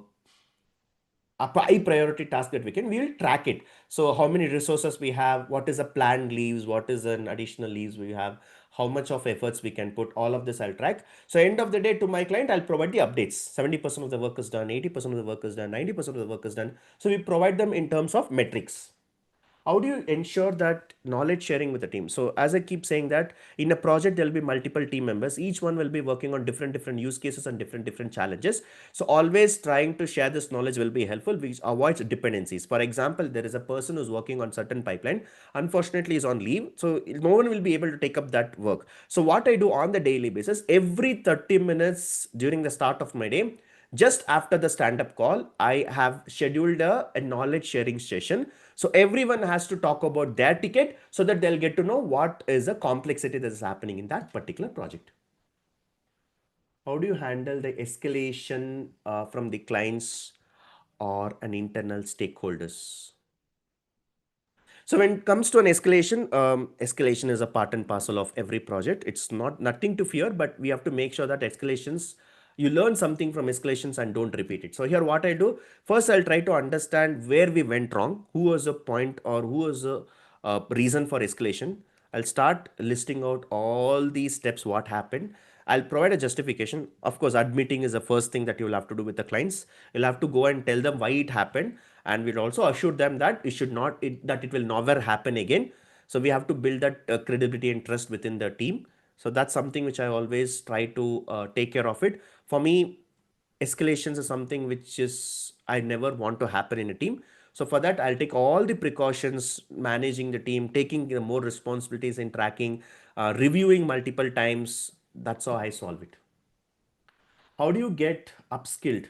a high priority task that we will track it. So how many resources we have, what is a planned leaves, what is an additional leaves we have, how much of efforts we can put, all of this I'll track. So end of the day to my client, I'll provide the updates. 70% of the work is done, 80% of the work is done, 90% of the work is done. So we provide them in terms of metrics. How do you ensure that knowledge sharing with the team? So as I keep saying that in a project there'll be multiple team members, each one will be working on different use cases and different challenges. So always trying to share this knowledge will be helpful, which avoids dependencies. For example, there is a person who's working on certain pipeline, unfortunately is on leave, so no one will be able to take up that work. So what I do on the daily basis, every 30 minutes during the start of my day, just after the stand-up call, I have scheduled a knowledge sharing session. So everyone has to talk about their ticket so that they'll get to know what is the complexity that is happening in that particular project. How do you handle the escalation from the clients or an internal stakeholders? So when it comes to an escalation, escalation is a part and parcel of every project. It's not nothing to fear, but we have to make sure that escalations, you learn something from escalations and don't repeat it. So here what I do, first I'll try to understand where we went wrong, who was the point or who was the reason for escalation. I'll start listing out all these steps, what happened. I'll provide a justification. Of course, admitting is the first thing that you'll have to do with the clients. You'll have to go and tell them why it happened, and we'll also assure them that it should not that it will never happen again. So we have to build that credibility and trust within the team. So that's something which I always try to take care of it. For me, escalations is something which is I never want to happen in a team. So for that, I'll take all the precautions, managing the team, taking more responsibilities in tracking, reviewing multiple times. That's how I solve it. How do you get upskilled?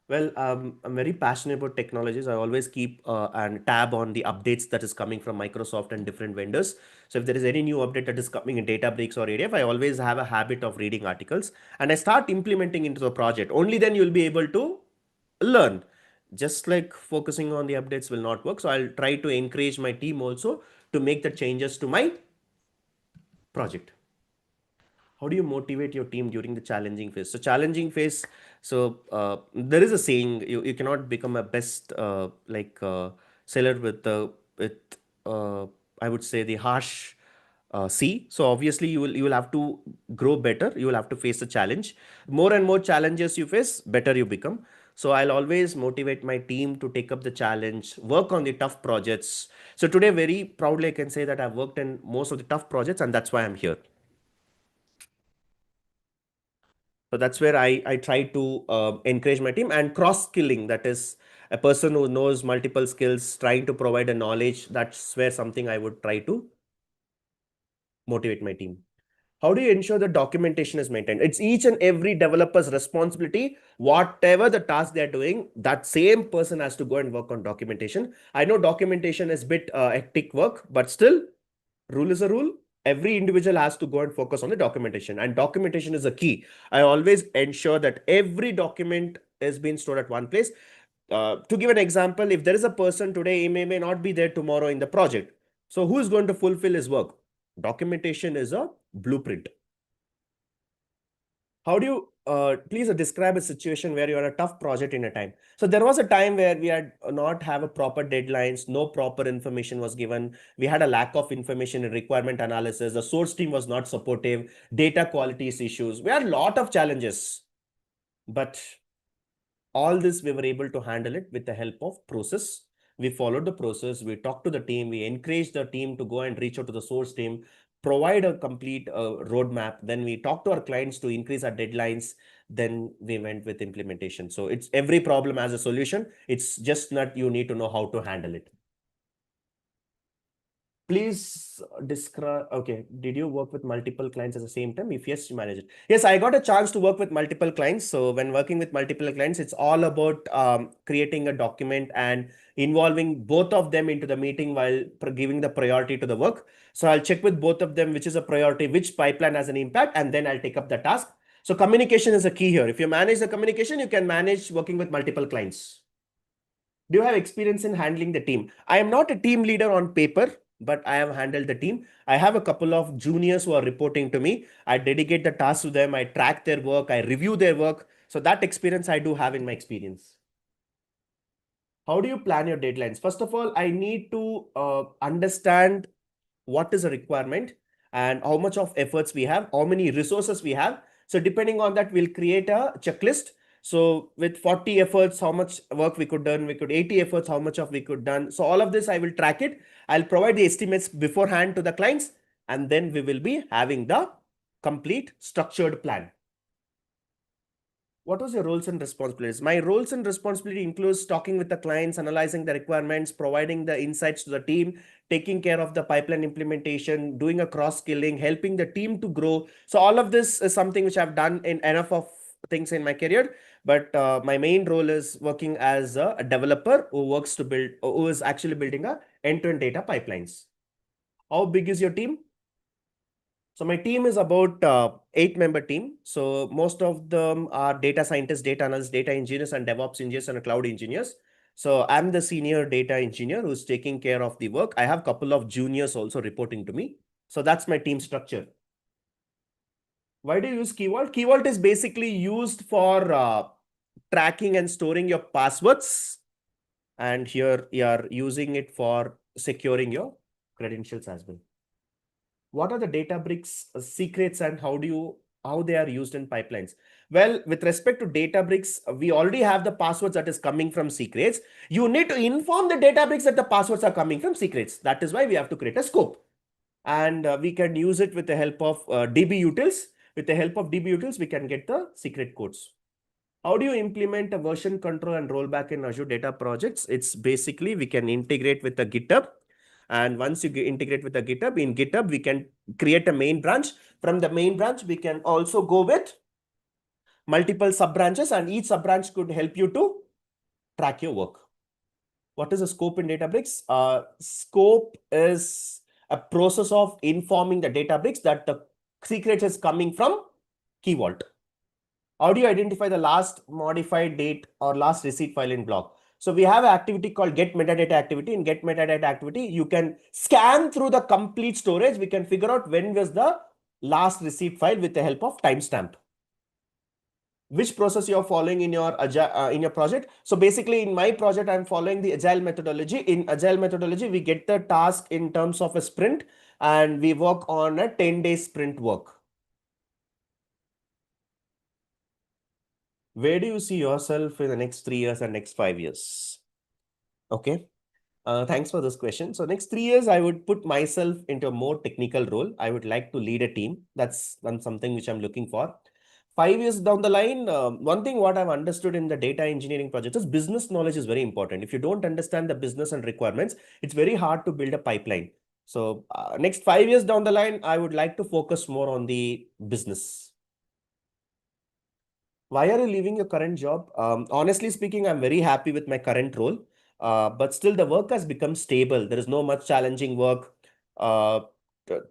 Well, I'm very passionate about technologies. I always keep an tab on the updates that is coming from Microsoft and different vendors. So if there is any new update that is coming in Databricks or ADF, I always have a habit of reading articles and I start implementing into the project. Only then you'll be able to learn. Just like focusing on the updates will not work. So I'll try to encourage my team also to make the changes to my project. How do you motivate your team during the challenging phase? So challenging phase, so there is a saying, you cannot become a best seller with I would say the harsh sea. So obviously you will have to grow better, you will have to face a challenge. More and more challenges you face, better you become. So I'll always motivate my team to take up the challenge, work on the tough projects. So today very proudly I can say that I've worked in most of the tough projects, and that's why I'm here. So that's where I try to encourage my team, and cross skilling. That is a person who knows multiple skills, trying to provide a knowledge. That's where something I would try to motivate my team. How do you ensure the documentation is maintained? It's each and every developer's responsibility. Whatever the task they're doing, that same person has to go and work on documentation. I know documentation is a bit hectic work, but still, rule is a rule. Every individual has to go and focus on the documentation, and documentation is a key. I always ensure that every document is being stored at one place. To give an example, if there is a person today, he may not be there tomorrow in the project. So who is going to fulfill his work? Documentation is a blueprint. How do you please describe a situation where you're a tough project in a time? So there was a time where we had not have a proper deadlines, no proper information was given. We had a lack of information in requirement analysis. The source team was not supportive. Data qualities issues. We had a lot of challenges, but all this we were able to handle it with the help of process. We followed the process. We talked to the team. We encouraged the team to go and reach out to the source team. provide a complete roadmap. Then we talk to our clients to increase our deadlines. Then we went with implementation. So it's every problem has a solution. It's just not you need to know how to handle it. Please describe. Okay, did you work with multiple clients at the same time? If yes, you manage it. Yes, I got a chance to work with multiple clients. So when working with multiple clients, it's all about creating a document and involving both of them into the meeting while giving the priority to the work. So I'll check with both of them which is a priority, which pipeline has an impact, and then I'll take up the task. So communication is a key here. If you manage the communication, you can manage working with multiple clients. Do you have experience in handling the team? I am not a team leader on paper, but I have handled the team. I have a couple of juniors who are reporting to me. I dedicate the task to them. I track their work. I review their work. So that experience I do have in my experience. How do you plan your deadlines? First of all, I need to understand what is a requirement and how much of efforts we have, how many resources we have. So depending on that, we'll create a checklist. So with 40 efforts, how much work we could done, we could 80 efforts, how much of we could done. So all of this, I will track it. I'll provide the estimates beforehand to the clients, and then we will be having the complete structured plan. What was your roles and responsibilities? My roles and responsibility includes talking with the clients, analyzing the requirements, providing the insights to the team, taking care of the pipeline implementation, doing a cross skilling, helping the team to grow. So all of this is something which I've done in enough of things in my career. But my main role is working as a developer who works to build, who is actually building a end-to-end data pipelines. How big is your team? So my team is about 8-member team. So most of them are data scientists, data analysts, data engineers, and DevOps engineers and cloud engineers. So I'm the senior data engineer who's taking care of the work. I have a couple of juniors also reporting to me. So that's my team structure. Why do you use Key Vault? Key Vault is basically used for tracking and storing your passwords. And here you are using it for securing your credentials as well. What are the Databricks secrets and how they are used in pipelines? Well, with respect to Databricks, we already have the passwords that is coming from secrets. You need to inform the Databricks that the passwords are coming from secrets. That is why we have to create a scope. And we can use it with the help of DB utils. With the help of DB utils, we can get the secret codes. How do you implement a version control and rollback in Azure data projects? It's basically we can integrate with the GitHub. And once you integrate with the GitHub, in GitHub, we can create a main branch. From the main branch, we can also go with multiple sub branches, and each sub branch could help you to track your work. What is a scope in Databricks? Scope is a process of informing the Databricks that the secret is coming from Key Vault. How do you identify the last modified date or last receipt file in block? So we have an activity called get metadata activity. In get metadata activity, you can scan through the complete storage. We can figure out when was the last receipt file with the help of timestamp. Which process you're following in your project? So basically in my project, I'm following the agile methodology. In agile methodology, we get the task in terms of a sprint and we work on a 10-day sprint work. Where do you see yourself in the next 3 years and next 5 years? Okay. Thanks for this question. So next 3 years, I would put myself into a more technical role. I would like to lead a team. That's something which I'm looking for. 5 years down the line, one thing what I've understood in the data engineering project is business knowledge is very important. If you don't understand the business and requirements, it's very hard to build a pipeline. So next 5 years down the line, I would like to focus more on the business. Why are you leaving your current job? Honestly speaking, I'm very happy with my current role, but still the work has become stable. There is no much challenging work. Uh,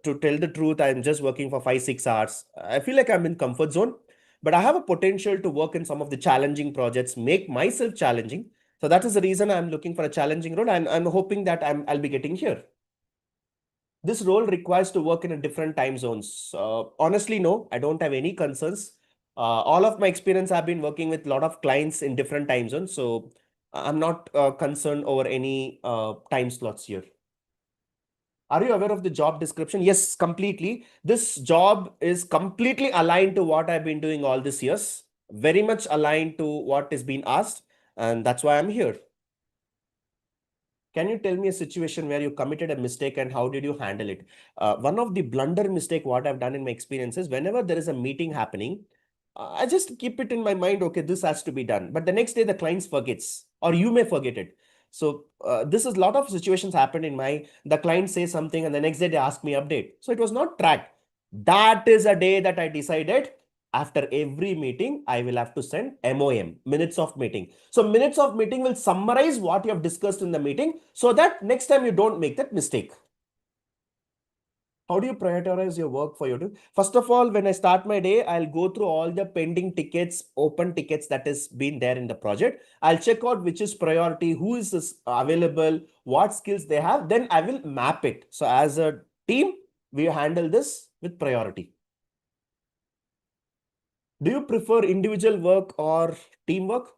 to tell the truth, I'm just working for 5-6 hours. I feel like I'm in comfort zone, but I have a potential to work in some of the challenging projects, make myself challenging. So that is the reason I'm looking for a challenging role, and I'm hoping that I'll be getting here. This role requires to work in a different time zones. Honestly, no, I don't have any concerns. All of my experience, I've been working with a lot of clients in different time zones. So I'm not concerned over any time slots here. Are you aware of the job description? Yes, completely. This job is completely aligned to what I've been doing all these years. Very much aligned to what is being asked. And that's why I'm here. Can you tell me a situation where you committed a mistake and how did you handle it? One of the blunder mistake what I've done in my experience is whenever there is a meeting happening, I just keep it in my mind, okay, this has to be done. But the next day the client forgets, or you may forget it. So this is a lot of situations happened in my, the client says something and the next day they ask me update. So it was not tracked. That is a day that I decided after every meeting, I will have to send MOM, minutes of meeting. So minutes of meeting will summarize what you have discussed in the meeting so that next time you don't make that mistake. How do you prioritize your work for your team? First of all, when I start my day, I'll go through all the pending tickets, open tickets that has been there in the project. I'll check out which is priority, who is available, what skills they have. Then I will map it. So as a team, we handle this with priority. Do you prefer individual work or teamwork?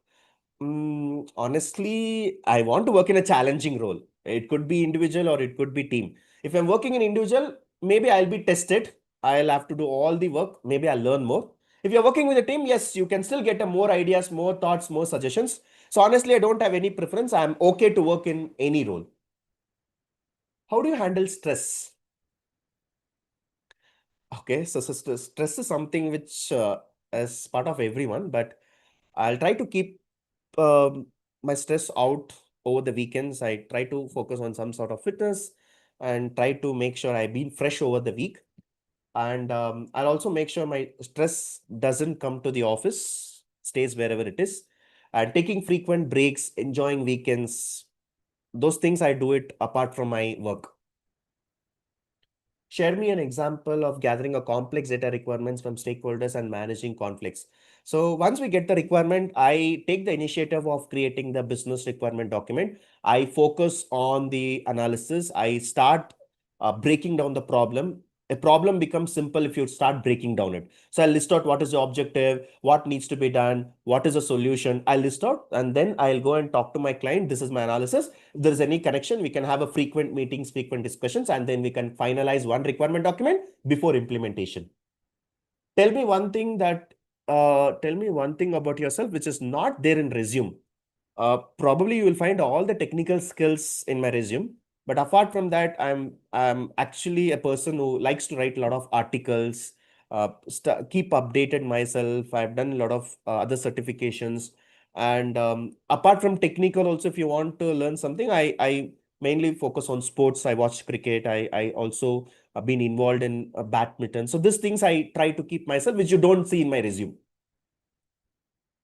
Honestly, I want to work in a challenging role. It could be individual or it could be team. If I'm working in individual, maybe I'll be tested. I'll have to do all the work. Maybe I'll learn more. If you're working with a team, yes, you can still get a more ideas, more thoughts, more suggestions. So honestly, I don't have any preference. I'm okay to work in any role. How do you handle stress? Okay, so stress is something which is part of everyone, but I'll try to keep um, my stress out over the weekends. I try to focus on some sort of fitness and try to make sure I've been fresh over the week. And I'll also make sure my stress doesn't come to the office, stays wherever it is. And taking frequent breaks, enjoying weekends, those things I do it apart from my work. Share me an example of gathering a complex data requirements from stakeholders and managing conflicts. So once we get the requirement, I take the initiative of creating the business requirement document. I focus on the analysis. I start breaking down the problem. A problem becomes simple if you start breaking down it. So I list out what is the objective, what needs to be done, what is the solution. I list out and then I'll go and talk to my client. This is my analysis. If there is any connection, we can have a frequent meetings, frequent discussions, and then we can finalize one requirement document before implementation. Tell me one thing that tell me one thing about yourself which is not there in resume. Probably you will find all the technical skills in my resume. But apart from that, I'm actually a person who likes to write a lot of articles, keep updated myself. I've done a lot of other certifications. And apart from technical, also, if you want to learn something, I mainly focus on sports. I watch cricket. I also been involved in badminton. So these things I try to keep myself, which you don't see in my resume.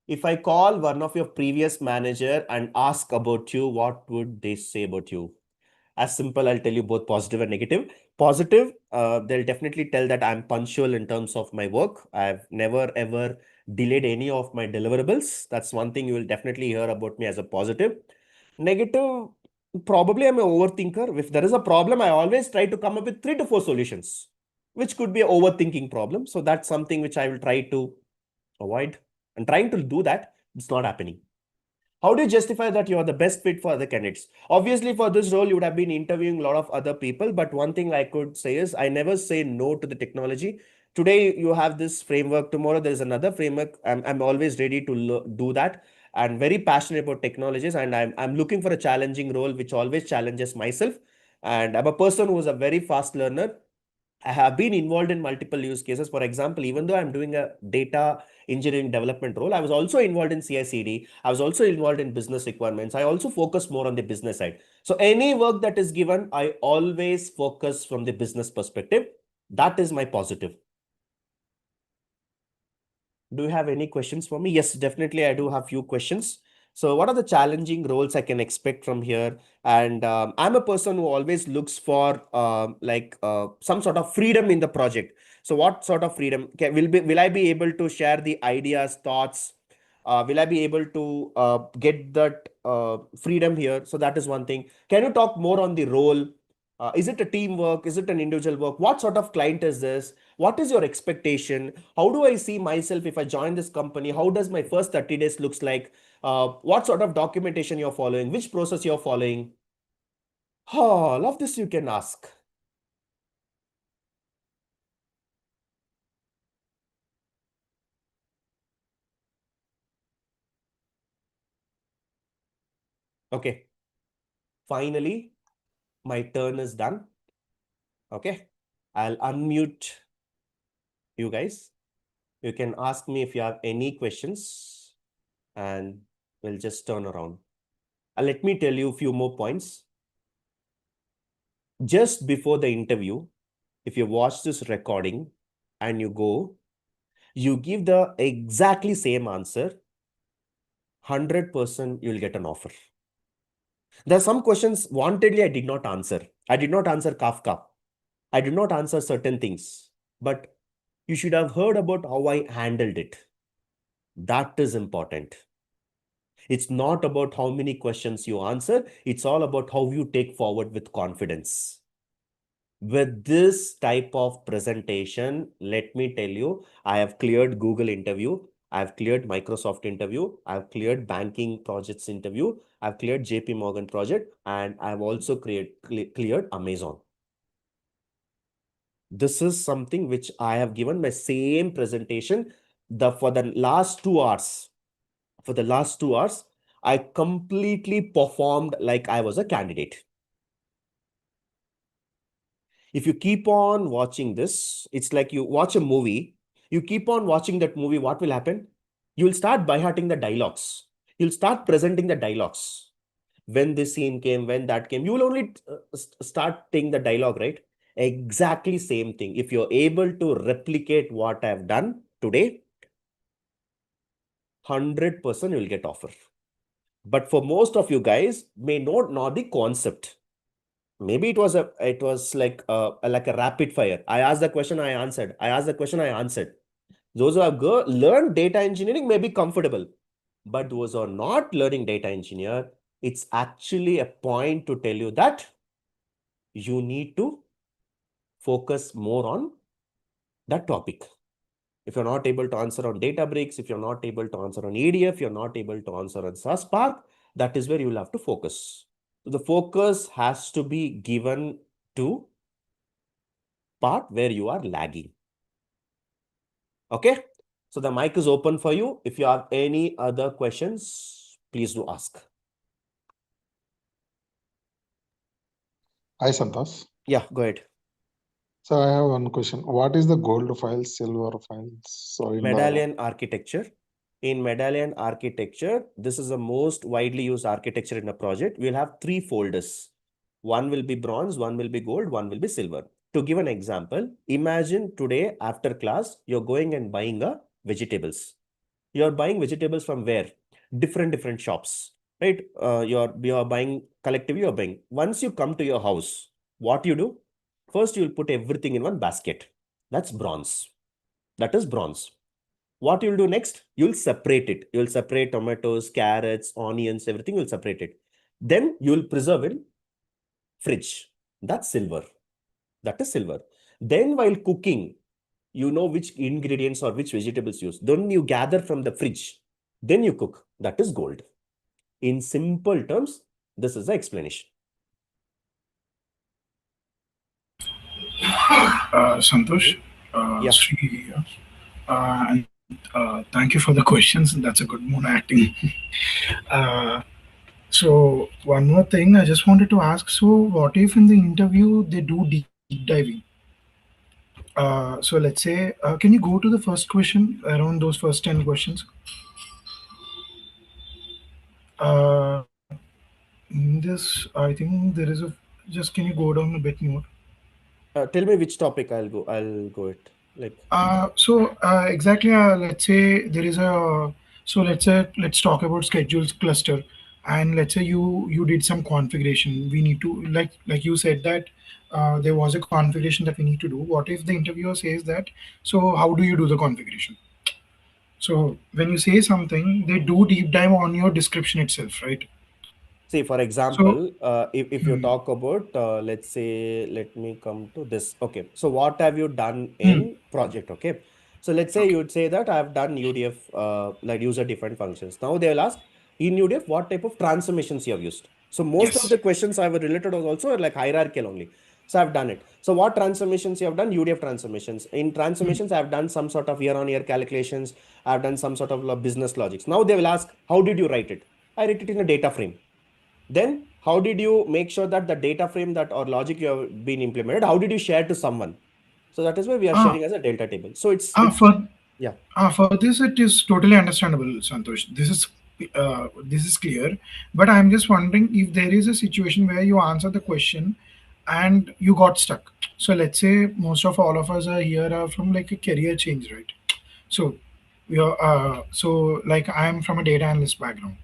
If I call one of your previous manager and ask about you, what would they say about you? As simple, I'll tell you both positive and negative. Positive, they'll definitely tell that I'm punctual in terms of my work. I've never ever delayed any of my deliverables. That's one thing you will definitely hear about me as a positive. Negative, probably I'm an overthinker. If there is a problem, I always try to come up with 3 to 4 solutions, which could be an overthinking problem. So that's something which I will try to avoid. And trying to do that, it's not happening. How do you justify that you are the best fit for other candidates? Obviously, for this role, you would have been interviewing a lot of other people. But one thing I could say is I never say no to the technology. Today, you have this framework. Tomorrow, there is another framework. I'm always ready to do that. And very passionate about technologies. And I'm looking for a challenging role, which always challenges myself. And I'm a person who is a very fast learner. I have been involved in multiple use cases. For example, even though I'm doing a data engineering development role, I was also involved in CI/CD. I was also involved in business requirements. I also focus more on the business side. So any work that is given, I always focus from the business perspective. That is my positive. Do you have any questions for me? Yes, definitely. I do have few questions. So, what are the challenging roles I can expect from here? And I'm a person who always looks for some sort of freedom in the project. So, what sort of freedom will I be able to share the ideas, thoughts? Will I be able to get that freedom here? So that is one thing. Can you talk more on the role? Is it a teamwork? Is it an individual work? What sort of client is this? What is your expectation? How do I see myself if I join this company? How does my first 30 days looks like? What sort of documentation you're following? Which process you're following? Oh, all of this you can ask. Okay. Finally, my turn is done. Okay. I'll unmute you guys. You can ask me if you have any questions and we'll just turn around. Let me tell you a few more points. Just before the interview, if you watch this recording and you give the exactly same answer, 100% you'll get an offer. There are some questions wantedly I did not answer. I did not answer Kafka. I did not answer certain things, but you should have heard about how I handled it. That is important. It's not about how many questions you answer. It's all about how you take forward with confidence. With this type of presentation, let me tell you, I have cleared Google interview. I've cleared Microsoft interview. I've cleared banking projects interview. I've cleared JP Morgan project, and I've also cleared Amazon. This is something which I have given my same presentation for the last 2 hours. For the last 2 hours, I completely performed like I was a candidate. If you keep on watching this, it's like you watch a movie, you keep on watching that movie, what will happen? You'll start by hearting the dialogues. You'll start presenting the dialogues. When this scene came, when that came, you will only start taking the dialogue, right? Exactly same thing. If you're able to replicate what I've done today, 100% you'll get offer. But for most of you guys may not know the concept. Maybe it was like a rapid fire. I asked the question, I answered. I asked the question, I answered. Those who have learned data engineering may be comfortable, but those who are not learning data engineer, it's actually a point to tell you that you need to focus more on that topic. If you're not able to answer on Databricks, if you're not able to answer on EDF, you're not able to answer on Spark, that is where you'll have to focus. So the focus has to be given to part where you are lagging. Okay. So the mic is open for you. If you have any other questions, please do ask. Hi, Santos. Yeah, go ahead. So I have one question. What is the gold files, silver files? So in Medallion architecture. In Medallion architecture, this is the most widely used architecture in a project. We'll have 3 folders. One will be bronze, one will be gold, one will be silver. To give an example, imagine today after class, you're going and buying vegetables. You're buying vegetables from where? Different shops, right? You're buying collectively, you're buying. Once you come to your house, what you do? First, you'll put everything in one basket. That's bronze. That is bronze. What you'll do next? You'll separate it. You'll separate tomatoes, carrots, onions, everything. You'll separate it. Then you'll preserve in fridge. That's silver. That is silver. Then while cooking, you know which ingredients or which vegetables use. Then you gather from the fridge. Then you cook. That is gold. In simple terms, this is the explanation. Santosh, Yeah. Sri here. Thank you for the questions. That's a good mood acting. So one more thing I just wanted to ask. So what if in the interview they do deep diving? So let's say, can you go to the first question around those first 10 questions? Uh, in this, I think there is a, just can you go down a bit more? Tell me which topic I'll go it. Like, Exactly, let's say there is a, so let's talk about schedules cluster, and let's say you did some configuration. We need to, like you said that there was a configuration that we need to do. What if the interviewer says that? So how do you do the configuration? So when you say something, they do deep dive on your description itself, right? see, for So example, if you hmm, talk about, let's say, let me come to this. Okay. So what have you done hmm, in project? Okay. So let's say okay, you'd say that I've done UDF, like user defined functions. Now they'll ask in UDF, what type of transformations you have used. So most of yes. the questions I've related was also like hierarchical only. So I've done it. So what transformations you have done? UDF transformations. In Hmm. transformations, I've done some sort of year-on-year calculations. I've done some sort of business logics. Now they will ask, how did you write it? I write it in a data frame. Then how did you make sure that the data frame that or logic you have been implemented, how did you share to someone? So that is why we are Ah, sharing as a delta table. So it's yeah. For this, it is totally understandable, Santosh. This is clear, but I'm just wondering if there is a situation where you answer the question and you got stuck. So let's say most of all of us are here are from like a career change, right? So we are so like I'm from a data analyst background.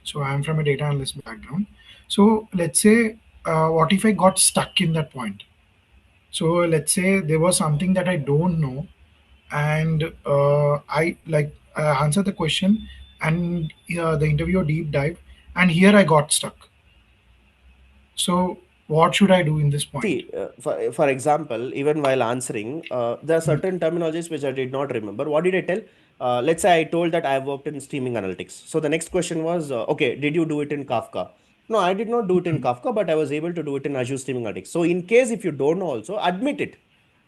So I'm from a data analyst background. So let's say what if I got stuck in that point? So let's say there was something that I don't know and I like answer the question and the interviewer deep dive, and here I got stuck. So what should I do in this point? See, for example, even while answering, there are Hmm. certain terminologies which I did not remember. What did I tell? Let's say I told that I have worked in streaming analytics. So the next question was, okay, did you do it in Kafka? No, I did not do it in Kafka, but I was able to do it in Azure Streaming Analytics. So in case if you don't know also, admit it.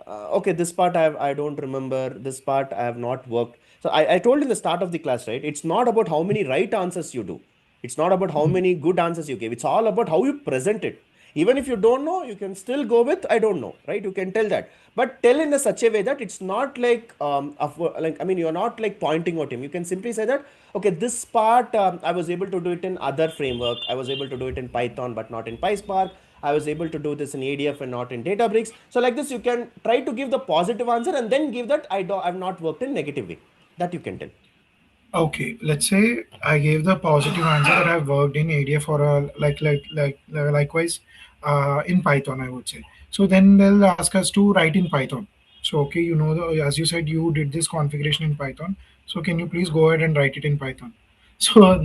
Okay, this part I don't remember. This part I have not worked. So I told in the start of the class, right? It's not about how many right answers you do. It's not about how many good answers you give. It's all about how you present it. Even if you don't know, you can still go with I don't know, right? You can tell that, but tell in a such a way that it's not like like I mean you're not like pointing at him. You can simply say that okay, this part I was able to do it in other framework. I was able to do it in Python, but not in PySpark. I was able to do this in ADF and not in Databricks. So like this, you can try to give the positive answer and then give that I've not worked in negative way. That you can tell. Okay, let's say I gave the positive answer that I've worked in ADF for a likewise in Python, I would say. So then they'll ask us to write in Python. So okay, you know, as you said, you did this configuration in Python. So can you please go ahead and write it in Python? So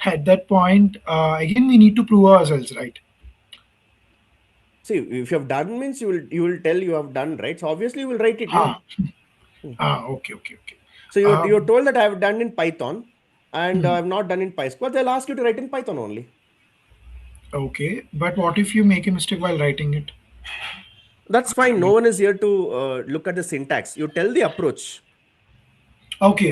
at that point, again, we need to prove ourselves, right? See, if you have done means you will tell you have done, right? So obviously you will write it. Ah, Hmm. okay, okay, okay. So you're Um, told that I have done in Python and I hmm, have not done in PySpark. They'll ask you to write in Python only. okay, but what if you make a mistake while writing it? That's I fine. No mean, one is here to look at the syntax. You tell the approach. okay,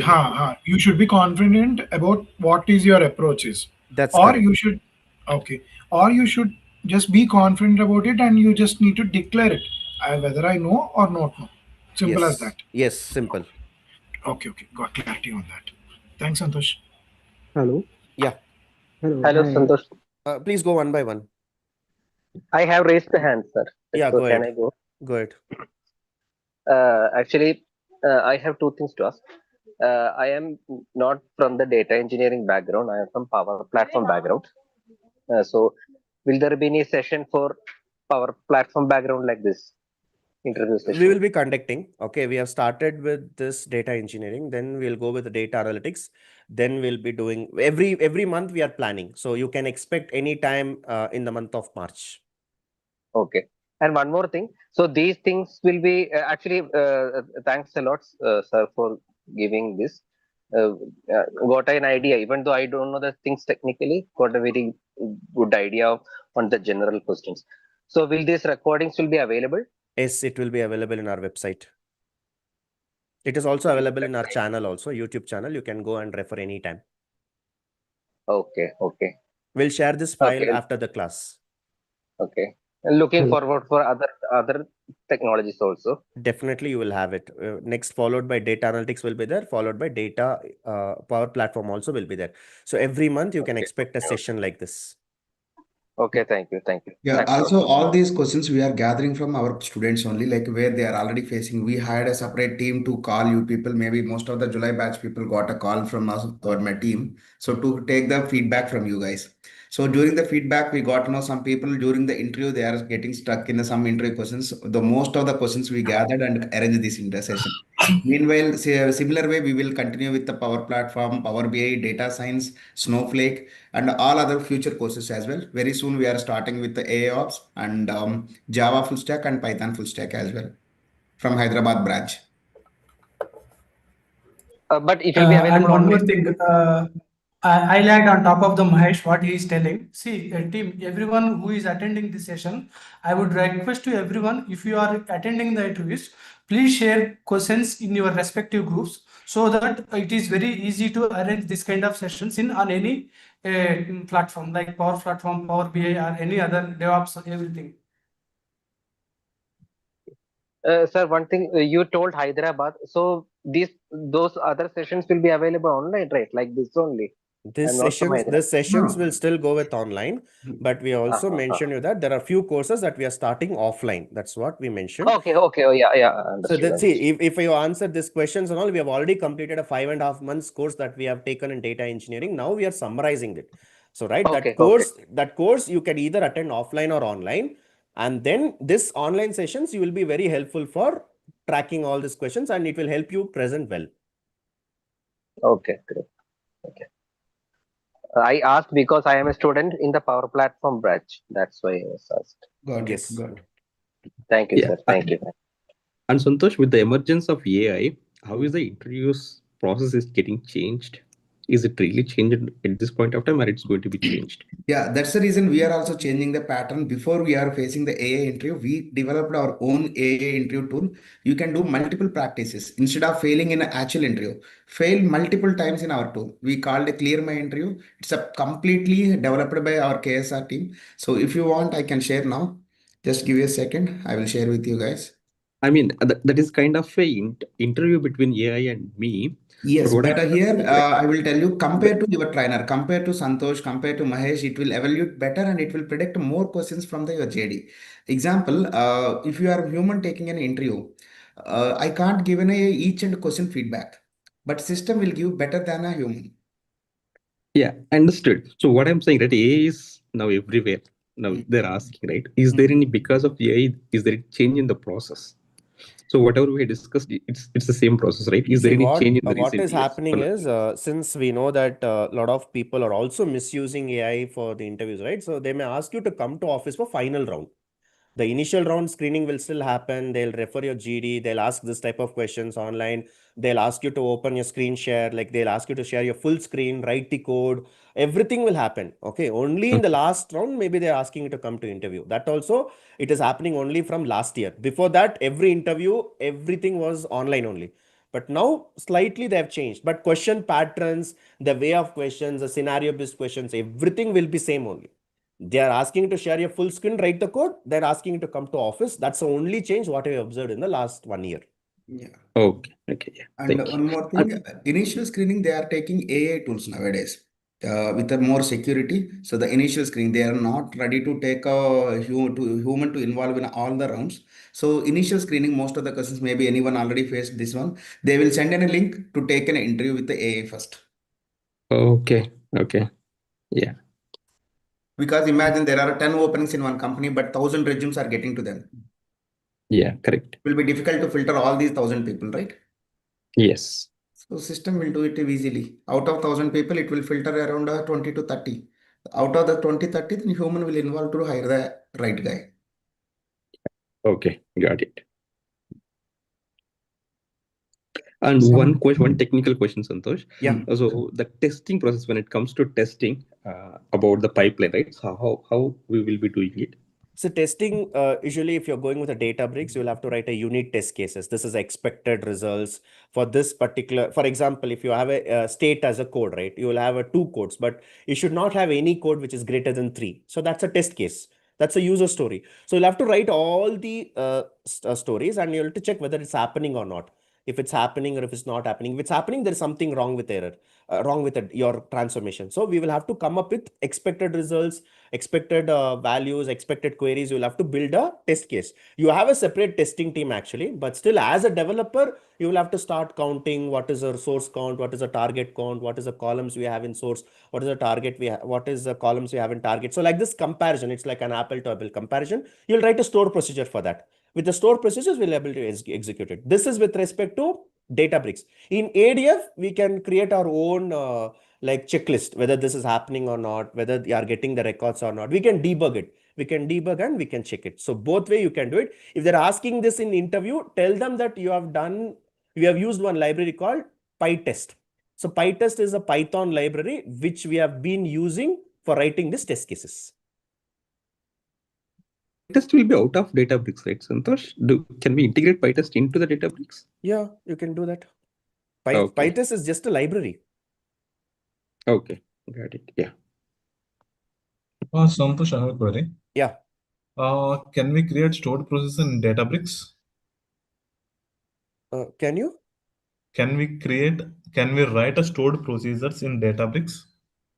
you should be confident about what is your approach is, That's or correct. you should, okay, or you should just be confident about it, and you just need to declare it, whether I know or not know. Simple as Yes. that. Yes. Simple. Okay, okay, got clarity on that. Thanks, Santosh. Hello. Yeah. Hello. Hello, Hi. Santosh. Please go one by one. I have raised the hand, sir. Yeah. So Go can ahead. I go? Go ahead. Actually, I have two things to ask. I am not from the data engineering background. I am from Power Platform background. So, will there be any session for Power Platform background like this interview We session? will be conducting. Okay. We have started with this data engineering. Then we'll go with the data analytics. Then we'll be doing every month we are planning. So you can expect any time in the month of March. Okay. And one more thing. So these things will be thanks a lot, sir, for giving this. Uh, got an idea, even though I don't know the things technically, got a very good idea of on the general questions. So will these recordings will be available? Yes, it will be available in our website. It is also available in our channel, also YouTube channel. You can go and refer anytime. Okay, okay, We'll share this file okay, after the class. okay. And looking Hello. forward for other technologies also. Definitely, you will have it. Next, followed by data analytics will be there, followed by data power platform also will be there. So every month you can Okay, expect a session like this. okay. Thank you, thank you. Yeah, Thanks a lot. also all these questions we are gathering from our students only, like where they are already facing. We hired a separate team to call you people. Maybe most of the July batch people got a call from us or my team. So to take the feedback from you guys. So during the feedback, we got to know some people during the interview, they are getting stuck in some interview questions. The most of the questions we gathered and arranged this in the session. Meanwhile, similar way, we will continue with the Power Platform, Power BI, Data Science, Snowflake, and all other future courses as well. Very soon, we are starting with the AIOps and Java full stack and Python full stack as well from Hyderabad branch. But it will be And available one only. more thing, I'll add on top of the Mahesh what he is telling. See, team, everyone who is attending this session, I would request to everyone, if you are attending the interviews, please share questions in your respective groups so that it is very easy to arrange this kind of sessions on any platform like Power Platform, Power BI, or any other DevOps, everything. Sir, one thing you told Hyderabad. So those other sessions will be available online, right? Like this only, This and not from sessions, Hyderabad. the sessions No. will still go with online, but we also mentioned you that there are few courses that we are starting offline. That's what we mentioned. Okay, okay. Oh, yeah, yeah. So Understood, that's see, understood. if you answer these questions and all, we have already completed a 5.5 months course that we have taken in data engineering. Now we are summarizing it. So right, Okay, okay. that course you can either attend offline or online. And then this online sessions, you will be very helpful for tracking all these questions and it will help you present well. Okay, great. Okay. I asked because I am a student in the Power Platform branch. That's why I was asked. Got it. Yes. Got it. Thank you, Yeah. sir. Thank you. And Santosh, with the emergence of AI, how is the interviews process is getting changed? Is it really changed at this point of time, or it's going to be changed? Yeah, that's the reason we are also changing the pattern. Before we are facing the AI interview, we developed our own AI interview tool. You can do multiple practices instead of failing in an actual interview. Fail multiple times in our tool. We called a Clear My Interview. It's a completely developed by our KSR team. So if you want, I can share now. Just give me a second. I will share with you guys. I mean, that is kind of a interview between AI and me. Yes, What I but here understood, right? I will tell you, compare to your trainer, compare to Santosh, compare to Mahesh, it will evaluate better and it will predict more questions from your JD. Example, if you are human taking an interview, I can't give each and question feedback, but system will give better than a human. Yeah, understood. So what I'm saying, right, AI is now everywhere. Now they're asking, right? Is there any, because of AI, is there a change in the process? So whatever we discussed, it's the same process, right? Is there See, any change in the what recent is years? happening is since we know that a lot of people are also misusing AI for the interviews, right? So they may ask you to come to office for final round. The initial round screening will still happen. They'll refer your GD. They'll ask this type of questions online. They'll ask you to open your screen share. Like they'll ask you to share your full screen, write the code. Everything will happen. Okay. Only in the last round, maybe they're asking you to come to interview. That also, it is happening only from last year. Before that, every interview, everything was online only. But now slightly they have changed. But question patterns, the way of questions, the scenario based questions, everything will be same only. They are asking you to share your full screen, write the code. They're asking you to come to office. That's the only change what I observed in the last 1 year. Yeah. Okay, yeah. And Thank you. one more thing, initial screening, they are taking AI tools nowadays with a more security. So the initial screening, they are not ready to take a human to involve in all the rounds. So initial screening, most of the questions, maybe anyone already faced this one. They will send in a link to take an interview with the AI first. Okay, yeah. Because imagine there are 10 openings in one company, but 1,000 resumes are getting to them. Yeah, correct. It will be difficult to filter all these 1,000 people, right? Yes. So system will do it easily. Out of 1,000 people, it will filter around 20 to 30. Out of the 20-30, then human will involve to hire the right guy. Okay, got it. And So, one technical question, Santosh. Yeah. So the testing process, when it comes to testing about the pipeline, right? So how we will be doing it? So testing, usually if you're going with a Databricks, you'll have to write a unit test cases. This is expected results for this particular, for example, if you have a state as a code, right? You will have two codes, but you should not have any code which is greater than 3. So that's a test case. That's a user story. So you'll have to write all the stories and you'll have to check whether it's happening or not. If it's happening or if it's not happening. If it's happening, there's something wrong with error, wrong with your transformation. So we will have to come up with expected results, expected values, expected queries. You'll have to build a test case. You have a separate testing team actually, but still as a developer, you will have to start counting what is our source count, what is a target count, what is the columns we have in source, what is the target we have, what is the columns we have in target. So like this comparison, it's like an apple to apple comparison. You'll write a store procedure for that. With the store procedures, we'll be able to execute it. This is with respect to Databricks. In ADF, we can create our own like checklist, whether this is happening or not, whether you are getting the records or not. We can debug it. We can debug and we can check it. So both way you can do it. If they're asking this in interview, tell them that you have used one library called PyTest. So PyTest is a Python library which we have been using for writing these test cases. PyTest will be out of Databricks, right, Santosh? Can we integrate PyTest into the Databricks? Yeah, you can do that. Okay. PyTest is just a library. Okay, got it. Yeah. Santosh, I have a query. Yeah. Can we create stored process in Databricks? Can you? Can we write a stored procedures in Databricks?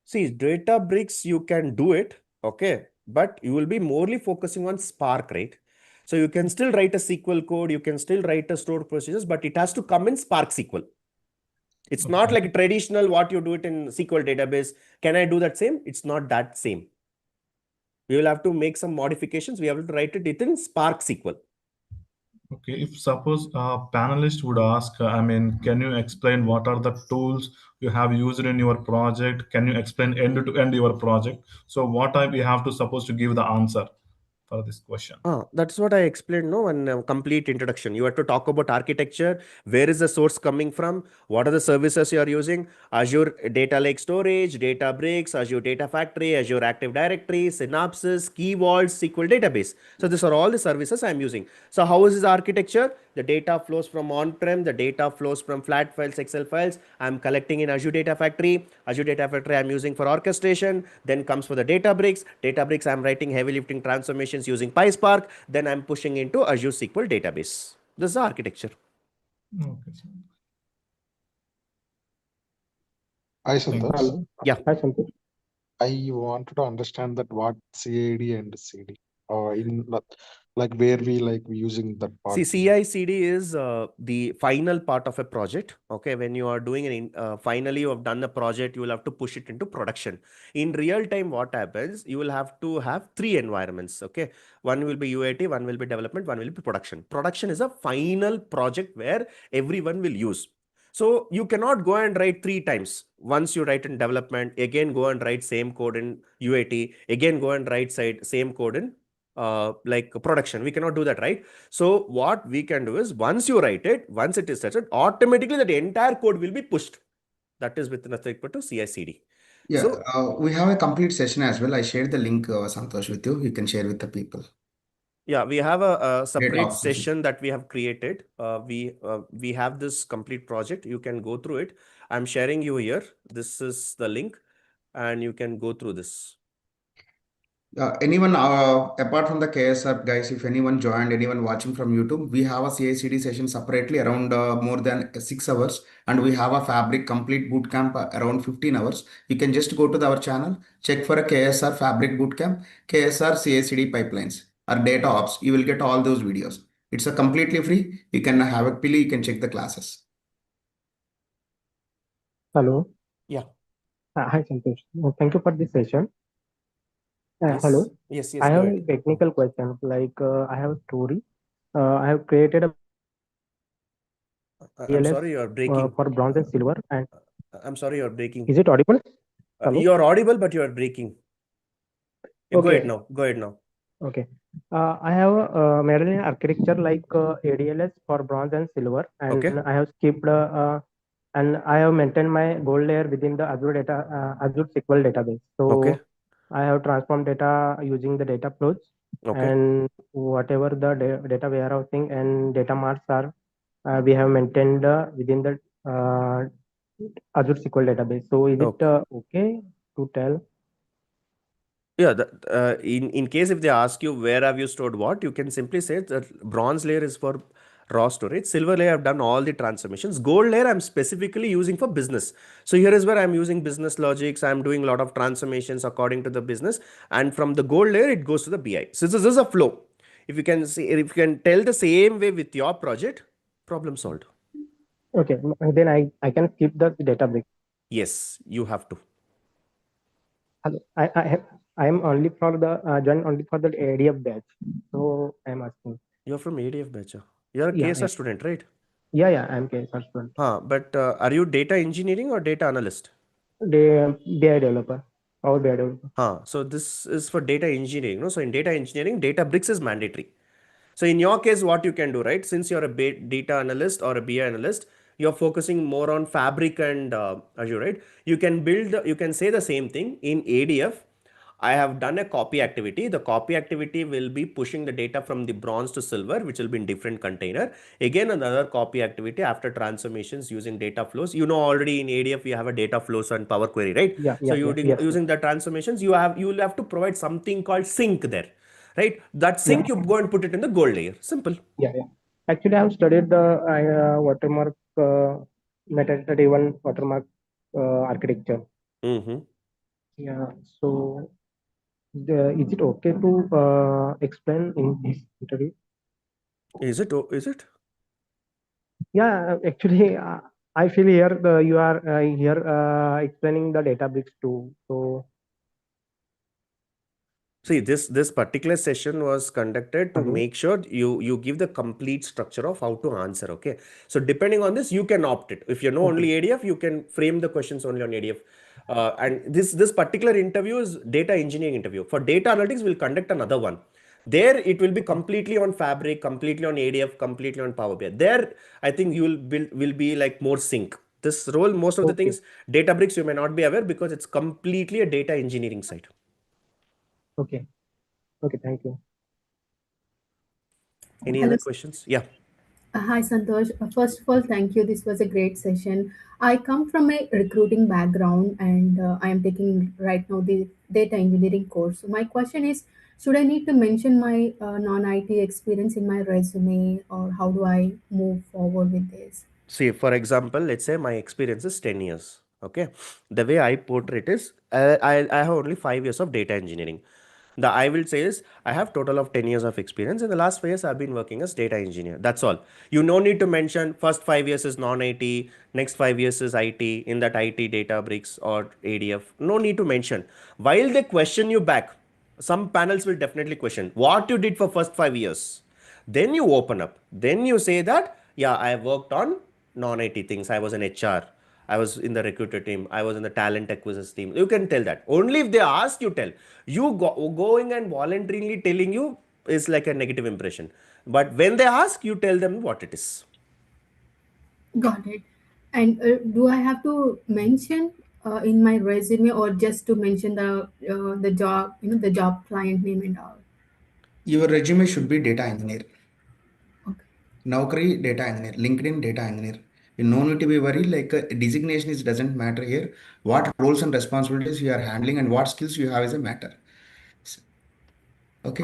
See, Databricks, you can do it, okay, but you will be morely focusing on Spark, right? So you can still write a SQL code, you can still write a stored procedures, but it has to come in Spark SQL. It's not Okay. like a traditional what you do it in SQL database. Can I do that same? It's not that same. We will have to make some modifications. We have to write it within Spark SQL. Okay, if suppose a panelist would ask, can you explain what are the tools you have used in your project? Can you explain end to end your project? So what we have to suppose to give the answer for this question? That's what I explained, no, in complete introduction. You have to talk about architecture. Where is the source coming from? What are the services you are using? Azure Data Lake Storage, Databricks, Azure Data Factory, Azure Active Directory, Synapses, Key Vaults, SQL Database. So these are all the services I'm using. So how is this architecture? The data flows from on-prem, the data flows from flat files, Excel files. I'm collecting in Azure Data Factory. Azure Data Factory I'm using for orchestration. Then comes for the Databricks. Databricks I'm writing heavy lifting transformations using PySpark. Then I'm pushing into Azure SQL database. This is the architecture. Okay, sir. Hi, Santosh. Hello. Yeah. Hi, Santosh. I wanted to understand that what CID and CD, in like where we using that part. See, CI/CD is the final part of a project. Okay, when you are doing finally you have done the project, you will have to push it into production. In real time, what happens? You will have to have 3 environments. Okay, one will be UAT, one will be development, one will be production. Production is a final project where everyone will use. So you cannot go and write 3 times. Once you write in development, again go and write same code in UAT, again go and write same code in like production. We cannot do that, right? So what we can do is once you write it, once it is tested, automatically that entire code will be pushed. That is with nothing but to CI/CD. Yeah, So we have a complete session as well. I shared the link, Santosh, with you. You can share with the people. yeah, we have a separate DevOps session that we have created. We have this complete project. You can go through it. I'm sharing you here. This is the link, and you can go through this. Anyone apart from the KSR guys, if anyone joined, anyone watching from YouTube, we have a CI/CD session separately around more than 6 hours, and we have a Fabric complete bootcamp around 15 hours. You can just go to our channel, check for a KSR Fabric bootcamp, KSR CI/CD pipelines or DataOps. You will get all those videos. It's a completely free. You can have a pilly. You can check the classes. Hello. Yeah. Hi, Santosh. Thank you for this session. Yes. Hello. Yes. I Go have ahead. a technical question. I have a story. I have created a I'm PLS sorry, you're breaking. for bronze and silver. And I'm sorry, you're breaking. is it audible? Hello. You're audible, but you're breaking. Go Okay. ahead now. Go ahead now. Okay. I have a Medallion architecture like ADLS for bronze and silver, and Okay. I have skipped and I have maintained my gold layer within the Azure SQL database. So Okay. I have transformed data using the data flows, Okay. and whatever the data warehousing and data marts are, we have maintained within the Azure SQL database. So is it okay to tell? Yeah, in case if they ask you where have you stored what, you can simply say that bronze layer is for raw storage, silver layer I've done all the transformations, gold layer I'm specifically using for business. So here is where I'm using business logics, I'm doing a lot of transformations according to the business, and from the gold layer it goes to the BI. So this is a flow. If you can see, if you can tell the same way with your project, problem solved. Okay, then I can skip the Databricks. Yes, you have to. Hello, I am only for the join only for the ADF batch. So I'm asking. You're from ADF batch. You're a Yeah, KSR student, right? Yeah, I'm KSR student. But are you data engineering or data analyst? BI developer. Or BI developer. So this is for data engineering. No? So in data engineering, Databricks is mandatory. So in your case, what you can do, right? Since you're a data analyst or a BI analyst, you're focusing more on Fabric and Azure, right? You can say the same thing in ADF. I have done a copy activity. The copy activity will be pushing the data from the bronze to silver, which will be in different container. Again, another copy activity after transformations using data flows. You know, already in ADF, you have a data flows and Power Query, right? Yeah, So yeah, using, yes. using the transformations, you will have to provide something called sync there, right? That sync, you go and put it in the gold layer. Simple. Yeah. Actually, I have studied the watermark meta-driven watermark architecture. Yeah. So, is it okay to explain in this interview? Is it? Is it? Yeah. Actually, I feel here you are here explaining the Databricks too. So. See, this particular session was conducted to make sure you give the complete structure of how to answer. Okay, so depending on this, you can opt it. If you know only ADF, you can frame the questions only on ADF. And this particular interview is data engineering interview. For data analytics, we'll conduct another one. There it will be completely on Fabric, completely on ADF, completely on Power BI. There, I think you will be like more sync. This role, most of the things, Databricks, you may not be aware because it's completely a data engineering side. Okay, thank you. Any other questions? Yeah. Hi, Santosh. First of all, thank you. This was a great session. I come from a recruiting background and I am taking right now the data engineering course. So my question is, should I need to mention my non-IT experience in my resume, or how do I move forward with this? See, for example, let's say my experience is 10 years. Okay. The way I portray it is, I have only 5 years of data engineering. The I will say is I have total of 10 years of experience. In the last 5 years, I've been working as data engineer. That's all. You no need to mention first 5 years is non-IT, next 5 years is IT, in that IT Databricks or ADF. No need to mention. While they question you back, some panels will definitely question what you did for first 5 years. Then you open up. Then you say that, yeah, I worked on non-IT things. I was an HR. I was in the recruiter team. I was in the talent acquisition team. You can tell that. Only if they ask, you tell. You going and voluntarily telling you is like a negative impression. But when they ask, you tell them what it is. Got it. And do I have to mention in my resume, or just to mention the job, the job client name and all? Your resume should be data engineer. Okay. Naukri, data engineer. LinkedIn, data engineer. You no need to be worried, like designation is doesn't matter here. What roles and responsibilities you are handling and what skills you have is a matter. Okay.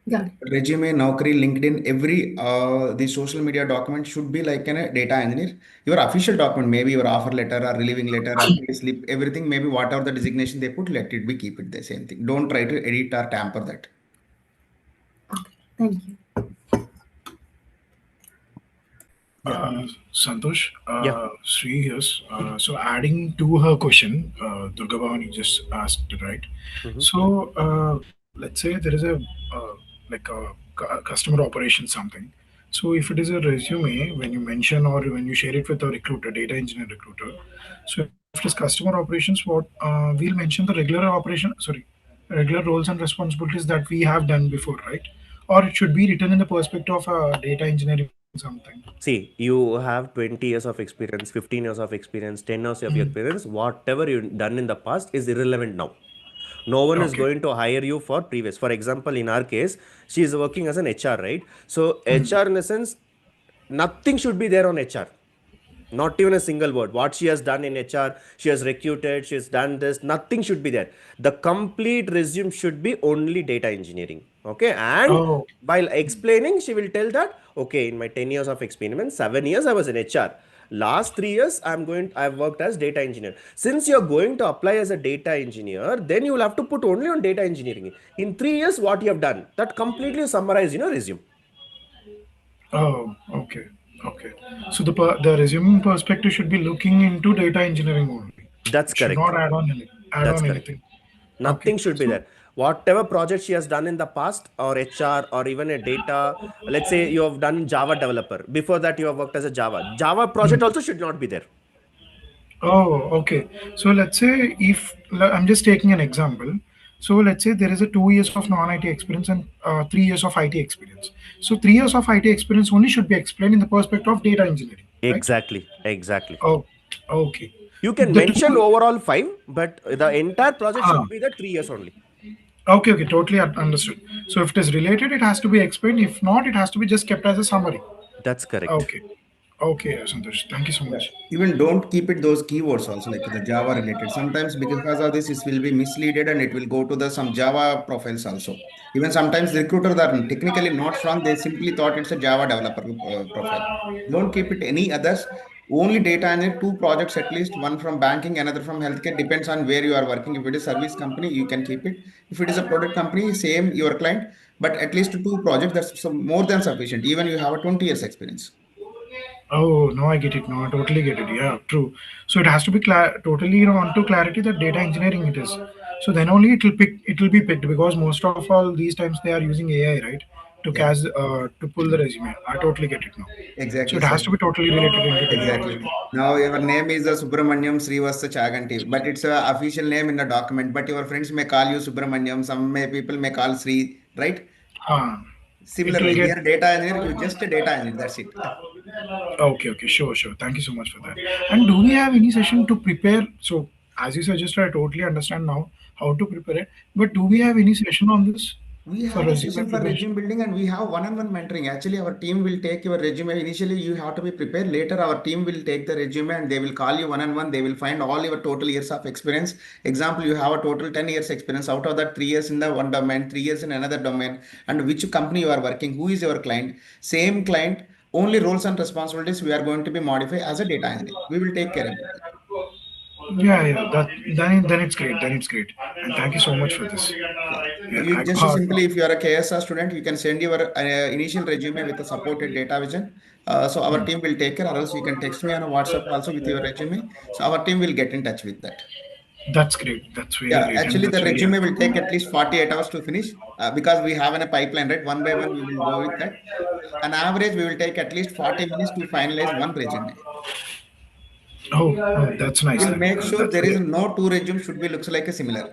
Got it. Resume, Naukri, LinkedIn, every the social media document should be like a data engineer. Your official document, maybe your offer letter or relieving letter or pay slip, everything, maybe whatever the designation they put, let it be, keep it the same thing. Don't try to edit or tamper that. Okay. Thank you. Santosh, Sri, yes. So adding to her question, Durga Bhavani just asked, right? So let's say there is a like a customer operation something. So if it is a resume, when you mention or when you share it with a recruiter, data engineer recruiter, so if it is customer operations, what we'll mention the regular roles and responsibilities that we have done before, right? Or it should be written in the perspective of data engineering something. See, you have 20 years of experience, 15 years of experience, 10 years of experience. Whatever you've done in the past is irrelevant now. No one is going to hire you for previous. For example, in our case, she is working as an HR, right? So HR in the sense, nothing should be there on HR. Not even a single word. What she has done in HR, she has recruited, she has done this, nothing should be there. The complete resume should be only data engineering. Okay. And while explaining, she will tell that, okay, in my 10 years of experience, 7 years I was in HR. Last 3 years, I've worked as data engineer. Since you're going to apply as a data engineer, then you will have to put only on data engineering. In 3 years, what you have done, that completely summarize in your resume. Oh, okay. Okay. So the resume perspective should be looking into data engineering only. That's Should correct. not add on anything. Nothing should be there. Whatever project she has done in the past, or HR, or even a data, let's say you have done Java developer. Before that, you have worked as a Java project also should not be there. Oh, okay. So let's say if I'm just taking an example. So let's say there is a 2 years of non-IT experience and 3 years of IT experience. So 3 years of IT experience only should be explained in the perspective of data engineering. Exactly. Right? Exactly. Oh, okay. You can mention overall 5, but the entire project should be the 3 years only. Okay, okay, totally understood. So if it is related, it has to be explained. If not, it has to be just kept as a summary. That's correct. Okay. Okay, Santosh. Thank you so Yeah. much. Even don't keep it those keywords also like the Java related. Sometimes because of this, it will be misleaded and it will go to the some Java profiles also. Even sometimes the recruiters are technically not strong. They simply thought it's a Java developer profile. Don't keep it any others. Only data and two projects at least, one from banking, another from healthcare. Depends on where you are working. If it is service company, you can keep it. If it is a product company, same your client. But at least two projects, that's more than sufficient. Even you have a 20 years experience. Oh, no, I get it. No, I totally get it. Yeah, true. So it has to be totally, onto clarity that data engineering it is. So then only it will be picked because most of all these times they are using AI, right, Yeah. to pull the resume. I totally get it now. So Exactly, it has sir. to be totally related into Exactly. technology. Now your name is Subramanyam Srivastava Chaganti, but it's a official name in the document. But your friends may call you Subramanyam. Some may people may call Sri, right? It will Similarly, get. here data engineer, you just a data engineer. That's it. Okay, okay, sure, sure. Thank you so much for that. And do we have any session to prepare? So, as you suggested, I totally understand now how to prepare it. But do we have any session on this We for have a resume session for preparation? resume building and we have one-on-one mentoring. Actually, our team will take your resume. Initially, you have to be prepared. Later, our team will take the resume and they will call you one-on-one. They will find all your total years of experience. Example, you have a total 10 years experience. Out of that, 3 years in the one domain, 3 years in another domain, and which company you are working, who is your client, same client, only roles and responsibilities we are going to be modified as a data engineer. We will take care about that. Yeah, yeah. Then it's great. Then it's great. And thank you so much for this. Yeah. Yeah, You just simply, if you are a KSR student, you can send your initial resume with a supported data vision. So our team will take care, or else you can text me on a WhatsApp also with your resume. So our team will get in touch with that. that's great. That's really Yeah, great, and actually, the that's really resume will helpful. take at least 48 hours to finish because we have a pipeline, right? One by one, we will go with that. On average, we will take at least 40 minutes to finalize one resume. Oh, oh, that's nice. We'll Then make sure that's there is great. no two resumes should be looks like a similar.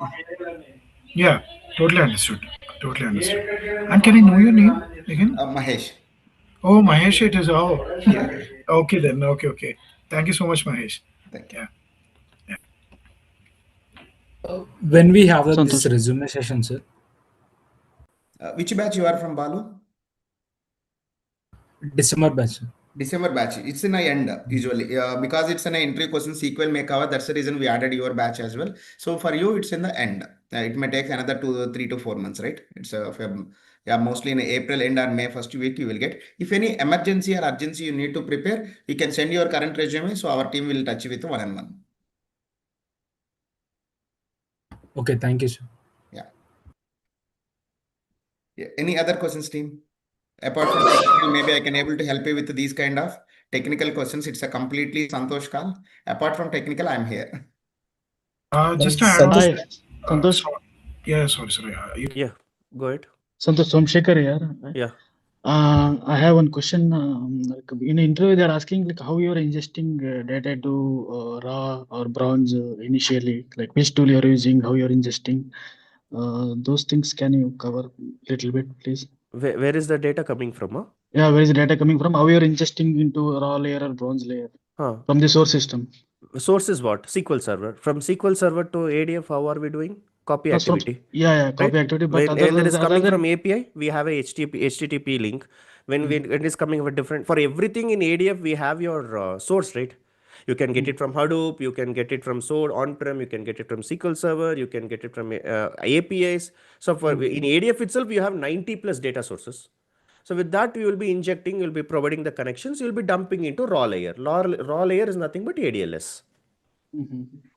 Yeah, totally understood. Totally understood. And can I know your name again? Mahesh. Oh, Mahesh, it is. Oh, Yeah, yeah. okay then. Okay, okay. Thank you so much, Mahesh. Thank you. Yeah. When we have this Santosh. resume session, sir, Which batch you are from, Balu? December batch, sir. December batch. It's in a end usually because it's an entry question SQL may cover. That's the reason we added your batch as well. So for you, it's in the end. It may take another 3 to 4 months, right? It's yeah, mostly in April end or May first week you will get. If any emergency or urgency you need to prepare, you can send your current resume. So our team will touch you with one-on-one. Okay, thank you, sir. Yeah. Yeah. Any other questions, team? Apart from technical, maybe I can able to help you with these kind of technical questions. It's a completely Santosh call. Apart from technical, I'm here. Just to add on. Hi, Santosh. Yeah, sorry, sorry. Yeah, go ahead. Santosh Somshekar here. Yeah. I have one question. Like in an interview, they're asking like how you're ingesting data to raw or bronze initially, like which tool you're using, how you're ingesting. Those things can you cover a little bit, please? Where is the data coming from? Huh? Yeah, where is the data coming from? How you're ingesting into raw layer or bronze layer from the source system? Source is what? SQL Server. From SQL Server to ADF, how are we doing? Copy That's from, activity. yeah, copy activity. But When it is coming from API, we have a HTTP link. When it is coming with different, for everything in ADF, we have your source, right? You can get it from Hadoop, you can get it from source on-prem, you can get it from SQL Server, you can get it from APIs. So for in ADF itself, you have 90 plus data sources. So with that, you will be injecting, you will be providing the connections, you will be dumping into raw layer. Raw layer is nothing but ADLS.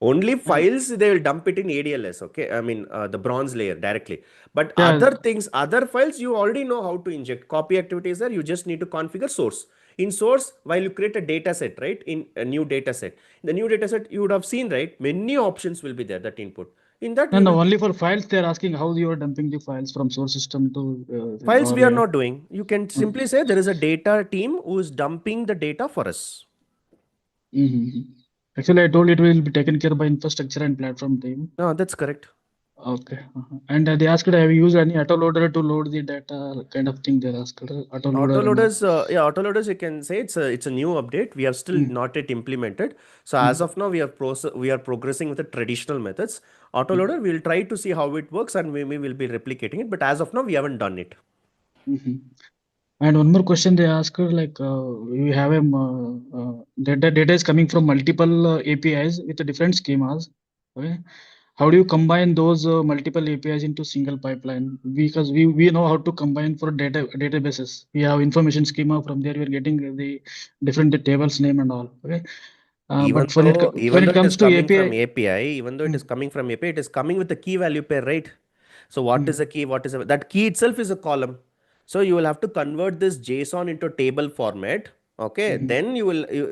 Only files they will dump it in ADLS, okay? I mean the bronze layer directly. But other things, other files, you already know how to inject. Copy activity is there, you just need to configure source. In source, while you create a data set, right? In a new data set. In the new data set, you would have seen, right? Many options will be there, that input. In that, no, only for files, they're asking how you are dumping the files from source system to files raw we are layer. not doing. You can simply say there is a data team who is dumping the data for us. Actually, I told it will be taken care by infrastructure and platform team. No, that's correct. Okay. And they asked, have you used any autoloader to load the data kind of thing? They asked autoloader and all. Autoloaders, autoloaders, you can say it's a new update. We have still not yet implemented. So as of now, we are progressing with the traditional methods. Autoloader, we'll try to see how it works and maybe we'll be replicating it. But as of now, we haven't done it. And one more question they asked, like we have a data is coming from multiple APIs with different schemas. Okay, how do you combine those multiple APIs into single pipeline? Because we know how to combine for databases. We have information schema, from there we are getting the different tables name and all. Okay, but when it comes to API, even though it is coming from API, it is coming with the key value pair, right? So what is a key? That key itself is a column. So you will have to convert this JSON into table format. Okay, then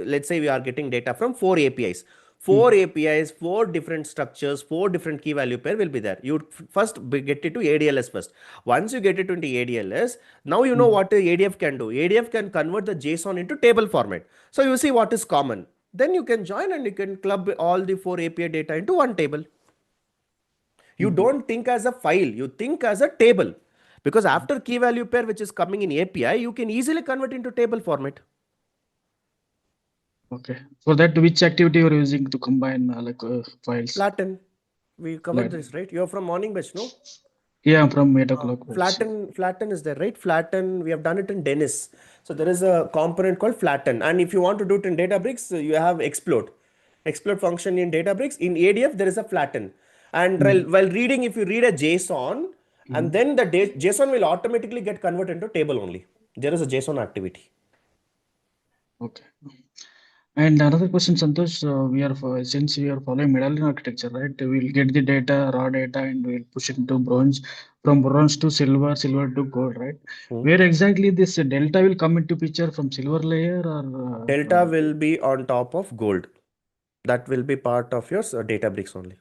let's say we are getting data from 4 APIs. 4 APIs, 4 different structures, 4 different key value pair will be there. You first get it to ADLS first. Once you get it into ADLS, now you know what the ADF can do. ADF can convert the JSON into table format. So you see what is common. Then you can join and you can club all the 4 API data into one table. You don't think as a file, you think as a table. Because after key value pair which is coming in API, you can easily convert into table format. Okay. For that, which activity you are using to combine files? Flatten. We covered this, right? You're from morning batch, no? Yeah, I'm from 8 o'clock. Flatten is there, right? Flatten, we have done it in Dennis. So there is a component called flatten. And if you want to do it in Databricks, you have explode. Explode function in Databricks. In ADF, there is a flatten. And while reading, if you read a JSON, and then the JSON will automatically get converted into table only. There is a JSON activity. Okay. And another question, Santosh, since we are following Medallion architecture, right? We'll get the data, raw data, and we'll push it into bronze, from bronze to silver, silver to gold, right? Where exactly this delta will come into picture, from silver layer or? Delta will be on top of gold. That will be part of your Databricks only.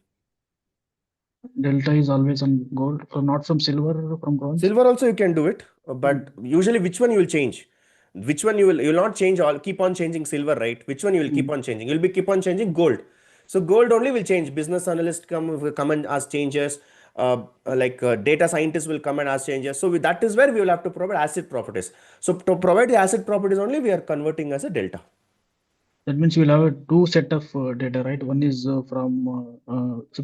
Delta is always on gold, not from silver or from bronze? Silver also you can do it, but usually which one you will change? Which one you will not change keep on changing silver, right? Which one you will keep on changing? You'll be keep on changing gold. So gold only will change. Business analyst come and ask changes. Data scientists will come and ask changes. So that is where we will have to provide asset properties. So to provide the asset properties only, we are converting as a delta. That means we'll have a 2 set of data, right? One is from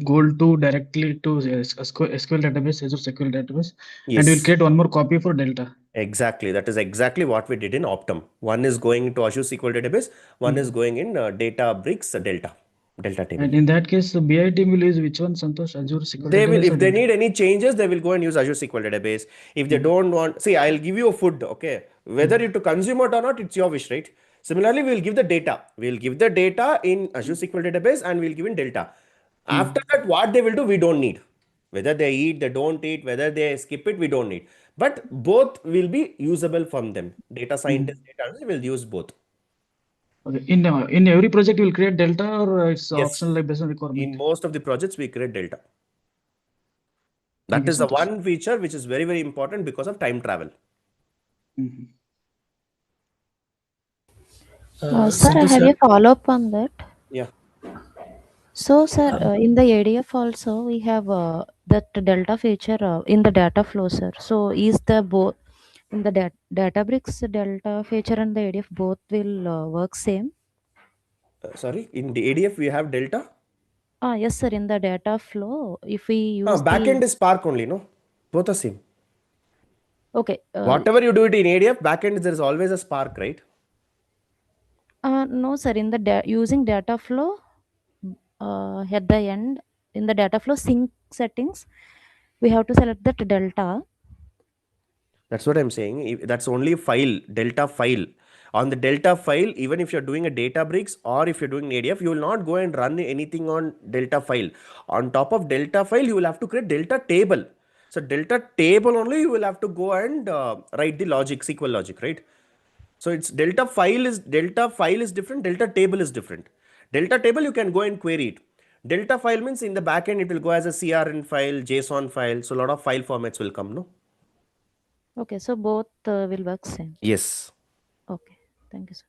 gold to directly to SQL database, Azure SQL database. Yes. And we'll create one more copy for delta. Exactly. That is exactly what we did in Optum. One is going into Azure SQL database. One is going in Databricks Delta table. And in that case, the BI team will use which one, Santosh? Azure SQL they database? Will, if they need any changes, they will go and use Azure SQL database. If they don't want, see, I'll give you a food, okay? Whether you to consume it or not, it's your wish, right? Similarly, we will give the data. We'll give the data in Azure SQL database and we'll give in Delta. After that, what they will do, we don't need. Whether they eat, they don't eat, whether they skip it, we don't need. But both will be usable from them. Data scientists, data analysts will use both. Okay. In every project, you will create Delta, or it's optional, like based on requirement? In most of the projects, we create Delta. That is the one feature which is very, very important because of time travel. Sir, I have a follow-up on that. Yeah. So, sir, in the ADF also, we have that delta feature in the data flow, sir. So, is the both in the Databricks delta feature and the ADF both will work same? Sorry, in the ADF we have delta? Yes, sir. In the data flow, if we use backend is Spark only, no? Both are same. Okay. Whatever you do it in ADF, backend there is always a Spark, right? No, sir. In the using data flow, at the end, in the data flow sync settings, we have to select that delta. That's what I'm saying. That's only file, delta file. On the delta file, even if you're doing a Databricks or if you're doing ADF, you will not go and run anything on delta file. On top of delta file, you will have to create delta table. So delta table only you will have to go and write the logic, SQL logic, right? So it's delta file is different, delta table is different. Delta table you can go and query it. Delta file means in the backend it will go as a CRN file, JSON file. So a lot of file formats will come, no? Okay, so both will work same. Yes. Okay, thank you, sir.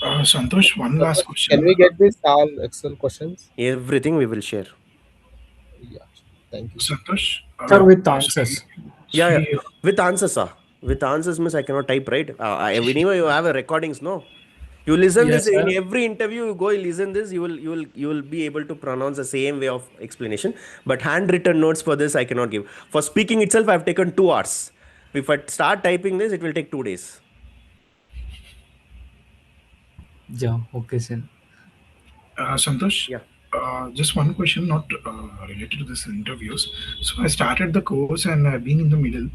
Santosh, one last question. Can we get this all Excel questions? Everything we will share. Yeah. Thank you. Santosh? Sir, with answers. Yeah. With answers, sir. With answers means I cannot type, right? Whenever you have a recordings, no. You listen Yes, this in sir. every interview. You go listen this. You will be able to pronounce the same way of explanation. But handwritten notes for this I cannot give. For speaking itself, I've taken 2 hours. If I start typing this, it will take 2 days. Yeah, okay, sir. Santosh? Yeah. Just one question, not related to this interviews. So I started the course and I've been in the middle.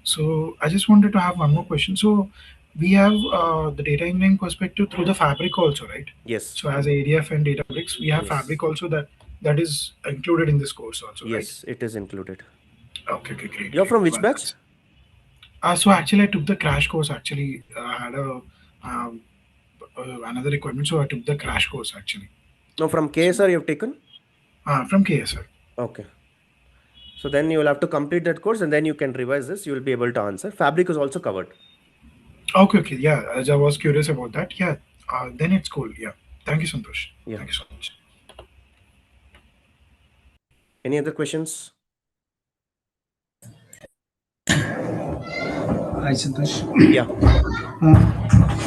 So I just wanted to have one more question. So we have the data engineering perspective through the Fabric also, right? Yes. So as ADF and Databricks, we have Yes. Fabric also that is included in this course also, right? Yes, it is included. Okay, great. You're from which Well, batch? so actually, I took the crash course. Actually, I had another requirement, so I took the crash course actually. No, from KSR you have taken? From KSR. Okay. So then you will have to complete that course and then you can revise this. You will be able to answer. Fabric is also covered. Okay. Yeah, as I was curious about that. Yeah, then it's cool. Yeah. Thank you, Santosh. Yeah. Thank you so much. Any other questions? Hi, Santosh. Yeah.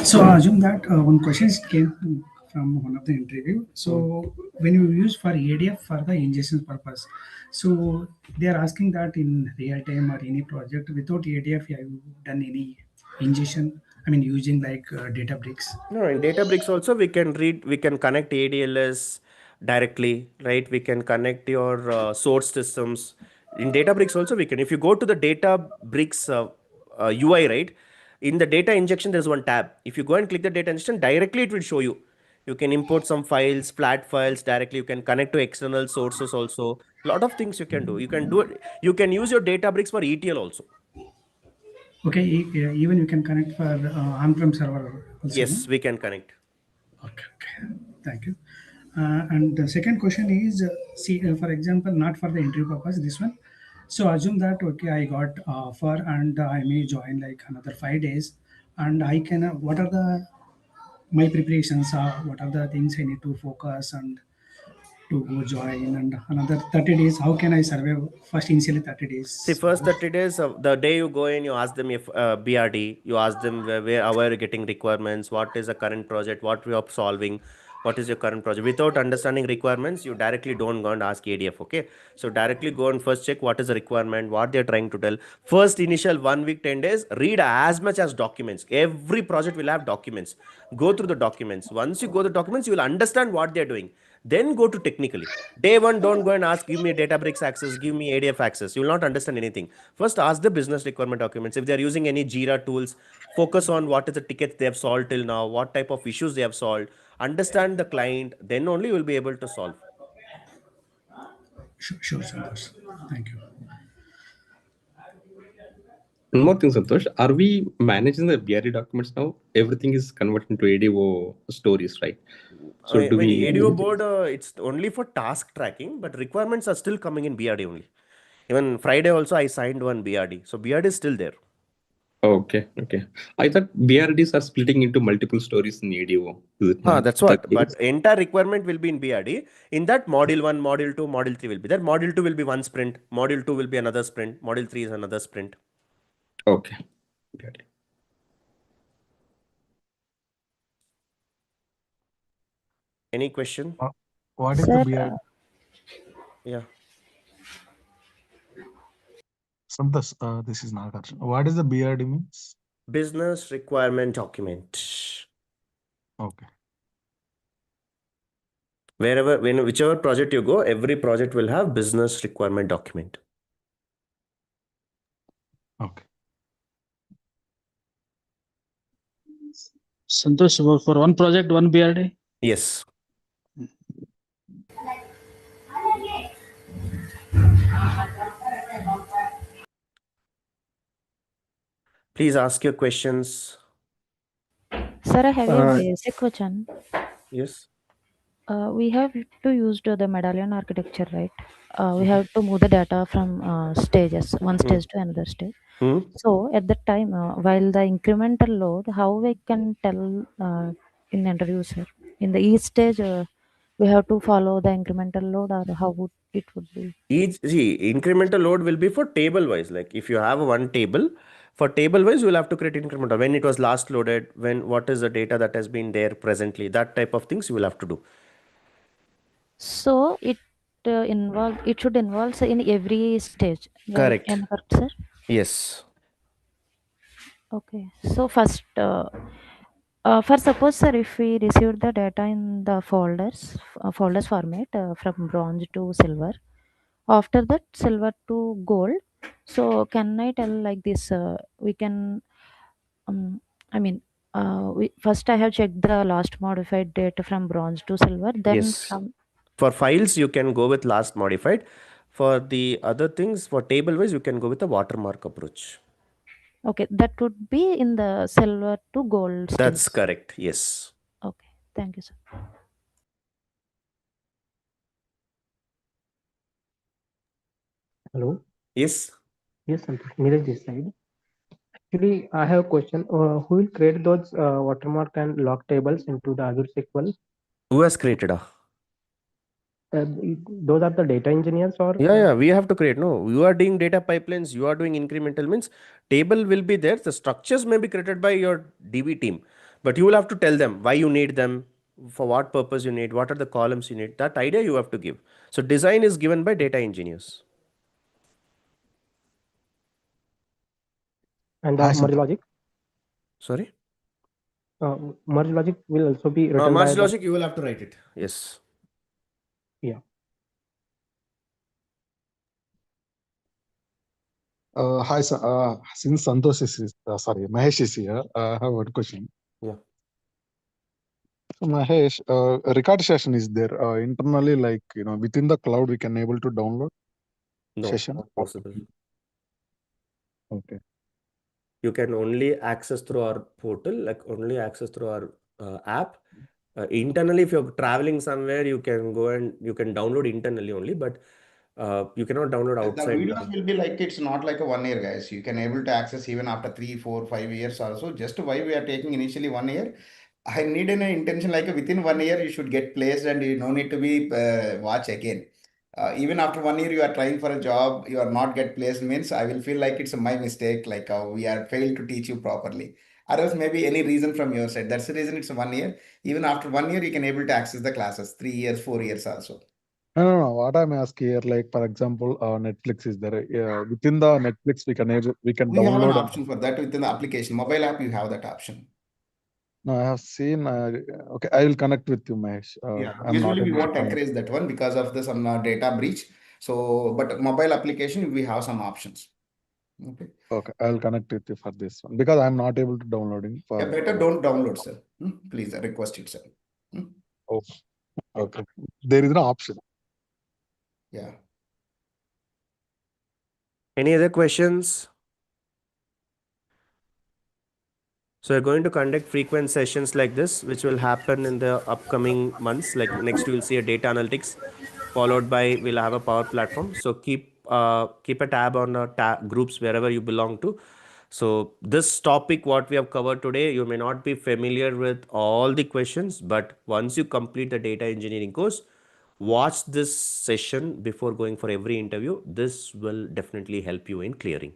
So I assume that one question came from one of the interview. So when you use for ADF for the ingestion purpose, so they are asking that in real time or any project without ADF, have you done any ingestion? I mean, using like Databricks. No, in Databricks also we can connect ADLS directly, right? We can connect your source systems. In Databricks also we can. If you go to the Databricks UI, right? In the data injection, there's one tab. If you go and click the data injection, directly it will show you. You can import some files, flat files directly. You can connect to external sources also. A lot of things you can do. You can do it. You can use your Databricks for ETL also. Okay, even you can connect for on-prem server also. Yes, no? we can connect. Okay. Thank you. And the second question is, for example, not for the interview purpose, this one. So assume that, okay, I got offer and I may join like another 5 days and I can, what are my preparations are, what are the things I need to focus and to go join and another 30 days, how can I survive first initially 30 days? See, first 30 days, the day you go in, you ask them if BRD, you ask them how are you getting requirements, what is the current project, what we are solving, what is your current project. Without understanding requirements, you directly don't go and ask ADF, okay? So directly go and first check what is the requirement, what they're trying to tell. First initial 1 week, 10 days, read as much as documents. Every project will have documents. Go through the documents. Once you go to the documents, you will understand what they're doing. Then go to technically. Day one, don't go and ask, give me Databricks access, give me ADF access. You will not understand anything. First, ask the business requirement documents. If they're using any Jira tools, focus on what is the tickets they have solved till now, what type of issues they have solved. Understand the client, then only you will be able to solve. Sure, Santosh. Thank you. One more thing, Santosh. Are we managing the BRD documents now? Everything is converted into ADO stories, right? So do we? ADO board, it's only for task tracking, but requirements are still coming in BRD only. Even Friday also, I signed one BRD. So BRD is still there. Okay. I thought BRDs are splitting into multiple stories in ADO. Is it not that's what. that case? But entire requirement will be in BRD. In that, module 1, module 2, module 3 will be there. Module 2 will be one sprint. Module 2 will be another sprint. Module 3 is another sprint. Okay. Got it. Any question? What is Sir, the BRD? Yeah. Santosh, this is Nagarjuna. What is the BRD means? Business requirement document. Okay. Whichever project you go, every project will have business requirement document. Okay. Santosh, for one project, one BRD? Yes. Please ask your questions. Sir, I have a basic question. Yes. We have to use the Medallion architecture, right? We have to move the data from stages, one stage to another stage. So at that time, while the incremental load, how we can tell in the interview, sir, in the each stage, we have to follow the incremental load, or how would it would be? Incremental load will be for table wise. Like if you have one table, for table wise, you will have to create incremental. When it was last loaded, what is the data that has been there presently, that type of things you will have to do. So it it should involve in every stage. Correct. Am I correct, sir? Yes. Okay. So first, for suppose, sir, if we receive the data in the folders format from bronze to silver, after that silver to gold. So can I tell like this? We can, I mean, we first I have checked the last modified data from bronze to silver. Then Yes. from For files, you can go with last modified. For the other things, for table wise, you can go with the watermark approach. okay, that would be in the silver to gold stage. That's correct. Yes. Okay, thank you, sir. Hello. Yes. Yes, Santosh. Neeraj this side. Actually, I have a question. Who will create those watermark and log tables into the Azure SQL? Who has created Those are the data engineers, or Yeah, we have to create. No, you are doing data pipelines, you are doing incremental means table will be there. The structures may be created by your DB team, but you will have to tell them why you need them, for what purpose you need, what are the columns you need. That idea you have to give. So design is given by data engineers. and Hi, merge Santosh. logic? Sorry? Merge logic will also be written by Merge the. logic, you will have to write it. Yes. Yeah. Hi, sir. Since Santosh is sorry, Mahesh is here, I have one question. Yeah. So Mahesh, a record session is there internally, like within the cloud, we can able to download No, session. not possible. Okay. You can only access through our portal, like only access through our app. Internally, if you're traveling somewhere, you can go and you can download internally only, but you cannot download The outside. videos will be like it's not like a 1 year, guys. You can able to access even after 3, 4, 5 years also. Just why we are taking initially 1 year. I need an intention like within 1 year you should get placed and you no need to be watch again. Even after 1 year you are trying for a job, you are not get placed means I will feel like it's my mistake, like we are failed to teach you properly. Or else maybe any reason from your side. That's the reason it's 1 year. Even after 1 year you can able to access the classes. 3 years, 4 years also. No. What I'm asking here, like for example, Netflix is there. Within the Netflix, we can We have an download. option for that within the application. Mobile app, you have that option. No, I have seen. Okay, I will connect with you, Mahesh. Yeah, I'm not usually we able to won't connect. encourage that one because of the some data breach. So, but mobile application, we have some options. Okay. Okay, I'll connect with you for this one because I'm not able to downloading for. Yeah, better don't download, sir. Please request it, sir. Oh, okay. There is no option. Yeah. Any other questions? So we're going to conduct frequent sessions like this, which will happen in the upcoming months. Like next, you will see a data analytics, followed by we'll have a power platform. So keep a tab on the groups wherever you belong to. So this topic, what we have covered today, you may not be familiar with all the questions, but once you complete the data engineering course, watch this session before going for every interview. This will definitely help you in clearing.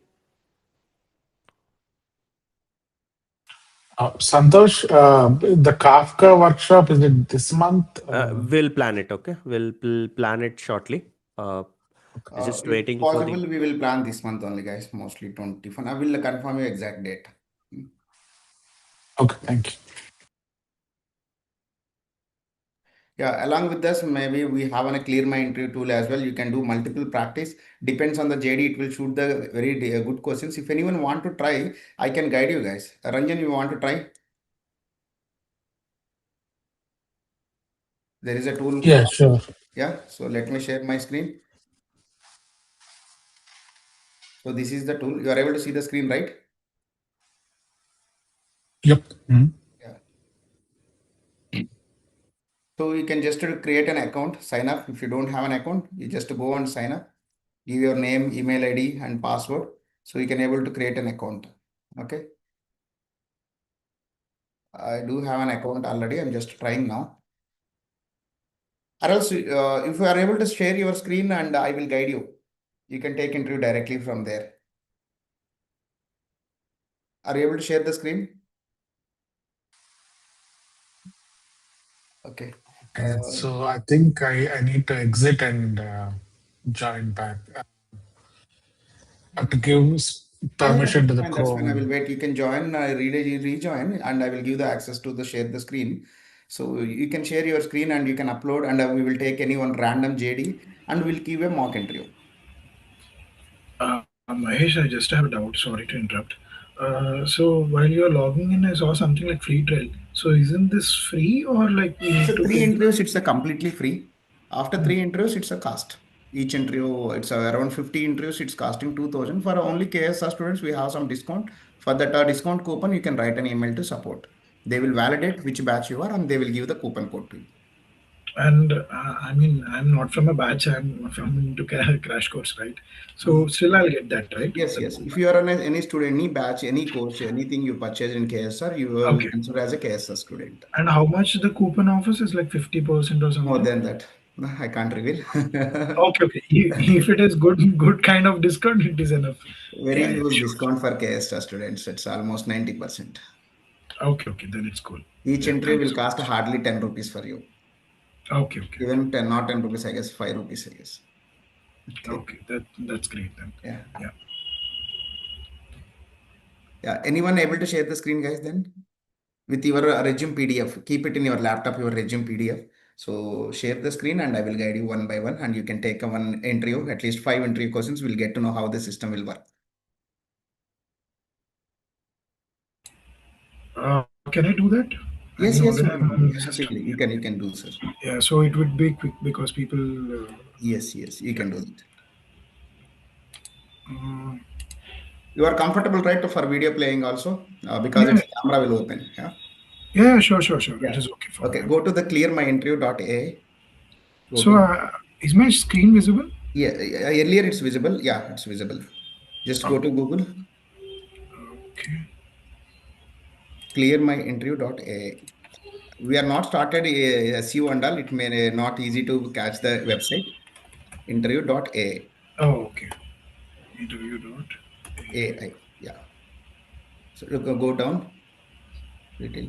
Santosh, the Kafka workshop, is it this month? We'll plan it, okay? We'll plan it shortly. Just If waiting possible, for the... we will plan this month only, guys. Mostly 21. I will confirm your exact date. Okay, thank you. Yeah, along with this, maybe we have a clear my interview tool as well. You can do multiple practice. Depends on the JD, it will shoot the very good questions. If anyone want to try, I can guide you guys. Ranjan, you want to try? There is a tool. Yeah, sure. Yeah, so let me share my screen. So this is the tool. You are able to see the screen, right? Yep. Yeah. So you can just create an account, sign up. If you don't have an account, you just go and sign up. Give your name, email ID, and password. So you can able to create an account. Okay. I do have an account already. I'm just trying now. Or else, if you are able to share your screen and I will guide you, you can take interview directly from there. Are you able to share the screen? Okay. So I think I need to exit and join back. I have to give permission to the Fine, that's fine. I will Chrome. wait. You can join, rejoin, and I will give the access to the share the screen. So you can share your screen and you can upload, and we will take any one random JD and we'll give a mock interview. Mahesh, I just have a doubt. Sorry to interrupt. So while you're logging in, I saw something like free trial. So isn't this free or like we need So to 3 pay? interviews, it's a completely free. After 3 interviews, it's a cost. Each interview, it's around 50 interviews, it's costing 2,000. For only KSR students, we have some discount. For that discount coupon, you can write an email to support. They will validate which batch you are and they will give the coupon code to you. And I mean, I'm not from a batch. I'm from into crash course, right? So still, I'll get that, right? Yes, yes. If you are on any student, any batch, any course, anything you purchase in KSR, you will Okay. consider as a KSR student. And how much the coupon offers is like 50% or something? More than that. I can't reveal. Okay. If it is good kind of discount, it is enough. Very Yeah, huge sure. discount for KSR students. It's almost 90%. Okay, then it's cool. Each Yeah, entry will thanks. cost hardly 10 rupees for you. Okay. Even 10, not 10 rupees, I guess 5 rupees, I guess. Okay, that's great then. Yeah. Yeah. Anyone able to share the screen, guys, then? With your resume PDF. Keep it in your laptop, your resume PDF. So share the screen and I will guide you one by one and you can take a one interview, at least 5 interview questions. We'll get to know how the system will work. Can I do that? Yes, I mean, yes, you already I'm on the can. system. You can do, sir. Yeah, so it would be quick because people. Yes, you can do that. You are comfortable, right, for video playing also? Because its camera will open. Yeah. Yeah, sure. Yeah. It is okay for Okay, me. go to the clearmyinterview.a. So is my screen visible? Yeah, earlier it's visible. Yeah, it's visible. Just go to Google. Okay. Clearmyinterview.a. We are not started SEO and all. It may not easy to catch the website. Interview.a. Oh, okay. Interview.ai. Yeah. So go down little.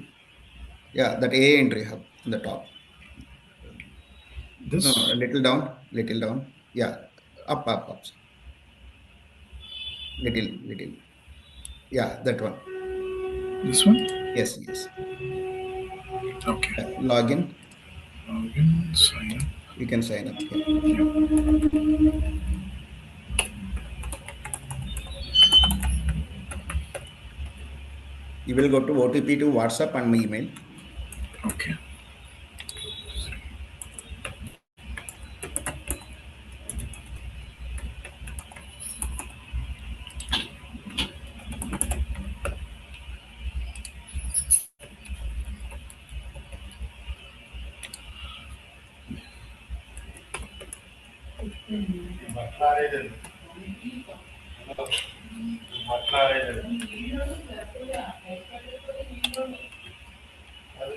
Yeah, that A entry hub on the top. This? No, a little down. Yeah, up. Little. Yeah, that one. This one? Yes. Okay. Login, sign up. You can sign up here. You will go to OTP to WhatsApp and my email. Okay.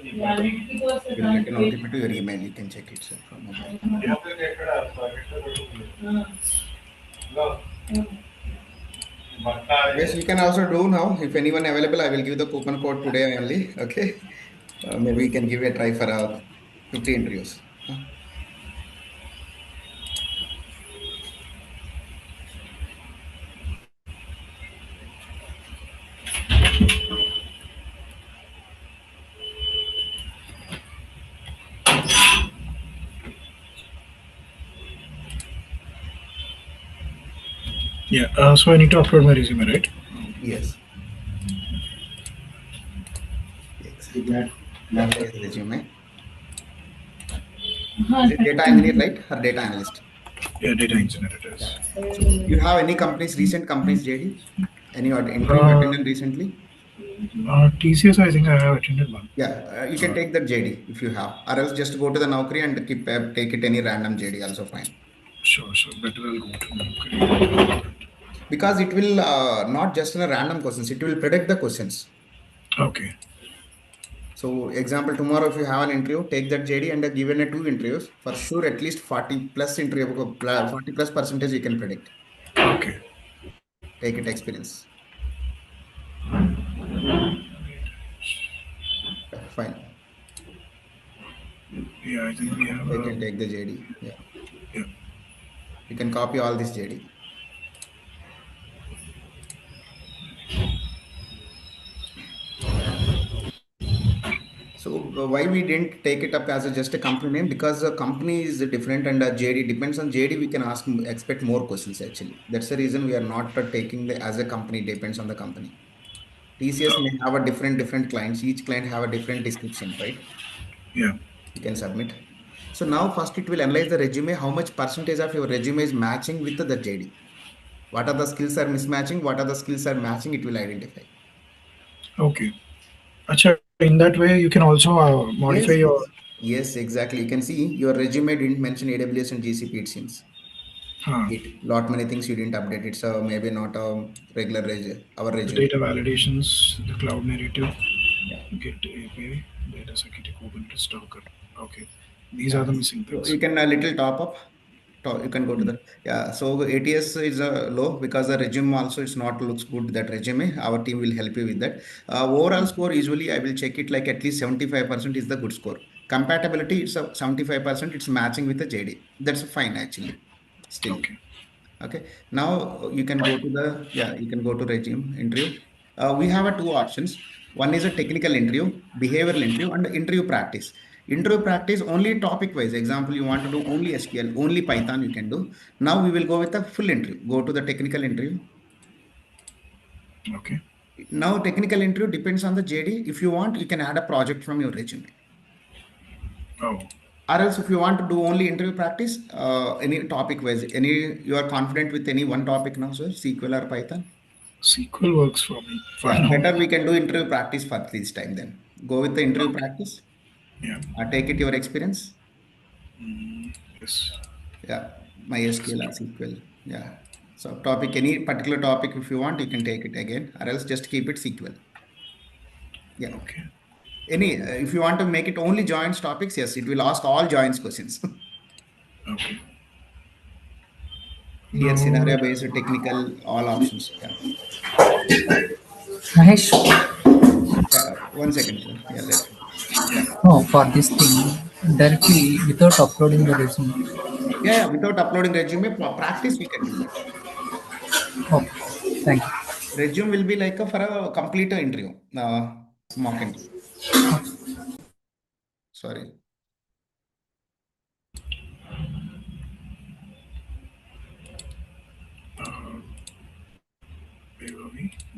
You will get an OTP to your email. You can check it, sir, from mobile. Yes, you can also do now. If anyone available, I will give the coupon code today only. Okay. Maybe we can give a try for 50 interviews. Yeah. So I need to upload my resume, right? Yes. Exactly. Resume. Data engineer, right? Or data analyst? Yeah, data engineer it is. So you have any recent companies, JD? Any interview attended recently? TCS, I think I have attended one. Yeah, you can take that JD if you have, or else just go to the Naukri and take it any random JD also fine. Sure. Better I'll go to Naukri. Because it will not just in a random questions, it will predict the questions. Okay. So example, tomorrow if you have an interview, take that JD and given a 2 interviews, for sure at least 40 plus interview, 40 plus percentage you can predict. Okay. Take it experience. Fine. Yeah, I think we have. I can take the JD. Yeah. Yeah. You can copy all this JD. So why we didn't take it up as just a company name? Because the company is different and JD depends on JD. We can expect more questions actually. That's the reason we are not taking the as a company. Depends on the company. TCS may have a different clients. Each client have a different description, right? Yeah. You can submit. So now first it will analyze the resume. How much percentage of your resume is matching with the JD? What are the skills are mismatching? What are the skills are matching? It will identify. Okay. Acha, in that way, you can also modify Yes, your. yes, exactly. You can see your resume didn't mention AWS and GCP, it seems. Lot many things you didn't update. It's maybe not a regular our The resume. data validations, the cloud narrative, Yeah. Git API, data security, Kubernetes, Docker. Okay. These are the missing So things. you can a little top up. You can go to the So ATS is low because the resume also it's not looks good. That resume, our team will help you with that. Overall score usually I will check it like at least 75% is the good score. Compatibility it's a 75%. It's matching with the JD. That's fine actually. Still. Okay. Now you can go to you can go to resume interview. We have two options. One is a technical interview, behavioral interview, and interview practice. Interview practice only topic wise. Example, you want to do only SQL, only Python you can do. Now we will go with a full interview. Go to the technical interview. Okay. Now technical interview depends on the JD. If you want, you can add a project from your resume. Oh. Or else if you want to do only interview practice, any topic wise, you are confident with any one topic now, sir, SQL or Python? SQL works for me. Yeah, better we can do interview practice for this time then. Go with the interview practice. Yeah. Take it your experience. Yes. Yeah, MySQL or SQL. Yeah. So topic, any particular topic if you want, you can take it again, or else just keep it SQL. Yeah. Okay. Any, if you want to make it only joins topics, yes, it will ask all joins questions. Okay. Here, scenario based, technical, all options. Yeah. Mahesh, 1 second, sir. Yeah, let. Yeah. no, for this thing, directly without uploading the resume. Yeah, without uploading resume, for practice we can do that. Okay, thank you. Resume will be like for a complete interview, mock interview. Sorry.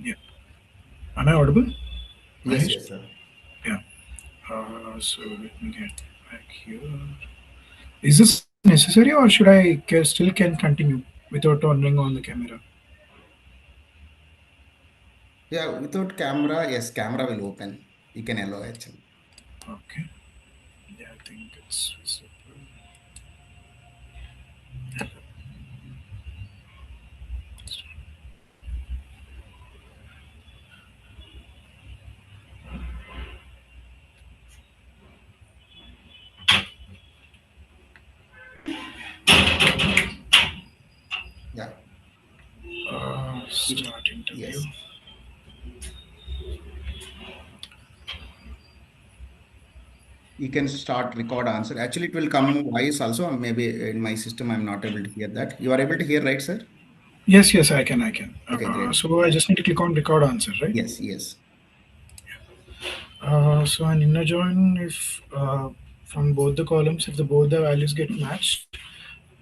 Yeah. Am I audible? Yes, Mahesh? yes, sir. Yeah. So let me get back here. Is this necessary or should I still can continue without turning on the camera? Yeah, without camera, yes, camera will open. You can allow actually. Okay. Yeah, I think it's visible. Yeah. Start interview. Yes. You can start record answer. Actually, it will come voice also. Maybe in my system, I'm not able to hear that. You are able to hear, right, sir? Yes, yes, I can. Okay, great. So I just need to click on record answer, right? Yes, yes. So an inner join, if from both the columns, if both the values get matched,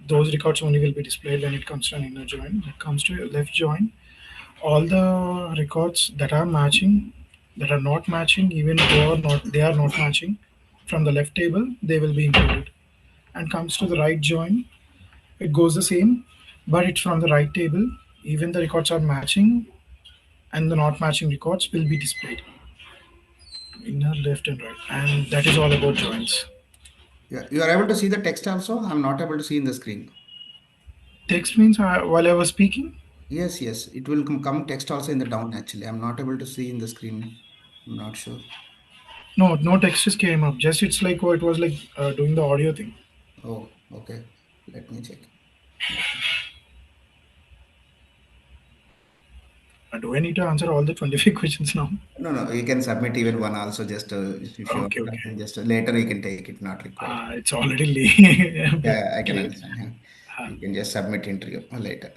those records only will be displayed when it comes to an inner join. When it comes to a left join, all the records that are matching, that are not matching, even though they are not matching, from the left table, they will be included. And comes to the right join, it goes the same, but it's from the right table. Even the records are matching, and the not matching records will be displayed. Inner, left, and right, and that is all about joins. Yeah, you are able to see the text also. I'm not able to see in the screen. Text means while I was speaking. Yes, yes, it will come text also in the down. Actually, I'm not able to see in the screen. I'm not sure. No text just came up. Just it's like, oh, it was like doing the audio thing. Oh, okay. Let me check. Do I need to answer all the 25 questions now? No, you can submit even one also. Just if you want, Okay. just later you can take it. Not required. It's already late. Yeah, I can understand. Yeah. You can just submit interview later.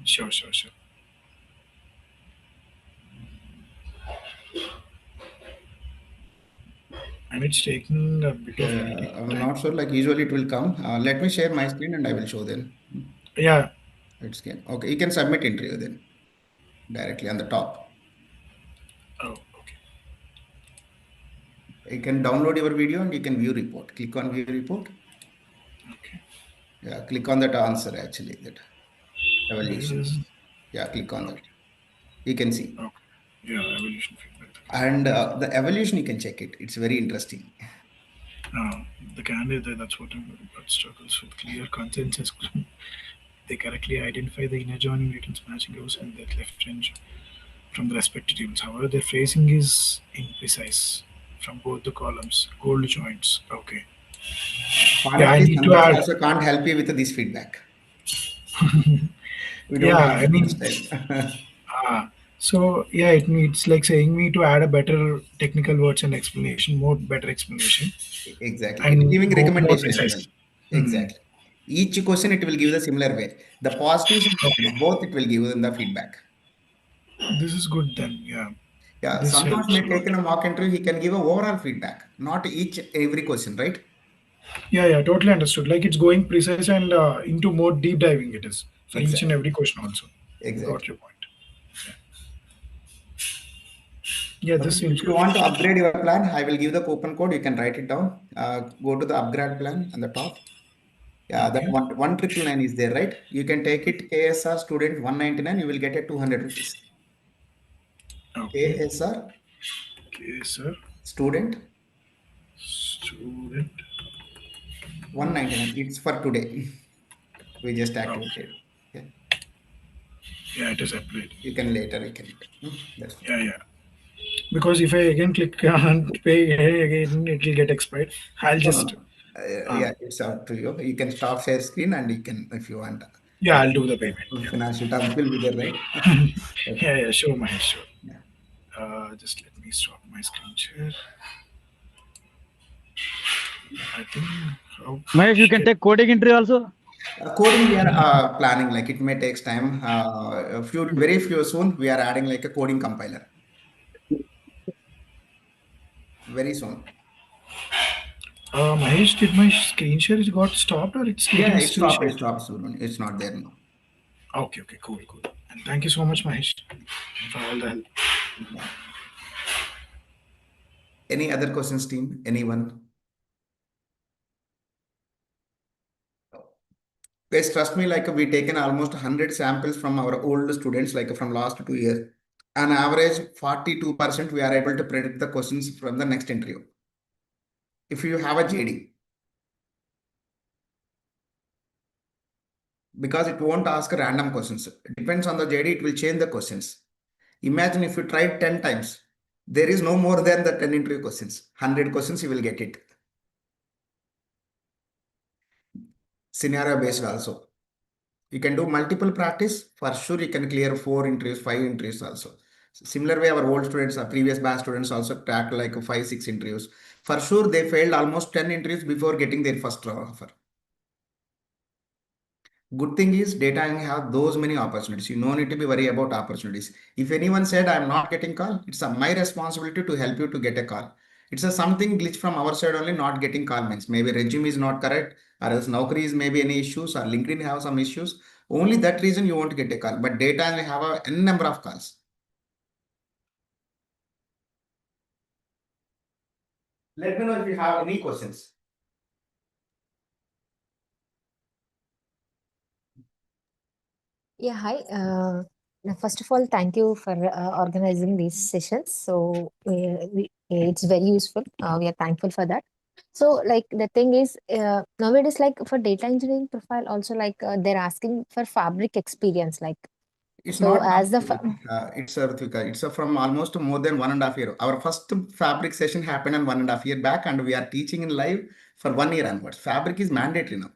Sure. And it's taking a bit of I'm not sure. Like usually it will come. Let me share my screen and I will show them. Yeah. It's can. Okay, you can submit interview then directly on the top. Oh, okay. You can download your video and you can view report. Click on view report. Okay. Yeah, click on that answer actually. That evaluation. Is... Yeah, click on that. You can see. Okay. Yeah, evaluation feedback. And the evaluation, you can check it. It's very interesting. The candidate, that's what I'm worried about, struggles with clear consensus. They correctly identify the inner joining returns matching goes and that left range from the respective tables. However, their phrasing is imprecise from both the columns. Gold joints. Okay. Yeah, I Honestly, need to Santos add. also can't help you with this feedback. We don't Yeah, have I mean, this time. so yeah, it's like saying me to add a better technical words and explanation, more better explanation. Exactly. And It's giving go more recommendation as precise. well. Exactly. Each question it will give the similar way. The positives and negatives, both it will give them the feedback. This is good then. Yeah. Yeah, This Santosh helps may a take lot. in a mock interview, he can give a overall feedback, not every question, right? Yeah, totally understood. Like it's going precise and into more deep diving it is for each and Exactly. every question also. Exactly. Got your point. Yeah, this seems If you want to upgrade your plan, I will give the coupon code. You can write it down. Go to the upgrade plan on the top. Yeah, that 1,999 is there, right? You can take it KSR student 199. You will get a 200 rupees. Okay. KSR sir. student 199. It's for today. We just activated. Yeah. Yeah, it is applied. You can later. That's fine. Yeah. Because if I again click on pay again, it will get expired. I'll just. Yeah, it's up to you. You can stop share screen and you can, if you want. Yeah, I'll do the payment. Financial terms will be there, right? Yeah, sure, Mahesh, sure. Yeah. Just let me stop my screen share. I think. Mahesh, you can take coding entry also. Coding we are planning, like it may takes time. Very few soon we are adding like a coding compiler. Very soon. Mahesh, did my screen share got stopped or it's Yeah, still it sharing? stopped soon. It's not there now. Okay, cool. And thank you so much, Mahesh, for all the help. Yeah. Any other questions, team? Anyone? Guys, trust me, like we taken almost 100 samples from our old students, like from last 2 years. On average, 42% we are able to predict the questions from the next interview. If you have a JD. Because it won't ask random questions. It depends on the JD, it will change the questions. Imagine if you tried 10 times, there is no more than the 10 interview questions. 100 questions, you will get it. Scenario based also. You can do multiple practice. For sure, you can clear 4 interviews, 5 interviews also. Similar way, our old students, our previous batch students also cracked like 5, 6 interviews. For sure, they failed almost 10 interviews before getting their first offer. Good thing is data and have those many opportunities. You no need to be worried about opportunities. If anyone said I'm not getting call, it's my responsibility to help you to get a call. It's a something glitch from our side only. Not getting call means maybe resume is not correct, or else Naukri is maybe any issues, or LinkedIn have some issues. Only that reason you won't get a call. But data and have a n number of calls. Let me know if you have any questions. Yeah, hi. First of all, thank you for organizing these sessions. So it's very useful. We are thankful for that. So, like the thing is, nowadays, like for data engineering profile, also like they're asking for fabric experience. Like It's So not as the it's Ritvika. It's from almost more than 1.5 years. Our first Fabric session happened on 1.5 years back, and we are teaching in live for 1 year onwards. Fabric is mandatory now.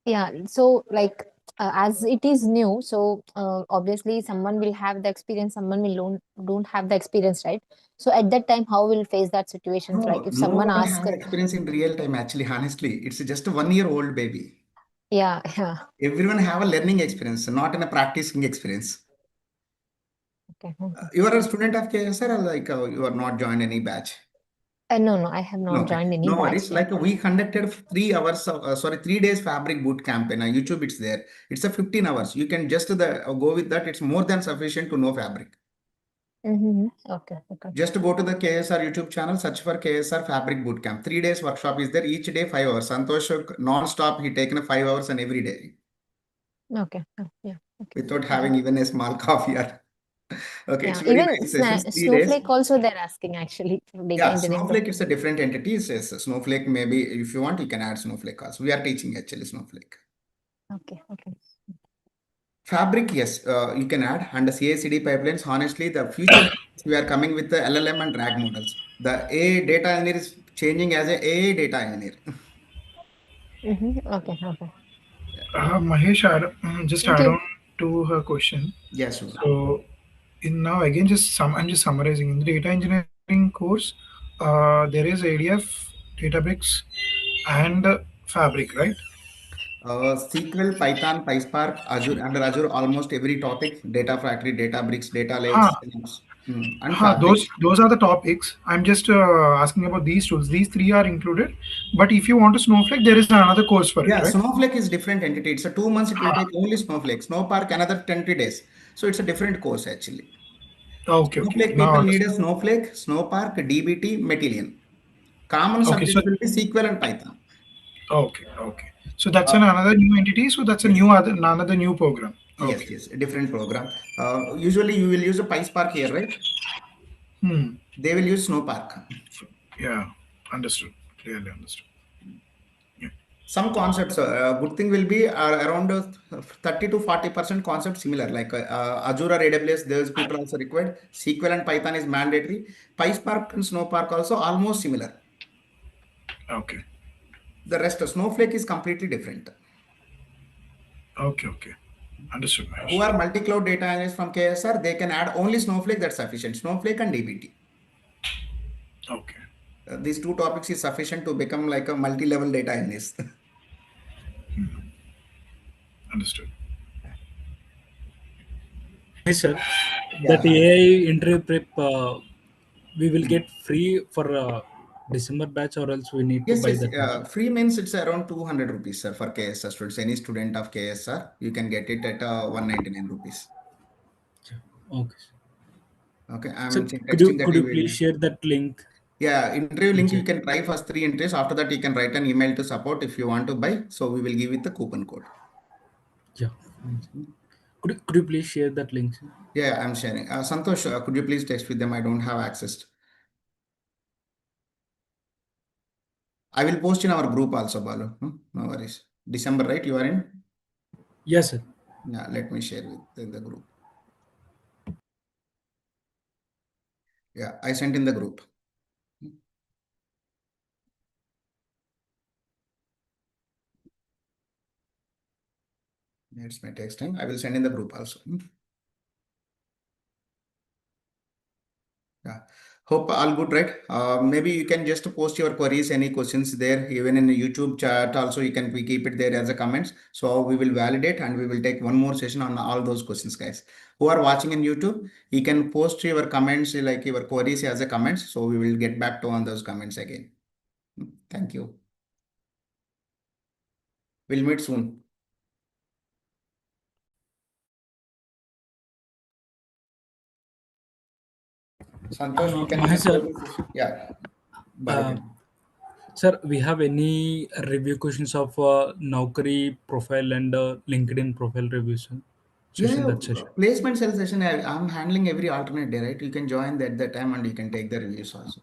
yeah, so like as it is new, so obviously someone will have the experience, someone will don't have the experience, right? So at that time, how will face that situations? Like No, if no someone one asks, have experience in real time. Actually, honestly, it's just a 1 year old baby. yeah, yeah, Everyone have a learning experience, not in a practicing experience. okay. You are a student of KSR, or like you are not joined any batch? No, I have No, not okay. joined any No batch worries. yet. Like we conducted 3 hours of, 3 days Fabric boot camp in YouTube. It's there. It's a 15 hours. You can just go with that. It's more than sufficient to know Fabric. Mm-hmm. Okay. Just go to the KSR YouTube channel, search for KSR Fabric Bootcamp. 3 days workshop is there. Each day 5 hours. Santosh non-stop. He taken 5 hours and every day Okay. Yeah. Okay. without having even a small coffee. Okay, it's Yeah. very Even nice sessions. 3 days. Snowflake also they're asking actually for data Yeah, engineering. Snowflake is a different entity. It's Snowflake. Maybe if you want, you can add Snowflake also. We are teaching actually Snowflake. Okay. Fabric, yes, you can add. And the CI/CD pipelines, honestly, the future we are coming with the LLM and RAG models. The AI data engineer is changing as a AI data engineer. Okay. Mahesh, just Thank add you. on to her question. Yes, sure. So, in now again, I'm just summarizing. In the data engineering course, there is ADF, Databricks, and Fabric, right? SQL, Python, PySpark, Azure, under Azure, almost every topic, data factory, Databricks, data Ha, lakes, and Fabric. those are the topics. I'm just asking about these tools. These three are included, but if you want a Snowflake, there is another course for it, Yeah, right? Snowflake is different entity. It's a 2 months. It will take only Snowflake. Snowpark another 20 days. So it's a different course actually. Okay. Snowflake Now people need understand. a Snowflake, Snowpark, DBT, Medallion. Common Okay, so subjects will be SQL and Python. okay. So that's Uh, another new entity. So that's a yes, another new program. Okay. yes, a different program. Usually you will use a PySpark here, right? They will use Snowpark. Yeah, understood. Clearly understood. Some concepts, good thing will be around 30 to 40% concept similar, like Azure or AWS, those people also required. SQL and Python is mandatory. PySpark and Snowpark also almost similar. Okay. The rest of Snowflake is completely different. Okay. Understood, Who Mahesh. are multi-cloud data analysts from KSR, they can add only Snowflake, that's sufficient. Snowflake and DBT. Okay. These two topics is sufficient to become like a multi-level data analyst. Understood. Hey, sir, Yeah. that AI interview prep we will get free for December batch, or else we need to Yes, buy that one. free means it's around 200 rupees, sir, for KSR students. Any student of KSR, you can get it at 199 rupees. Okay. Okay, So I'm texting that could you you please will. share that link? Yeah, interview link, you Check. can try first 3 entries. After that, you can write an email to support if you want to buy. So we will give it the coupon code. Yeah. Could you please share that link? Sir? Yeah, I'm sharing. Santosh, could you please text with them? I don't have access. I will post in our group also, Balu. No worries. December, right? You are in? Yes, sir. Yeah, let me share with the group. Yeah, I sent in the group. It's my texting. I will send in the group also. Yeah. Hope all good, right? Maybe you can just post your queries, any questions there, even in the YouTube chat also, we keep it there as a comments. So we will validate and we will take one more session on all those questions, guys. Who are watching in YouTube, you can post your comments, like your queries as a comments. So we will get back to on those comments again. Thank you. We'll meet soon. Santosh, you can Mahesh, sir, close the session. Yeah. sir, we have any review questions of Naukri profile and LinkedIn profile reviews? Yeah, That session. placement cell session. I'm handling every alternate day, right? You can join that time and you can take the reviews also.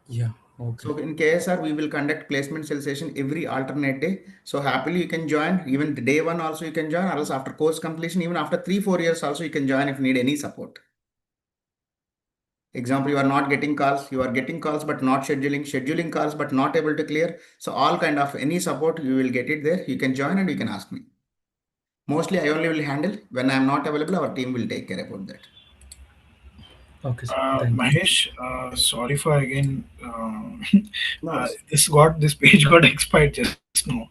Yeah. Okay. So in KSR, we will conduct placement cell session every alternate day. So happily you can join, even the day one also you can join, or else after course completion, even after 3-4 years also you can join if you need any support. Example, you are not getting calls, you are getting calls but not scheduling calls but not able to clear. So all kind of any support, you will get it there. You can join and you can ask me. Mostly I only will handle. When I am not available, our team will take care about that. Okay, sir. Thank you. Mahesh, sorry for again. No, this page got expired just now.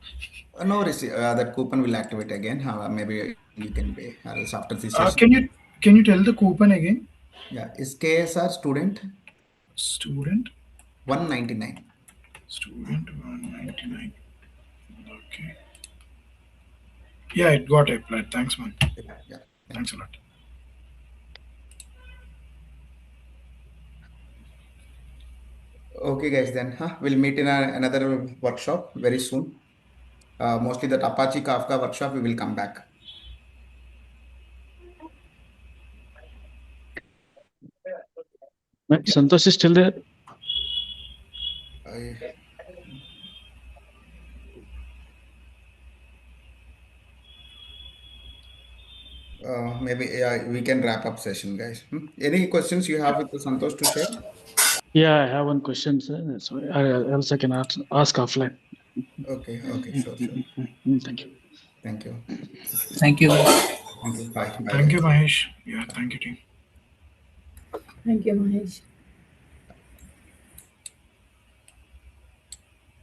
no worries. That coupon will activate again. Maybe you can pay, or else after this session. Can you tell the coupon again? Yeah, is KSR student Student 199. Student 199. Okay. Yeah, it got applied. Thanks, man. Yeah. Thanks a lot. Okay, guys, then we'll meet in another workshop very soon. Mostly that Apache Kafka workshop, we will come back. Santos is still there. Maybe we can wrap up session, guys. Any questions you have with the Santosh to share? Yeah, I have one question, sir. So I also can ask offline. Okay, sure. Thank you. Thank you. Thank you. Thank you. Bye. Thank you, Mahesh. Yeah, thank you, team. Thank you, Mahesh.